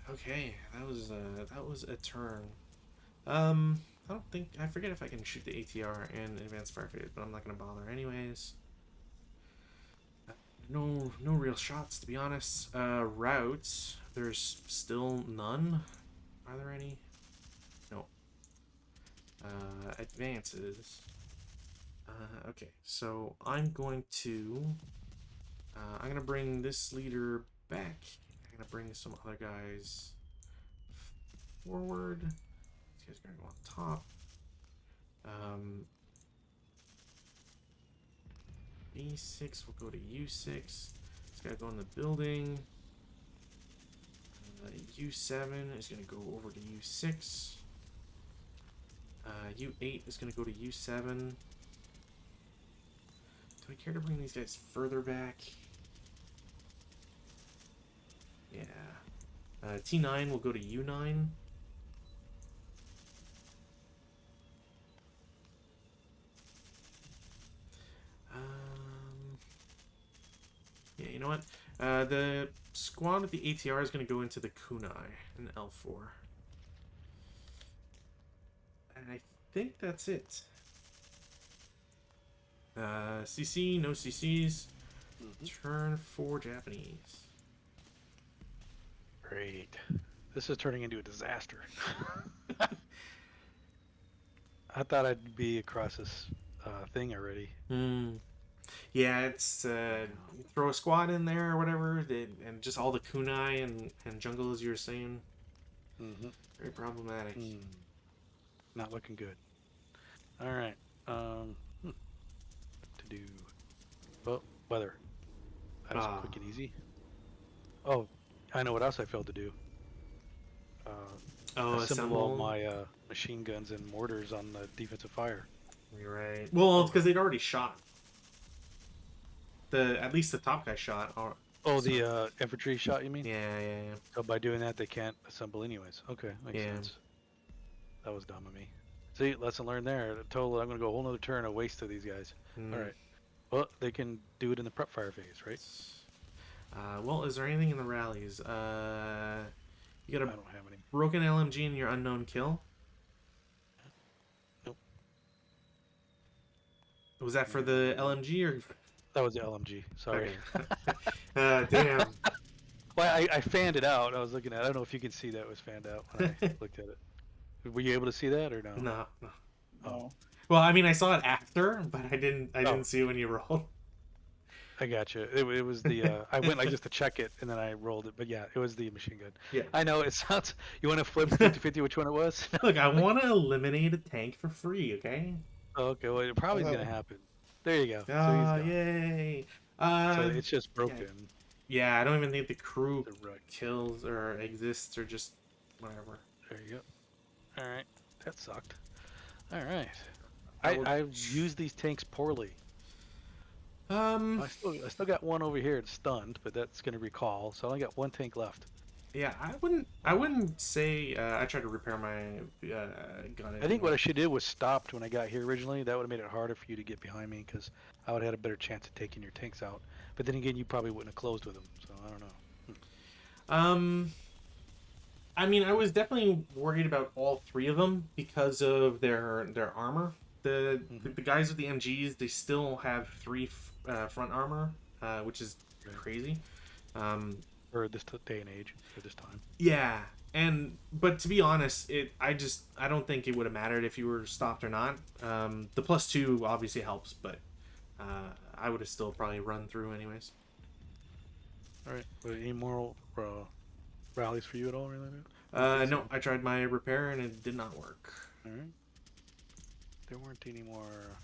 Okay, that was a turn. I don't think I forget if I can shoot the ATR and advanced fire phase, but I'm not gonna bother anyways. No real shots to be honest. Routes, there's still none. Are there any? No. Advances. Okay, so I'm going to bring this leader back. I'm gonna bring some other guys forward. These guys are gonna go on top. E6 will go to U6. This guy go in the building. U7 is gonna go over to U6. U8 is gonna go to U7. Do I care to bring these guys further back? Yeah. T9 will go to U9. Yeah, you know what? The squad with the ATR is going to go into the Kunai in L4. And I think that's it. CC, no CCs. Turn for Japanese. Great. This is turning into a disaster. I thought I'd be across this thing already. Yeah, it's throw a squad in there or whatever, and just all the kunai and jungle, as you were saying. Very problematic. Not looking good. All right. To do. Well, weather. That's quick and easy. Oh, I know what else I failed to do. Assemble all my machine guns and mortars on the defensive fire. You're right. Well, it's because they'd already shot. At least the top guy shot. Oh, the infantry shot, you mean? Yeah. So by doing that, they can't assemble anyways. Okay, makes sense. That was dumb of me. See, lesson learned there. Total, I'm going to go a whole nother turn of waste to these guys. All right. Well, they can do it in the prep fire phase, right? Well, is there anything in the rallies? You got I don't have any. broken LMG in your unknown kill. Nope. Was that for the LMG or? That was the LMG. Sorry. Okay. Damn. Well, I fanned it out. I was looking at it. I don't know if you can see that it was fanned out when I looked at it. Were you able to see that or no? No. Oh. Well, I mean, I saw it after, but I didn't see it when you rolled. I got you. It was the I went like just to check it and then I rolled it. But yeah, it was the machine gun. Yeah. I know it sounds. You want to flip 50-50 which one it was? Look, I want to eliminate a tank for free. Okay. Okay. Well, it probably is gonna happen. There you go. Oh, yay! So it's just broken. Yeah, I don't even think the crew The wreck. kills or exists or just whatever. There you go. All right. That sucked. All right. I used these tanks poorly. I still got one over here that's stunned, but that's gonna recall. So I only got one tank left. Yeah, I wouldn't say I tried to repair my gun I think what I anyway. should do was stopped when I got here originally. That would have made it harder for you to get behind me because I would have had a better chance of taking your tanks out. But then again, you probably wouldn't have closed with them. So I don't know. Um, I mean, I was definitely worried about all three of them because of their armor. The Mm-hmm. the guys with the MGs, they still have three front armor, which is Right. crazy. Um, Or this day and age, or this time. yeah, and but to be honest, I don't think it would have mattered if you were stopped or not. The +2 obviously helps, but I would have still probably run through anyways. All right. But any more rallies for you at all, really? Like this? No, I tried my repair and it did not work. All right. There weren't any more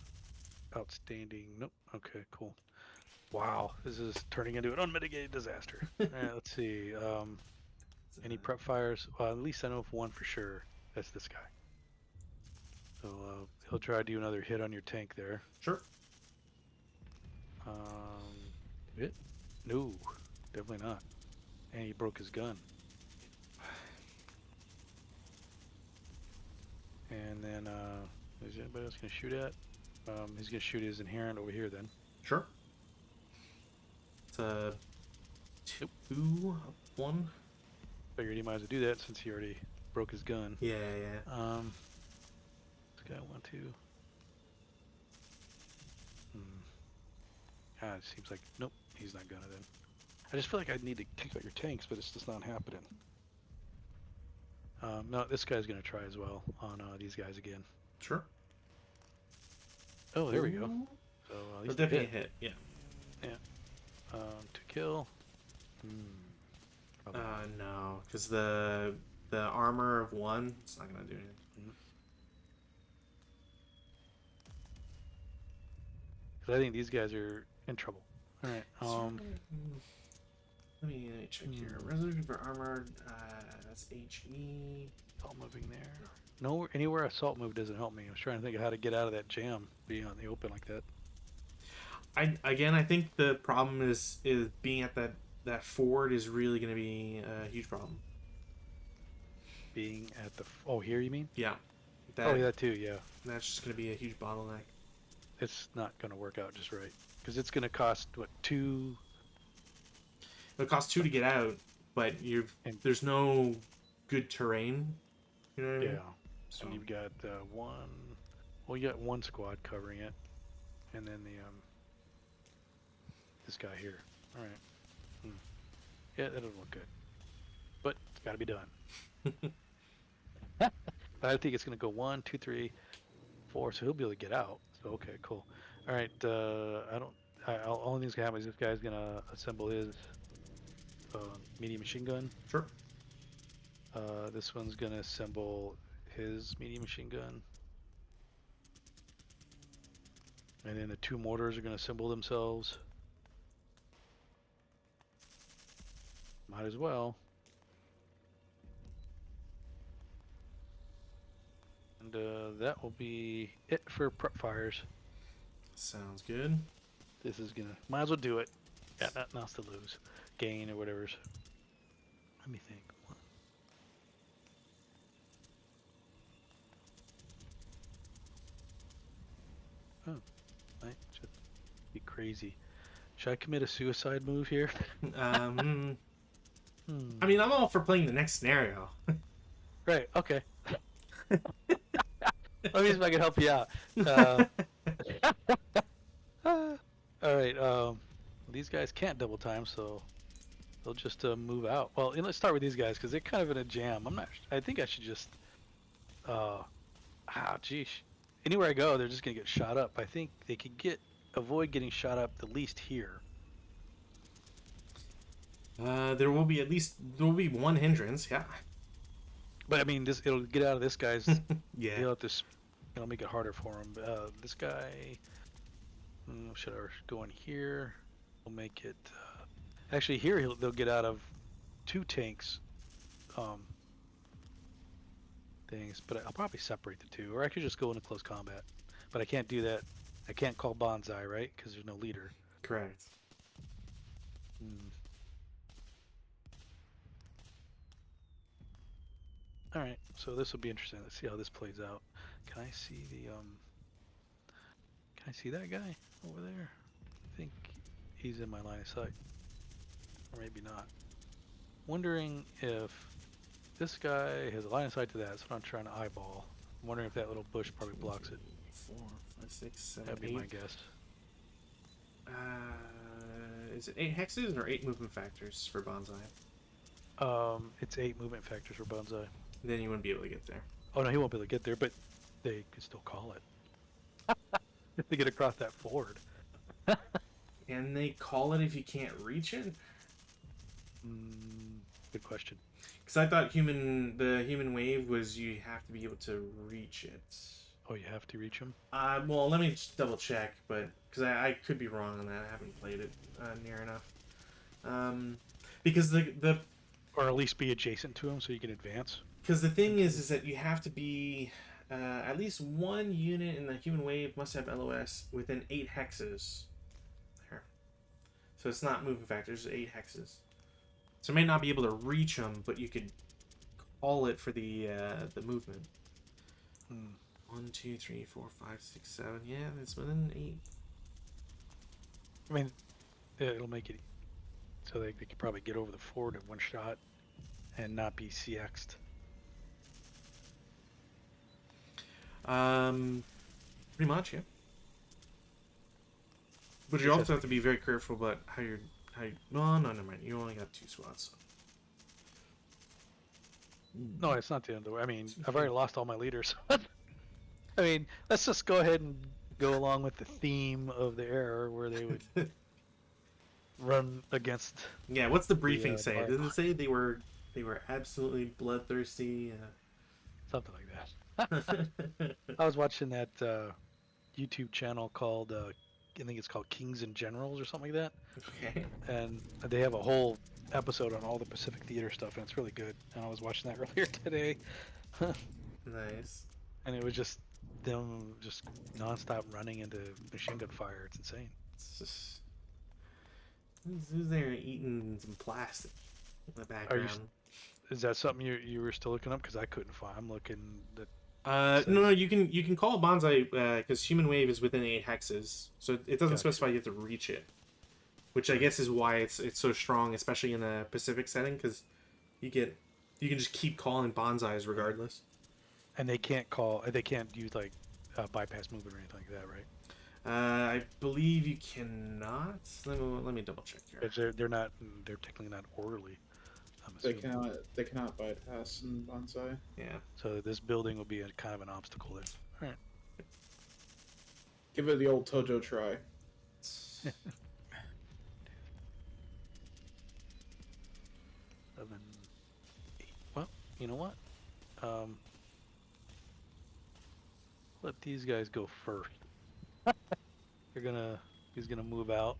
outstanding. Nope. Okay. Cool. Wow, this is turning into an unmitigated disaster. All right. Let's see. Any prep fires? Well, at least I know of one for sure. That's this guy. So he'll try to do another hit on your tank there. Sure. Hit? No, definitely not. And he broke his gun. And then, is anybody else gonna shoot at? He's gonna shoot his inherent over here then. Sure. It's a 2-1. Figured he might as well do that since he already broke his gun. Yeah, yeah. This guy 1, 2. Ah, it seems like nope, he's not gonna then. I just feel like I need to take out your tanks, but it's just not happening. No, this guy's gonna try as well on these guys again. Sure. Oh, there we go. Ooh. So at That's least definitely a hit. Yeah. To kill. Probably not. No, because the armor of 1, it's not gonna do anything. Because I think these guys are in trouble. All right. Let me check here. Resolution for armor. That's HE. Assault moving there. No, anywhere assault move doesn't help me. I was trying to think of how to get out of that jam, being on the open like that. I think the problem is being at that forward is really going to be a huge problem. Being at the here you mean? Yeah. Oh yeah, that too. Yeah. That's just going to be a huge bottleneck. It's not going to work out just right because it's going to cost what 2. It costs 2 to get out, but there's no good terrain. You know what I mean? Yeah. So And you've got one. Well, you got one squad covering it, and then the this guy here. All right. Yeah, that'll look good, but it's got to be done. I think it's going to go 1, 2, 3, 4, so he'll be able to get out. So okay, cool. All right. Only thing's gonna happen is this guy's gonna assemble his medium machine gun. Sure. This one's gonna assemble his medium machine gun. And then the 2 mortars are gonna assemble themselves. Might as well. And that will be it for prep fires. Sounds good. This is gonna, might as well do it. Got nothing else to lose. Gain or whatever's. Let me think. Oh, might just be crazy. Should I commit a suicide move here? I mean, I'm all for playing the next scenario. Right, okay. Let me see if I can help you out. Alright, these guys can't double time, so they'll just move out. Well, let's start with these guys, because they're kind of in a jam. I think I should just, geez. Anywhere I go, they're just going to get shot up. I think they could avoid getting shot up at least here. There will be one hindrance, yeah. But I mean, it'll get out of this guy's. Yeah. He'll have to, it'll make it harder for him. This guy, should I go in here? We'll make it. Actually, here they'll get out of 2 tanks. Things, but I'll probably separate the 2, or I could just go into close combat. But I can't do that. I can't call bonsai, right? Because there's no leader. Correct. All right, so this will be interesting. Let's see how this plays out. Can I see the Can I see that guy over there? I think he's in my line of sight, or maybe not. Wondering if this guy has a line of sight to that. That's what I'm trying to eyeball. I'm wondering if that little bush probably blocks it. 4, 5, 6, 7, That'd be 8. my guess. Is it 8 hexes or 8 movement factors for bonsai? It's 8 movement factors for bonsai. Then you wouldn't be able to get there. Oh no, he won't be able to get there, but they could still call it if they get across that ford. And they call it if you can't reach it? Good question. Because I thought the human wave was you have to be able to reach it. Oh, you have to reach him? Well, let me just double check, but because I could be wrong on that. I haven't played it near enough. Because the Or at least be adjacent to him so you can advance. Because the thing is that you have to be at least one unit in the human wave must have LOS within 8 hexes. There. So it's not movement factors, it's 8 hexes. So you may not be able to reach them, but you could call it for the movement. 1, 2, 3, 4, 5, 6, 7. Yeah, it's within 8. I mean, it'll make it so they could probably get over the ford in one shot and not be CX'd. Pretty much, yeah. But you also have to be very careful about how you. No, never mind. You only got 2 slots. No, it's not the end of the way. I mean, I've already lost all my leaders. I mean, let's just go ahead and go along with the theme of the era where they would run against. Yeah, what's the briefing say? bar- Does it say they were absolutely bloodthirsty? Something like that. I was watching that YouTube channel called, I think it's called Kings and Generals or something like that. Okay. And they have a whole episode on all the Pacific Theater stuff, and it's really good. And I was watching that earlier today. Nice. And it was just them just nonstop running into machine gun fire. It's insane. It's just... Who's there eating some plastic in the background? Is that something you were still looking up? Because I couldn't find. I'm looking at. No, you can call it bonsai because human wave is within 8 hexes, so it doesn't specify you have to reach it, which I guess is why it's so strong, especially in a Pacific setting, because you can just keep calling bonsais regardless. And they can't use like bypass movement or anything like that, right? I believe you cannot. Let me double check here. They're technically not orderly. They cannot bypass in bonsai. Yeah. So this building will be a kind of an obstacle there. All right. Give it the old Tojo try. 7, 8. Well, you know what? Let these guys go first. He's gonna move out,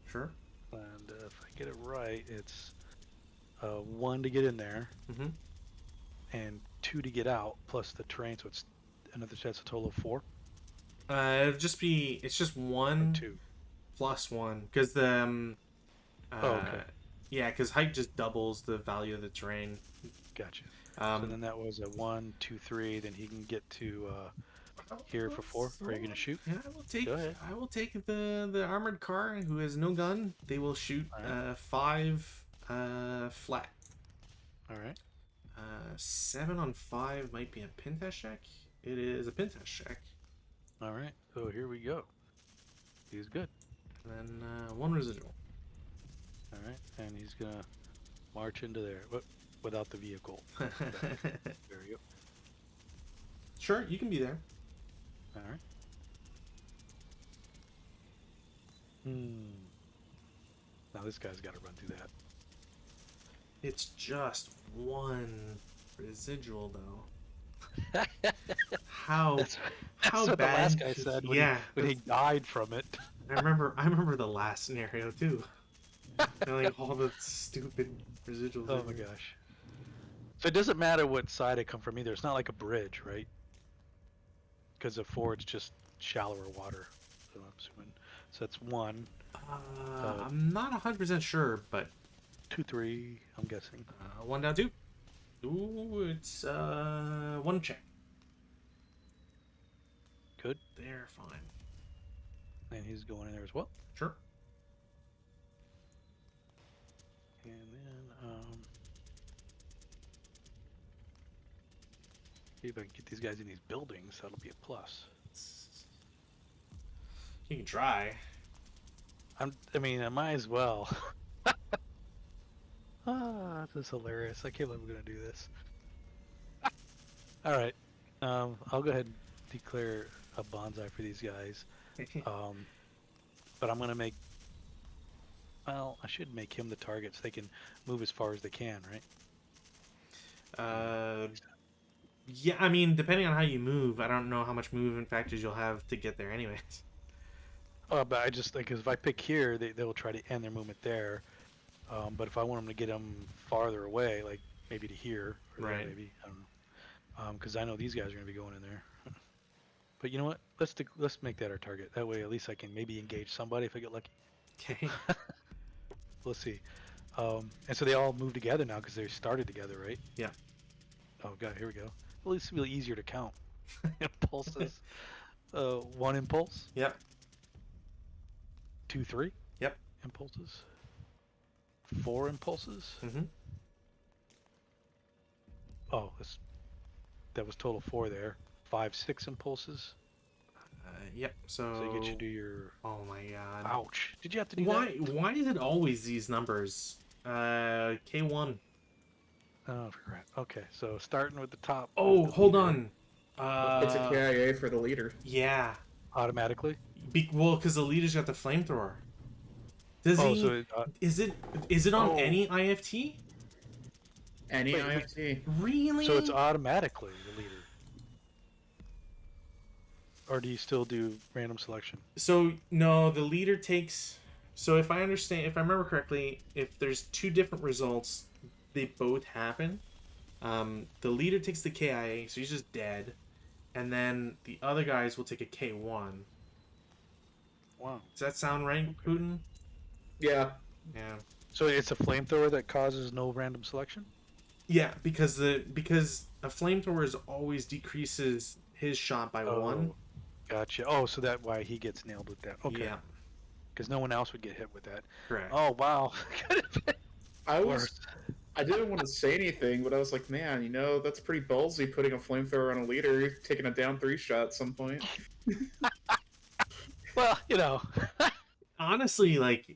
Sure. and if I get it right, it's 1 to get in there, Mm-hmm. and 2 to get out, plus the terrain, so it's a total of 4. It's just 1 2 plus 1 because the okay. Yeah, because height just doubles the value of the terrain. Gotcha. So then that was a 1, 2, 3. Then he can get to here for 4. Are you gonna shoot? Yeah, Go ahead. I will take the armored car who has no gun. They will shoot Alright. 5 flat. All right. 7 on 5 might be a pin test check. It is a pin test check. All right. So here we go. He's good. And then 1 residual. All right. And he's gonna march into there, but without the vehicle. There we go. Sure, you can be there. All right. Now this guy's got to run through that. It's just 1 residual though. How That's how what bad? the last guy said when he died from it. I remember the last scenario too. Like all the stupid residuals. Oh my gosh. So it doesn't matter what side I come from either. It's not like a bridge, right? Because the ford's just shallower water. So I'm assuming. So that's 1, I'm not 100% sure, but 2, 3. I'm guessing. 1 down 2. Ooh, it's one check. Good. They're fine. And he's going in there as well. Sure. And then see if I can get these guys in these buildings. That'll be a plus. You can try. I mean, I might as well. This is hilarious. I can't believe we're gonna do this. All right. I'll go ahead and declare a bonsai for these guys. But I'm gonna make. Well, I should make him the target so they can move as far as they can, right? Yeah, I mean, depending on how you move, I don't know how much moving factors you'll have to get there anyways. But I just like, 'cause if I pick here, they will try to end their movement there. But if I want them to get them farther away, like maybe to here, or there Right. maybe, I don't know. Because I know these guys are gonna be going in there. But you know what? Let's make that our target. That way, at least I can maybe engage somebody if I get lucky. Okay. Let's see. And so they all move together now because they started together, right? Yeah. Oh god, here we go. At least it'll be easier to count. Impulses. One impulse. Yep. 2, 3. Yep. Impulses. 4 impulses. Mm-hmm. Oh, that was total 4 there. 5, 6 impulses. Yep. So you get you do your. Oh my god. Ouch! Did you have to do Why? that? Why is it always these numbers? K1. Oh, crap. Okay, so starting with the top. Oh, with the hold leader, on. It's a KIA for the leader. Yeah. automatically. Well, because the leader's got the flamethrower. Does Oh, he? so Is it on Oh. any IFT? Any Wait, IFT. Really? so it's automatically the leader. Or do you still do random selection? So no, the leader takes. So if I understand, if I remember correctly, if there's two different results, they both happen. The leader takes the KIA, so he's just dead, and then the other guys will take a K1. Wow. Does that sound right, Okay. Putin? Yeah. Yeah. So it's a flamethrower that causes no random selection? Yeah, because a flamethrower is always decreases his shot by one. Gotcha. Oh, so that why he gets nailed with that. Okay. Yeah, Because no one else would get hit with that. correct. Oh, wow. Worse. I didn't want to say anything, but I was like, man, that's pretty ballsy putting a flamethrower on a leader, taking a down 3 shot at some point. Well, Honestly, like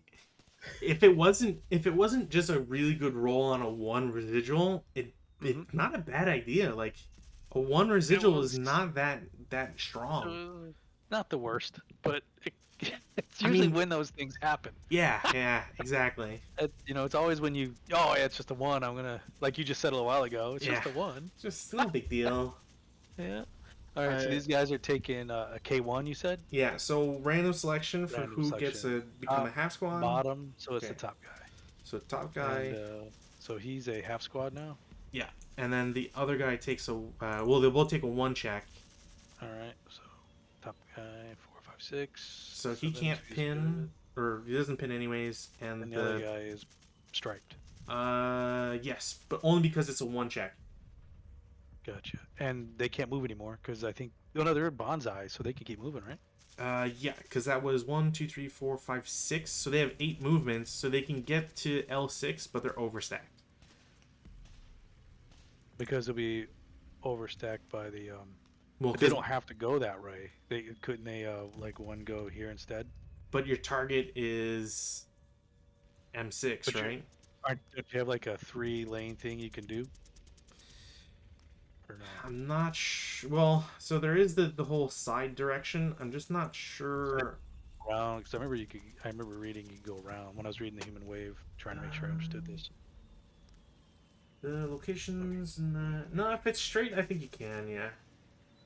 if it wasn't just a really good roll on a one residual, it's not a bad idea. Like a one residual is was- not that strong. Not the worst, but it's I usually mean- when those things happen. Yeah, exactly. It's always when yeah, it's just a 1. I'm gonna, like you just said a little while ago, it's just a Yeah. 1. Just no big deal. Yeah. All right, so these guys are taking a K1, you said? Yeah, so random selection for Random who gets to become a half squad. Bottom, so it's Okay. the top guy. So top guy, And, so he's a half squad now? yeah, and then the other guy takes a well, they both take a one check, All right, so top guy, 4, 5, 6. so he can't he's pin, or he doesn't pin anyways, good. and And the other guy is striped. yes, but only because it's a one check. Gotcha. And they can't move anymore because I think, oh no, they're bonsai, so they can keep moving, right? Yeah, because that was 1, 2, 3, 4, 5, 6. So they have 8 movements, so they can get to L6, but they're overstacked. Because they'll be overstacked by the Well, but they don't have to go that way. Couldn't they like one go here instead? but your target is M6, But right? Don't you have like a 3-lane thing you can do? Or no? I'm not sure. Well, so there is the whole side direction. I'm just not sure. Around, because I remember reading you could go around when I was reading the Human Wave, trying to make sure I understood this. The locations and the... No, if it's straight, I think you can, yeah.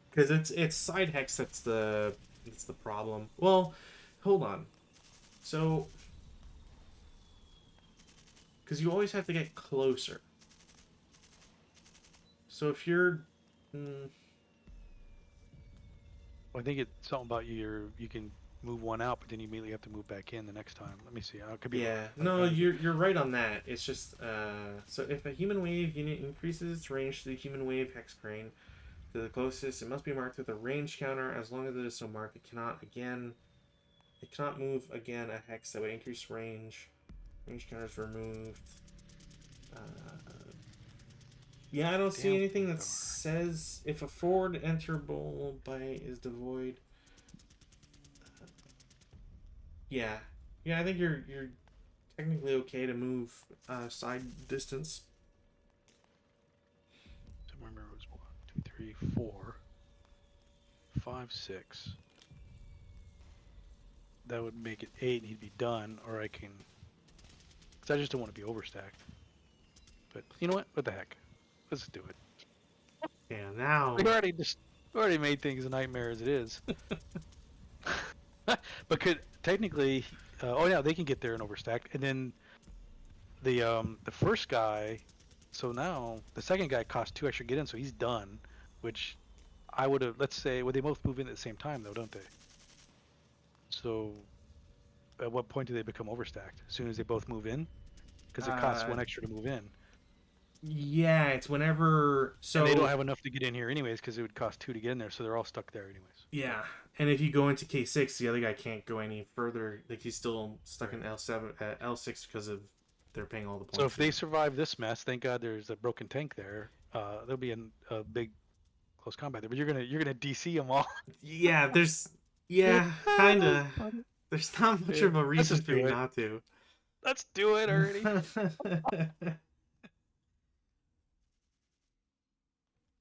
Because it's side hex that's the problem. Well, hold on. So, because you always have to get closer. So if you're... I think it's something about you can move one out, but then you immediately have to move back in the next time. Let me see. I could be Yeah, wrong. no, you're right on that. It's just so if a human wave unit increases its range to the human wave hex crane to the closest, it must be marked with a range counter. As long as it is so marked, it cannot move again a hex that would increase range. Range counter is removed. Uh, yeah, I don't see Damn anything that flamethrower. says if a forward enterable by is devoid. Yeah, yeah, I think you're technically okay to move side distance. So remember, it was 1, 2, 3, 4, 5, 6. That would make it 8, and he'd be done. Or I can, because I just don't want to be overstacked. But you know what? What the heck? Let's do it. Yeah, now. We already made things a nightmare as it is. But could technically, oh yeah, they can get there and overstack, and then the first guy. So now the second guy costs 2 extra to get in, so he's done. Which I would have. Let's say, well, they both move in at the same time, though, don't they? So at what point do they become overstacked? As soon as they both move in, because it costs 1 extra to move in. Yeah, it's whenever. So and they don't have enough to get in here anyways, because it would cost 2 to get in there, so they're all stuck there anyways. Yeah, and if you go into K6, the other guy can't go any further. Like he's still stuck in L7, L6 because of they're paying all the points. So if they survive this mess, thank God there's a broken tank there. There'll be a big close combat there, but you're gonna DC them all. Yeah, kinda. There's not much of a reason for you not to. Let's do it already.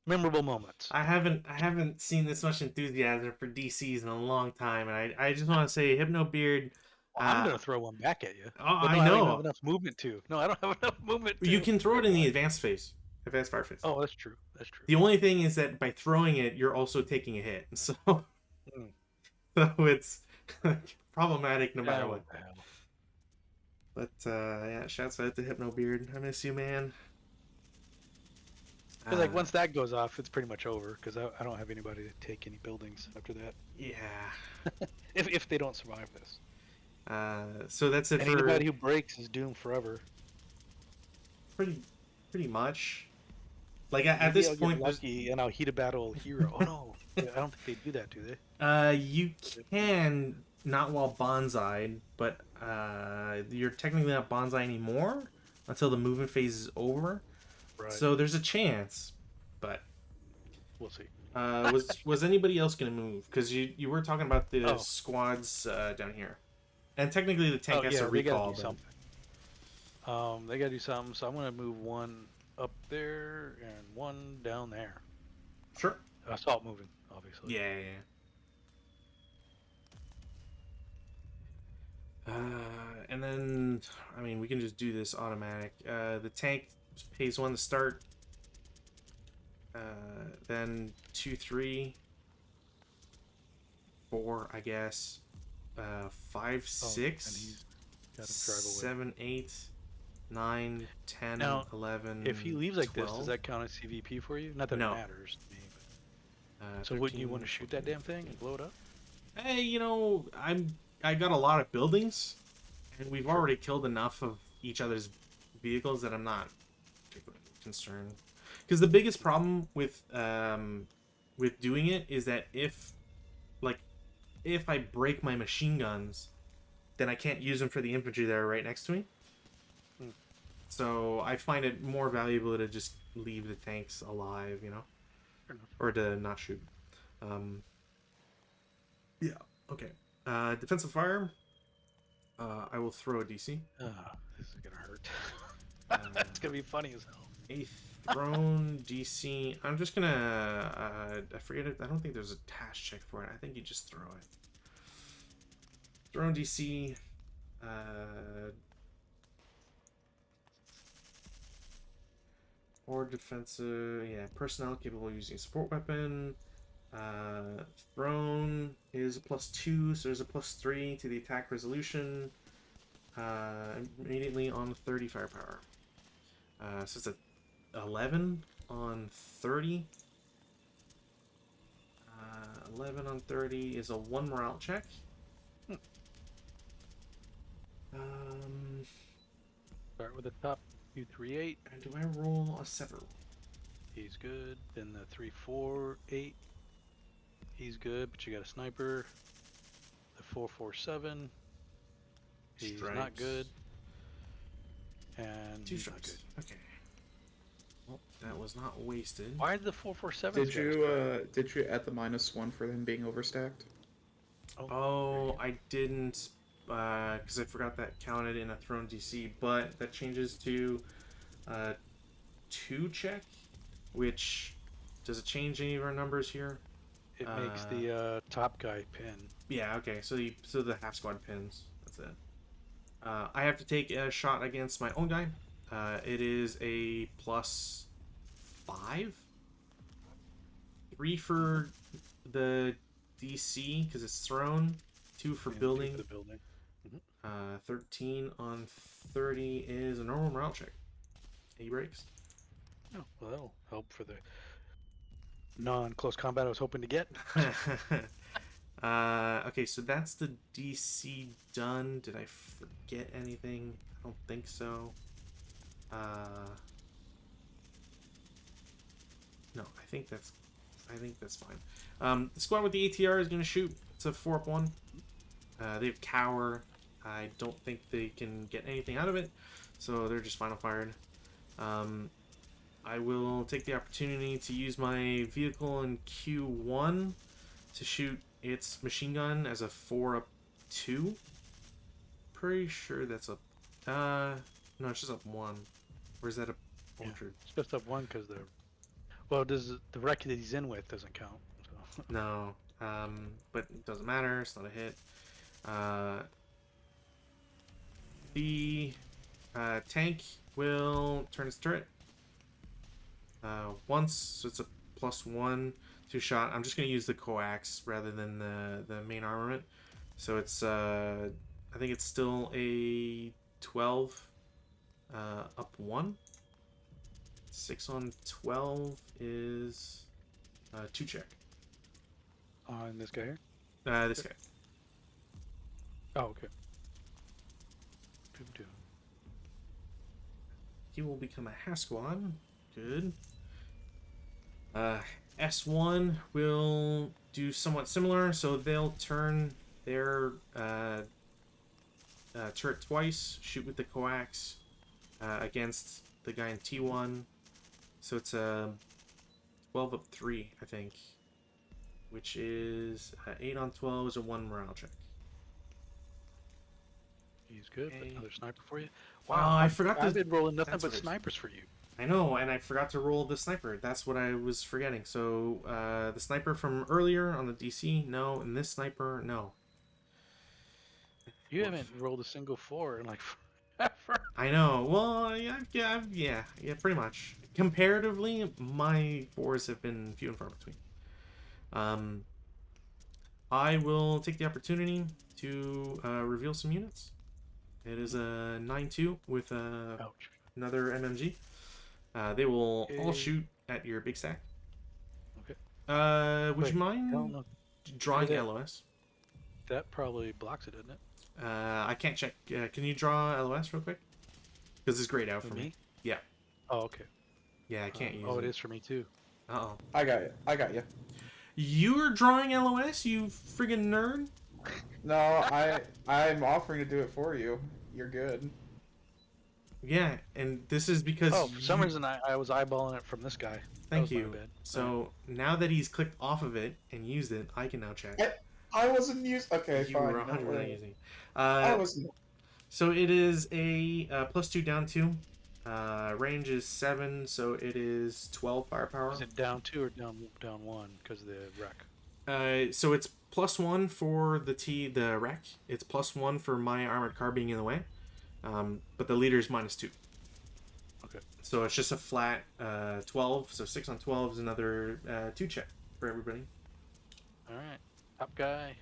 Memorable moments. I haven't seen this much enthusiasm for DCs in a long time, and I just want to say, Hypnobeard. Well, I'm gonna throw one back at you. Oh, but no, I know. I don't have enough movement to. No, I don't have enough movement. You can throw it in the advanced phase, advanced fire phase. Oh, that's true. That's true. The only thing is that by throwing it, you're also taking a hit, so so it's problematic no matter what. The hell? But yeah, shouts out to Hypnobeard. I miss you, man. Because like once that goes off, it's pretty much over. Because I don't have anybody to take any buildings after that. Yeah. if they don't survive this. So that's it. And for anybody who breaks is doomed forever. Pretty much. Like at Maybe this I'll point, get lucky and I'll heat a battle hero. Oh no, I don't think they do that, do they? You can not while bonsai'd, but you're technically not bonsai anymore until the movement phase is over. Right. So there's a chance, but we'll see. Was anybody else gonna move? Because you were talking about the squads down here, and technically the tank has to recall. They gotta do something. They gotta do something. So I'm gonna move one up there and one down there. Sure. Assault moving, obviously. Yeah. And then, I mean, we can just do this automatic. The tank pays 1 to start. Then 2, 3, 4, I guess. 5, 6, 7, 8, 9, 10, now, 11. If he leaves like 12. This, does that count as CVP for you? Not that it matters to me. But... so 13, wouldn't you want to shoot that damn thing and blow it up? Hey, I got a lot of buildings, and we've already killed enough of each other's vehicles that I'm not particularly concerned. Because the biggest problem with doing it is that if I break my machine guns, then I can't use them for the infantry that are right next to me. So I find it more valuable to just leave the tanks alive, or to not shoot. Yeah. Okay. Defensive fire. I will throw a DC. This is gonna hurt. It's gonna be funny as hell. A thrown DC. I'm just gonna. I forget it. I don't think there's a task check for it. I think you just throw it. Thrown DC. Or defensive. Yeah, personnel capable of using support weapon. Thrown is a +2, so there's a +3 to the attack resolution. Immediately on 30 firepower. So it's a 11 on 30. 11 on 30 is a 1 morale check. Start with the top 238. And do I roll a separate roll? He's good. Then the 348. He's good, but you got a sniper. The 447. He's not Strikes. good. And Two he's not strikes. good. Okay. Well, that was not wasted. Why did the 447? Did you add the -1 for them being overstacked? Oh, I didn't, because I forgot that counted in a thrown DC, but that changes to 2 check, which, does it change any of our numbers here? It makes the top guy pin. Yeah, okay, so the half squad pins, that's it. I have to take a shot against my own guy. It is a +5. 3 for the DC because it's thrown. 2 for And building. 2 for the building. 13 on 30 is a normal morale check. He breaks. Oh, well, that'll help for the non-close combat I was hoping to get. Okay, so that's the DC done. Did I forget anything? I don't think so. No, I think that's fine. The squad with the ATR is going to shoot. It's a 4-up-1. They have cower. I don't think they can get anything out of it, so they're just final fired. I will take the opportunity to use my vehicle in Q1 to shoot its machine gun as a 4-up-2. Pretty sure that's a no, it's just up 1. Or is that a orchard? Yeah, it's just up 1 because the wreck that he's in with doesn't count. So. No, but it doesn't matter. It's not a hit. The tank will turn its turret once, so it's a +1 to shot. I'm just going to use the coax rather than the main armament. So it's I think it's still a 12 up 1. 6 on 12 is 2 check. On this guy here? This guy. Oh, okay. Two. He will become a half squad. Good. S1 will do somewhat similar, so they'll turn their turret twice, shoot with the coax against the guy in T1. So it's a 12 up 3, I think, which is 8 on 12 is a 1 morale check. He's good. Okay. Another sniper for you. Wow, I forgot I've to. been rolling nothing that's but what it is. snipers for you. I know, and I forgot to roll the sniper. That's what I was forgetting. So the sniper from earlier on the DC, no, and this sniper, no. You haven't rolled a single 4 in like forever. I know. Well, yeah, pretty much. Comparatively, my 4s have been few and far between. I will take the opportunity to reveal some units. It is a 9-2 with another MMG. They will all shoot at your big stack. Okay. Would you mind drawing LOS? That probably blocks it, doesn't it? I can't check. Can you draw LOS real quick? Because it's grayed out for me. Yeah. Oh, okay. Yeah, I can't use it. Oh, it is for me too. Uh-oh. I got you. You are drawing LOS, you friggin' nerd? No, I'm offering to do it for you. You're good. Yeah, and this is because for some reason I was eyeballing it from this guy. Thank you. So now that he's clicked off of it and used it, I can now check. I wasn't using. Okay, You fine. were 100% using it. I wasn't. So it is a +2 down 2. Range is 7, so it is 12 firepower. Is it down 2 or down 1 because of the wreck? So it's +1 for the wreck. It's +1 for my armored car being in the way. But the leader is -2. Okay. So it's just a flat 12. So 6 on 12 is another 2 check for everybody. All right. Top guy.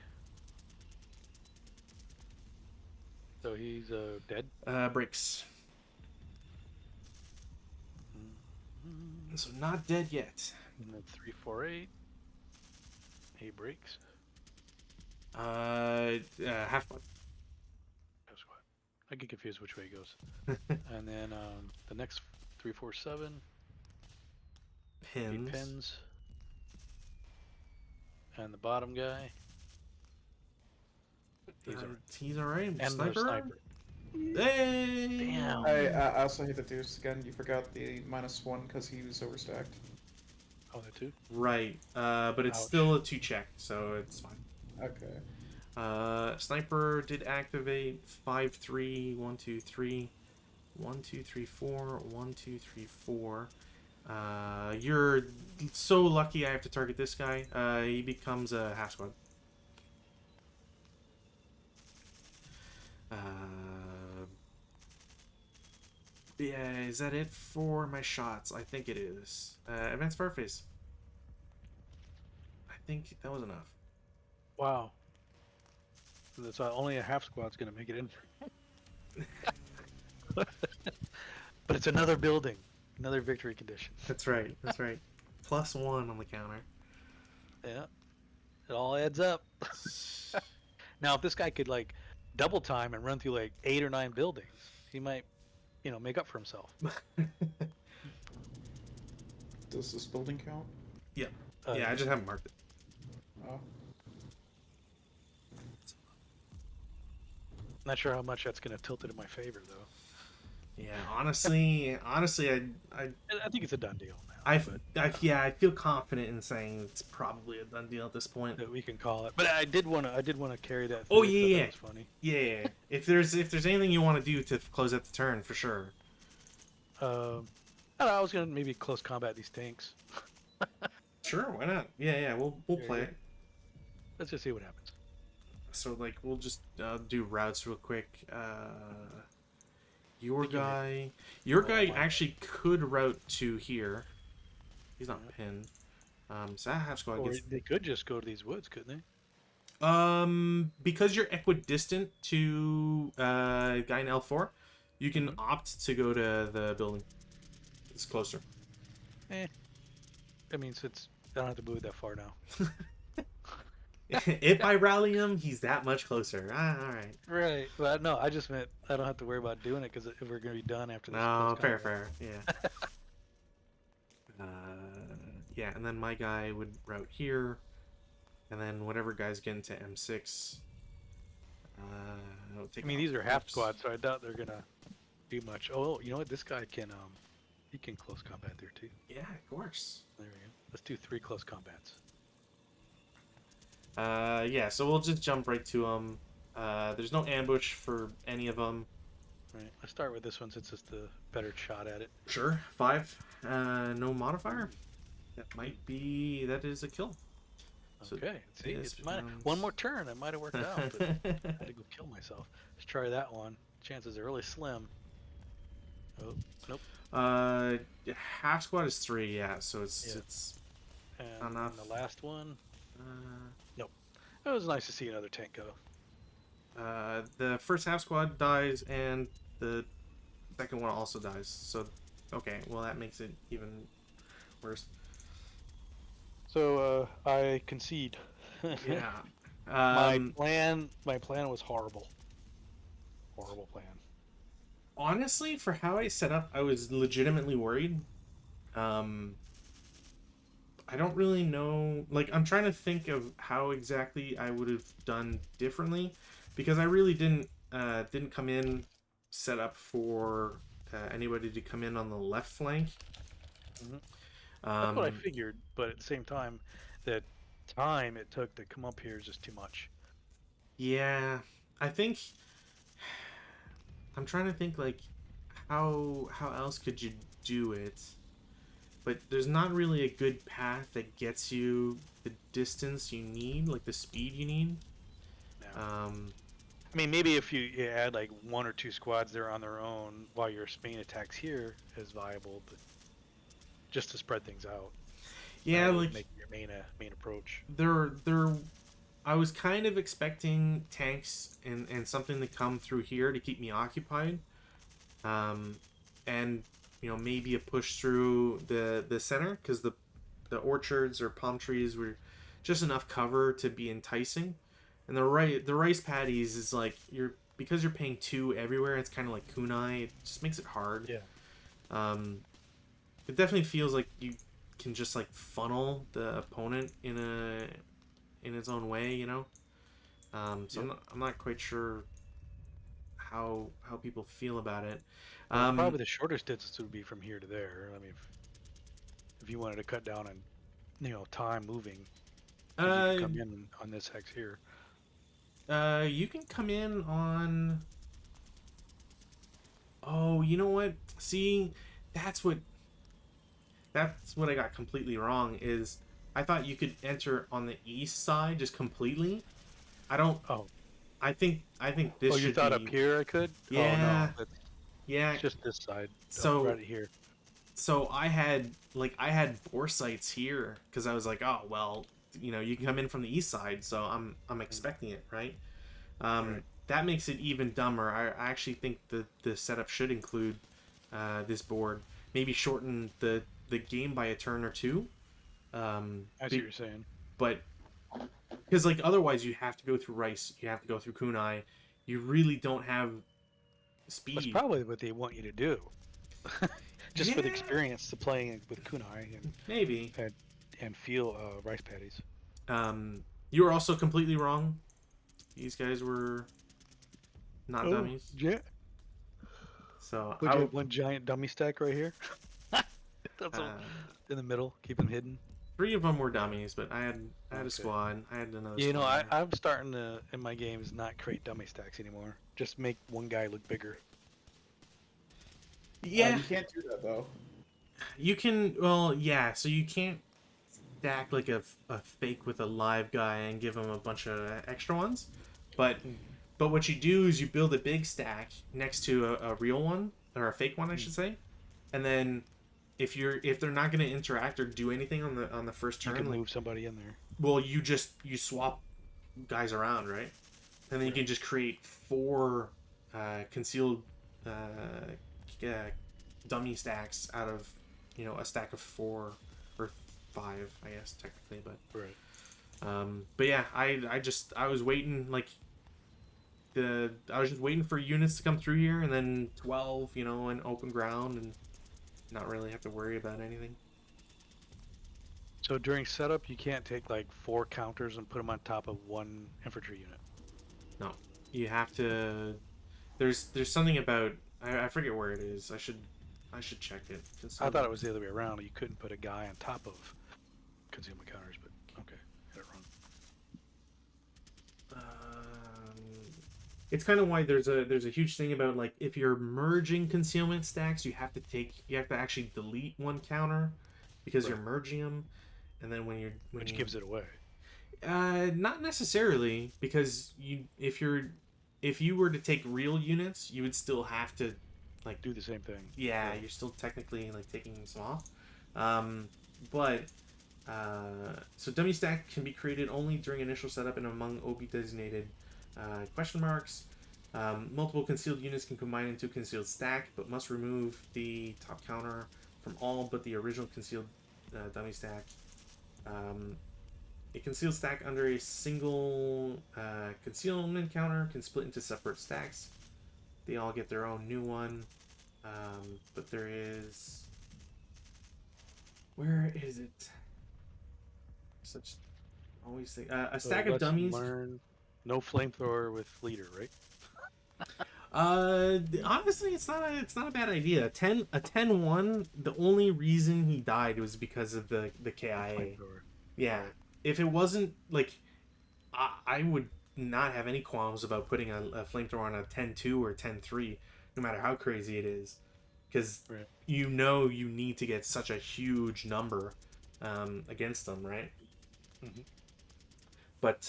So he's dead. Breaks. So not dead yet. And then 348. He breaks. Half squad. Half squad. I get confused which way it goes. And then the next 347 Pins. pins. And the bottom guy. He's alright. And Sniper. the sniper. Hey! Damn. I also hit the deuce again. You forgot the -1 because he was overstacked. Oh, there too? Right. But it's Ouch. still a 2 check, so it's fine. Okay. Sniper did activate 5-3, 1-2-3, 1-2-3-4, 1-2-3-4. You're so lucky I have to target this guy. He becomes a half squad. Yeah, is that it for my shots? I think it is. Advanced Fireface. I think that was enough. Wow. So only a half squad's gonna make it in. But it's another building, another victory condition. That's right. That's right. +1 on the counter. Yeah, it all adds up. Now, if this guy could like double time and run through like 8 or 9 buildings, he might, make up for himself. Does this building count? Yeah. Yeah, I just haven't marked it. Oh. Not sure how much that's gonna tilt it in my favor though. Yeah, honestly, I think it's a done deal now. I feel confident in saying it's probably a done deal at this point. That we can call it. But I did want to carry that. Oh through. yeah, That was funny. Yeah. If there's anything you want to do to close out the turn, for sure. I don't know, I was gonna maybe close combat these tanks. Sure, why not? Yeah, we'll play it. Let's just see what happens. So like we'll just do routes real quick. Your guy actually could route to here. He's not pinned. So that half squad Or gets. they could just go to these woods, couldn't they? Because you're equidistant to guy in L4, you can opt to go to the building. It's closer. I mean, since I don't have to move that far now. If I rally him, he's that much closer. All right. Right. Well, no, I just meant I don't have to worry about doing it because if we're going to be done after this. No, fair. Yeah. Yeah, and then my guy would route here, and then whatever guys get into M6. These are half squads, so I doubt they're gonna do much. Oh, you know what? This guy can he can close combat there too. Yeah, of course. There we go. Let's do 3 close combats. Yeah, so we'll just jump right to them. There's no ambush for any of them. Right. Let's start with this one since it's the better shot at it. Sure, 5. No modifier. That is a kill. So okay. See, this becomes... one more turn. I might have worked out, but I had to go kill myself. Let's try that one. Chances are really slim. Oh, nope. Half squad is 3. Yeah, so it's and enough. The last one. Nope. It was nice to see another tank go. The first half squad dies, and the second one also dies. So, okay, well that makes it even worse. So I concede. Yeah. My plan was horrible. Horrible plan. Honestly, for how I set up, I was legitimately worried. I don't really know. Like, I'm trying to think of how exactly I would have done differently, because I really didn't come in set up for anybody to come in on the left flank. Mm-hmm. That's what I figured, but at the same time, the time it took to come up here is just too much. Yeah, I think I'm trying to think like how else could you do it, but there's not really a good path that gets you the distance you need, like the speed you need. No. I mean, maybe if you add like 1 or 2 squads there on their own while your main attacks here is viable, but just to spread things out. Yeah, like make your main approach. I was kind of expecting tanks and something to come through here to keep me occupied, and maybe a push through the center, because the orchards or palm trees were just enough cover to be enticing, and the rice paddies is like you're because you're paying 2 everywhere, it's kind of like kunai. It just makes it hard. Yeah. It definitely feels like you can just like funnel the opponent in its own way, you know. So Yep. I'm not quite sure how people feel about it. Well, probably the shortest distance would be from here to there. I mean, if you wanted to cut down on, time moving, then you could come in on this hex here. You can come in on. Oh, you know what? See, that's what I got completely wrong. Is I thought you could enter on the east side just completely. I don't. Oh. I think this Oh, should you thought be. up here I could? Yeah. Oh no, Yeah. it's just this side. So right here. so I had foresights here because I was like, oh well, you can come in from the east side, so I'm expecting it, right? Right. That makes it even dumber. I actually think the setup should include this board. Maybe shorten the game by a turn or two. I see what you're saying. But because like otherwise you have to go through rice, you have to go through kunai. You really don't have speed. That's probably what they want you to do. Just for the experience to playing with kunai maybe and feel rice patties. You were also completely wrong. These guys were not dummies. Yeah. So Would you have one giant dummy stack right here? That's in the middle, keep them hidden. 3 of them were dummies, but I had a squad. I had another. You know, squad. I'm starting to in my games not create dummy stacks anymore. Just make one guy look bigger. Yeah, you can't do that though. you can. Well, yeah. So you can't stack like a fake with a live guy and give him a bunch of extra ones, but what you do is you build a big stack next to a real one or a fake one, I should say, and then if they're not going to interact or do anything on the first turn, You can move somebody in there. well, you swap guys around, right? And then you can just create 4 concealed dummy stacks out of a stack of 4 or 5, I guess technically, but yeah, I was waiting I was just waiting for units to come through here, and then 12 in open ground, and not really have to worry about anything. So during setup, you can't take like 4 counters and put them on top of 1 infantry unit. No, you have to. There's something about I forget where it is. I should check it. I thought it was the other way around. You couldn't put a guy on top of concealment counters, but okay, had it wrong. It's kind of why there's a huge thing about like if you're merging concealment stacks, you have to actually delete 1 counter because you're merging them, and then which gives it away. Not necessarily, because if you were to take real units, you would still have to like do the same thing. Yeah, you're still technically like taking some off. But so dummy stack can be created only during initial setup and among OB designated question marks. Multiple concealed units can combine into a concealed stack, but must remove the top counter from all but the original concealed dummy stack. A concealed stack under a single concealment counter can split into separate stacks. They all get their own new one, but there is... Where is it? Such always think a stack of dummies. No flamethrower with leader, right? Honestly, it's not a bad idea. A 10-1. The only reason he died was because of the KIA. Yeah, if it wasn't like, I would not have any qualms about putting a flamethrower on a 10-2 or 10-3, no matter how crazy it is, because you need to get such a huge number against them, right? Mm-hmm. But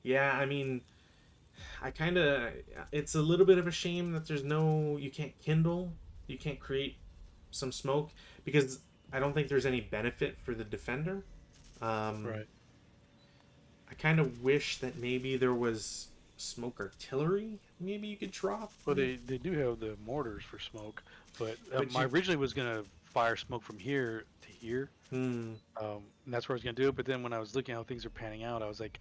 yeah, I mean, it's a little bit of a shame that you can't kindle, you can't create some smoke, because I don't think there's any benefit for the defender. Right. I kind of wish that maybe there was smoke artillery. Maybe you could drop. Well, they do have the mortars for smoke, but I originally was gonna fire smoke from here to here. And that's where I was gonna do it. But then when I was looking at how things are panning out, I was like,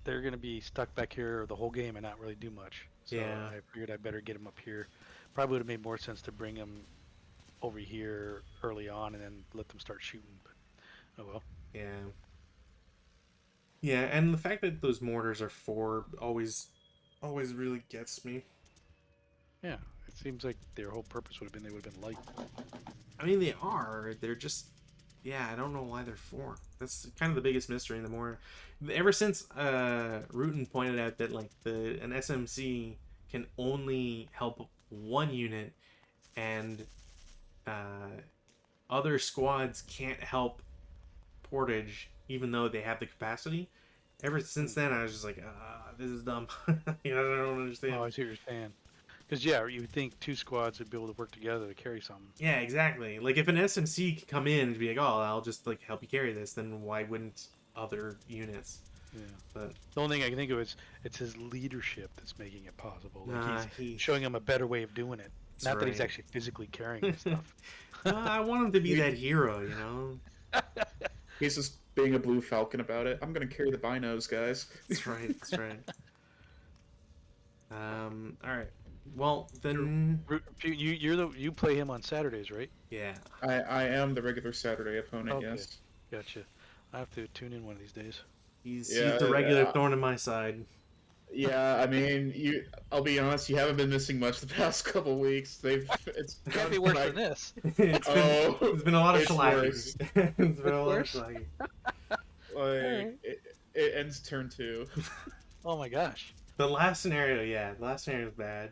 they're going to be stuck back here the whole game and not really do much. So Yeah. I figured I better get them up here. Probably would have made more sense to bring them over here early on and then let them start shooting. But oh well. Yeah. Yeah, and the fact that those mortars are 4 always really gets me. Yeah, it seems like their whole purpose would have been they would have been light. I mean, they are. They're just. Yeah, I don't know why they're 4. That's kind of the biggest mystery in the mortar. Ever since Rutan pointed out that like an SMC can only help 1 unit, and other squads can't help Portage, even though they have the capacity. Ever since then, I was just like, this is dumb. You know, I don't understand. Oh, I see what you're saying. Because yeah, you would think 2 squads would be able to work together to carry something. Yeah, exactly. Like if an SMC could come in and be like, "Oh, I'll just like help you carry this," then why wouldn't other units? Yeah. But The only thing I can think of is it's his leadership that's making it possible. Like nah, he's showing him a better way of doing it. That's Not that he's right. actually physically carrying his stuff. I want him to be that hero, you know. He's just being a blue falcon about it. I'm gonna carry the binos, guys. That's right. That's right. All right. Well, then. You play him on Saturdays, right? Yeah. I am the regular Saturday opponent. Okay. Yes. Gotcha. I have to tune in one of these days. He's Yeah, the regular yeah. thorn in my side. Yeah, I mean, I'll be honest. You haven't been missing much the past couple weeks. It's Can't be worse than this. It's been a lot of it's shellacking. worse. It's been a lot of Worse? shellacking. Like it ends turn 2. Oh my gosh. The last scenario is bad.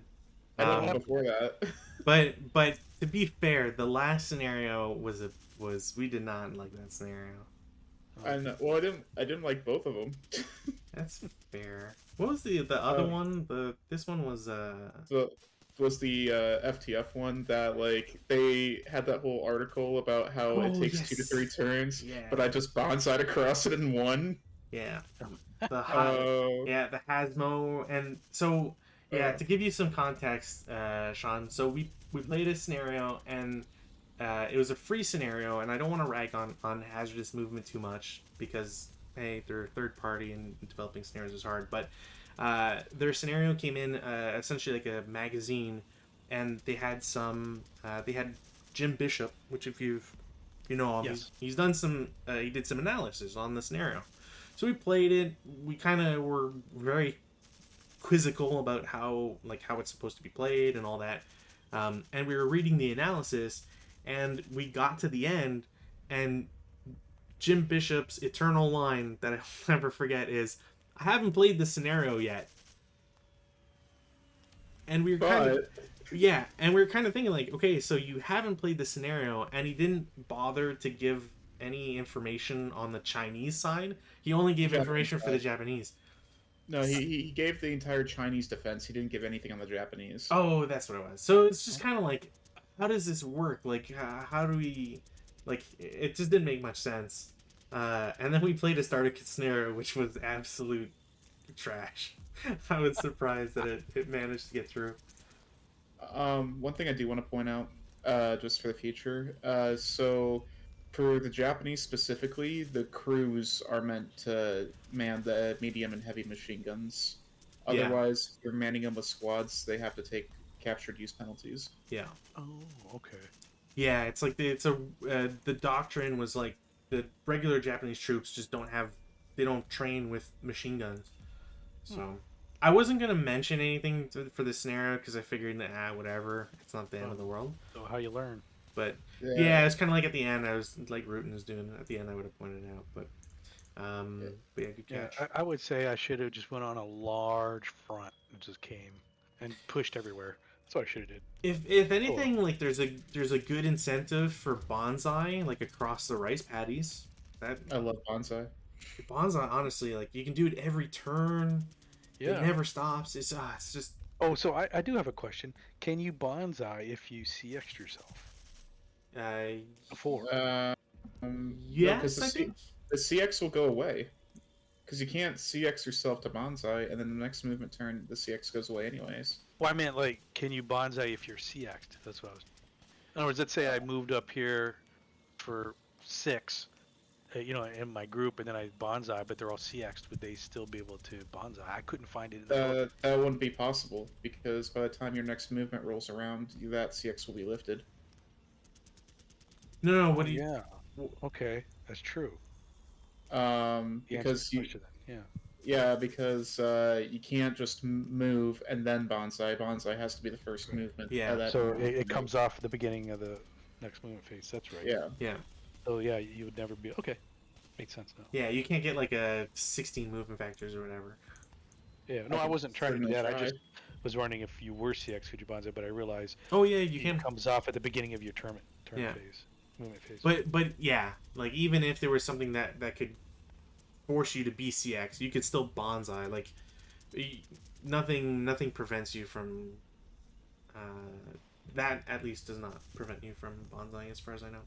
I don't know Um, before that. but to be fair, the last scenario was we did not like that scenario. And well, I didn't like both of them. That's fair. What was the other one? This one was So was the FTF one that like they had that whole article about how it Oh, takes yes. 2 to 3 turns, Yeah. but I just bonsai'd across it in 1. yeah the Oh. the Hasmo. And so to give you some context, Sean, so we played a scenario, and it was a free scenario, and I don't want to rag on hazardous movement too much because hey, they're third party and developing scenarios is hard, but their scenario came in essentially like a magazine, and they had Jim Bishop, which if you know him, Yes. he's done some he did some analysis on the scenario. So we played it. We kind of were very quizzical about how it's supposed to be played and all that. And we were reading the analysis, and we got to the end, and Jim Bishop's eternal line that I'll never forget is, "I haven't played the scenario yet." And we were kind of and we were kind of thinking like, okay, so you haven't played the scenario, and he didn't bother to give any information on the Chinese side. He only gave information for the Japanese. No, he gave the entire Chinese defense. He didn't give anything on the Japanese. Oh, that's what it was. So it's just kind of like, how does this work? Like, how do we, like, it just didn't make much sense. And then we played a starter kit scenario, which was absolute trash. I was surprised that it managed to get through. One thing I do want to point out, just for the future, so for the Japanese specifically, the crews are meant to man the medium and heavy machine guns. Yeah. Otherwise, if you're manning them with squads, they have to take captured use penalties. Yeah. Oh, okay. Yeah, it's like the doctrine was like the regular Japanese troops just they don't train with machine guns. So I wasn't gonna mention anything for the scenario because I figured that whatever, it's not the end of the world. So how you learn? But yeah, it was kind of like at the end. I was like Rutan was doing at the end. I would have pointed it out, but yeah, good catch. Yeah, I would say I should have just went on a large front and just came and pushed everywhere. That's what I should have did. If anything, like there's a good incentive for bonsai, like across the rice paddies. That I love bonsai. bonsai, honestly, like you can do it every turn. Yeah. It never stops. It's just. Oh, so I do have a question. Can you bonsai if you CX yourself? Before. Yes, no, I think. the CX will go away. Because you can't CX yourself to bonsai, and then the next movement turn, the CX goes away anyways. Well, I meant like, can you bonsai if you're CX'd? That's what I was. In other words, let's say I moved up here for 6, in my group, and then I bonsai, but they're all CX'd. Would they still be able to bonsai? I couldn't find it in the book. That wouldn't be possible because by the time your next movement rolls around, that CX will be lifted. No, no. Oh What do you? yeah. Okay, that's true. The answer to Because the you question then. Yeah, because you can't just move and then bonsai. Bonsai has to be the first Right. movement. Yeah, That So movement it you move. comes off at the beginning of the next movement phase. That's right. Yeah. yeah, So yeah, you would never be okay. Makes sense now. yeah. You can't get like a 16 movement factors or whatever. Yeah. No, I I could wasn't trying to do certainly that. I try. just was wondering if you were CX, could you bonsai? But I realized Oh yeah, you it can. comes off at the beginning of your turn Yeah, phase, movement phase. but yeah, like even if there was something that could force you to be CX, you could still bonsai. Like nothing prevents you from that. At least does not prevent you from bonsai, as far as I know.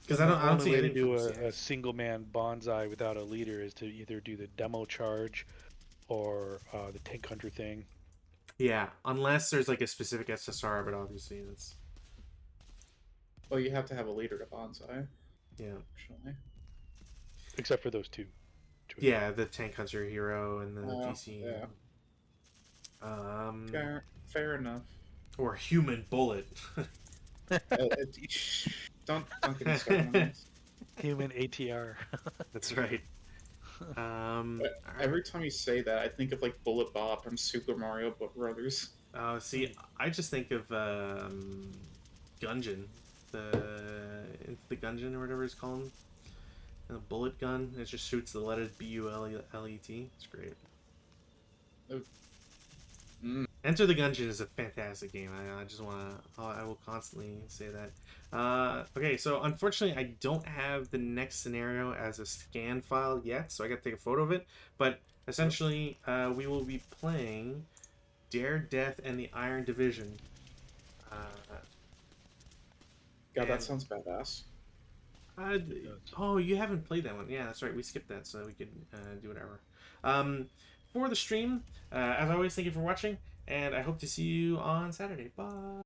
Because And the I don't only see way to anything do from a CX. single man bonsai without a leader is to either do the demo charge or the tank hunter thing. Yeah, unless there's like a specific SSR, but obviously that's Well, you have to have a leader to bonsai, yeah. actually. Except for those two choices. Yeah, the tank hunter hero and the DC. Yeah. Um, Fair enough. or human bullet. Don't get me started on this. Human ATR. That's right. But All right. every time you say that, I think of like Bullet Bob from Super Mario Brothers. See, I just think of Gungeon, the Gungeon or whatever it's called, and the bullet gun. It just shoots the letters BULET. It's great. Mm. Enter the Gungeon is a fantastic game. I just want to. I will constantly say that. Okay, so unfortunately, I don't have the next scenario as a scan file yet, so I got to take a photo of it. But essentially, we will be playing Dare, Death, and the Iron Division. God, And- that sounds badass. Uh, oh, you haven't played that one. Yeah, that's right. We skipped that, so we could do whatever. For the stream, as always, thank you for watching, and I hope to see you on Saturday. Bye.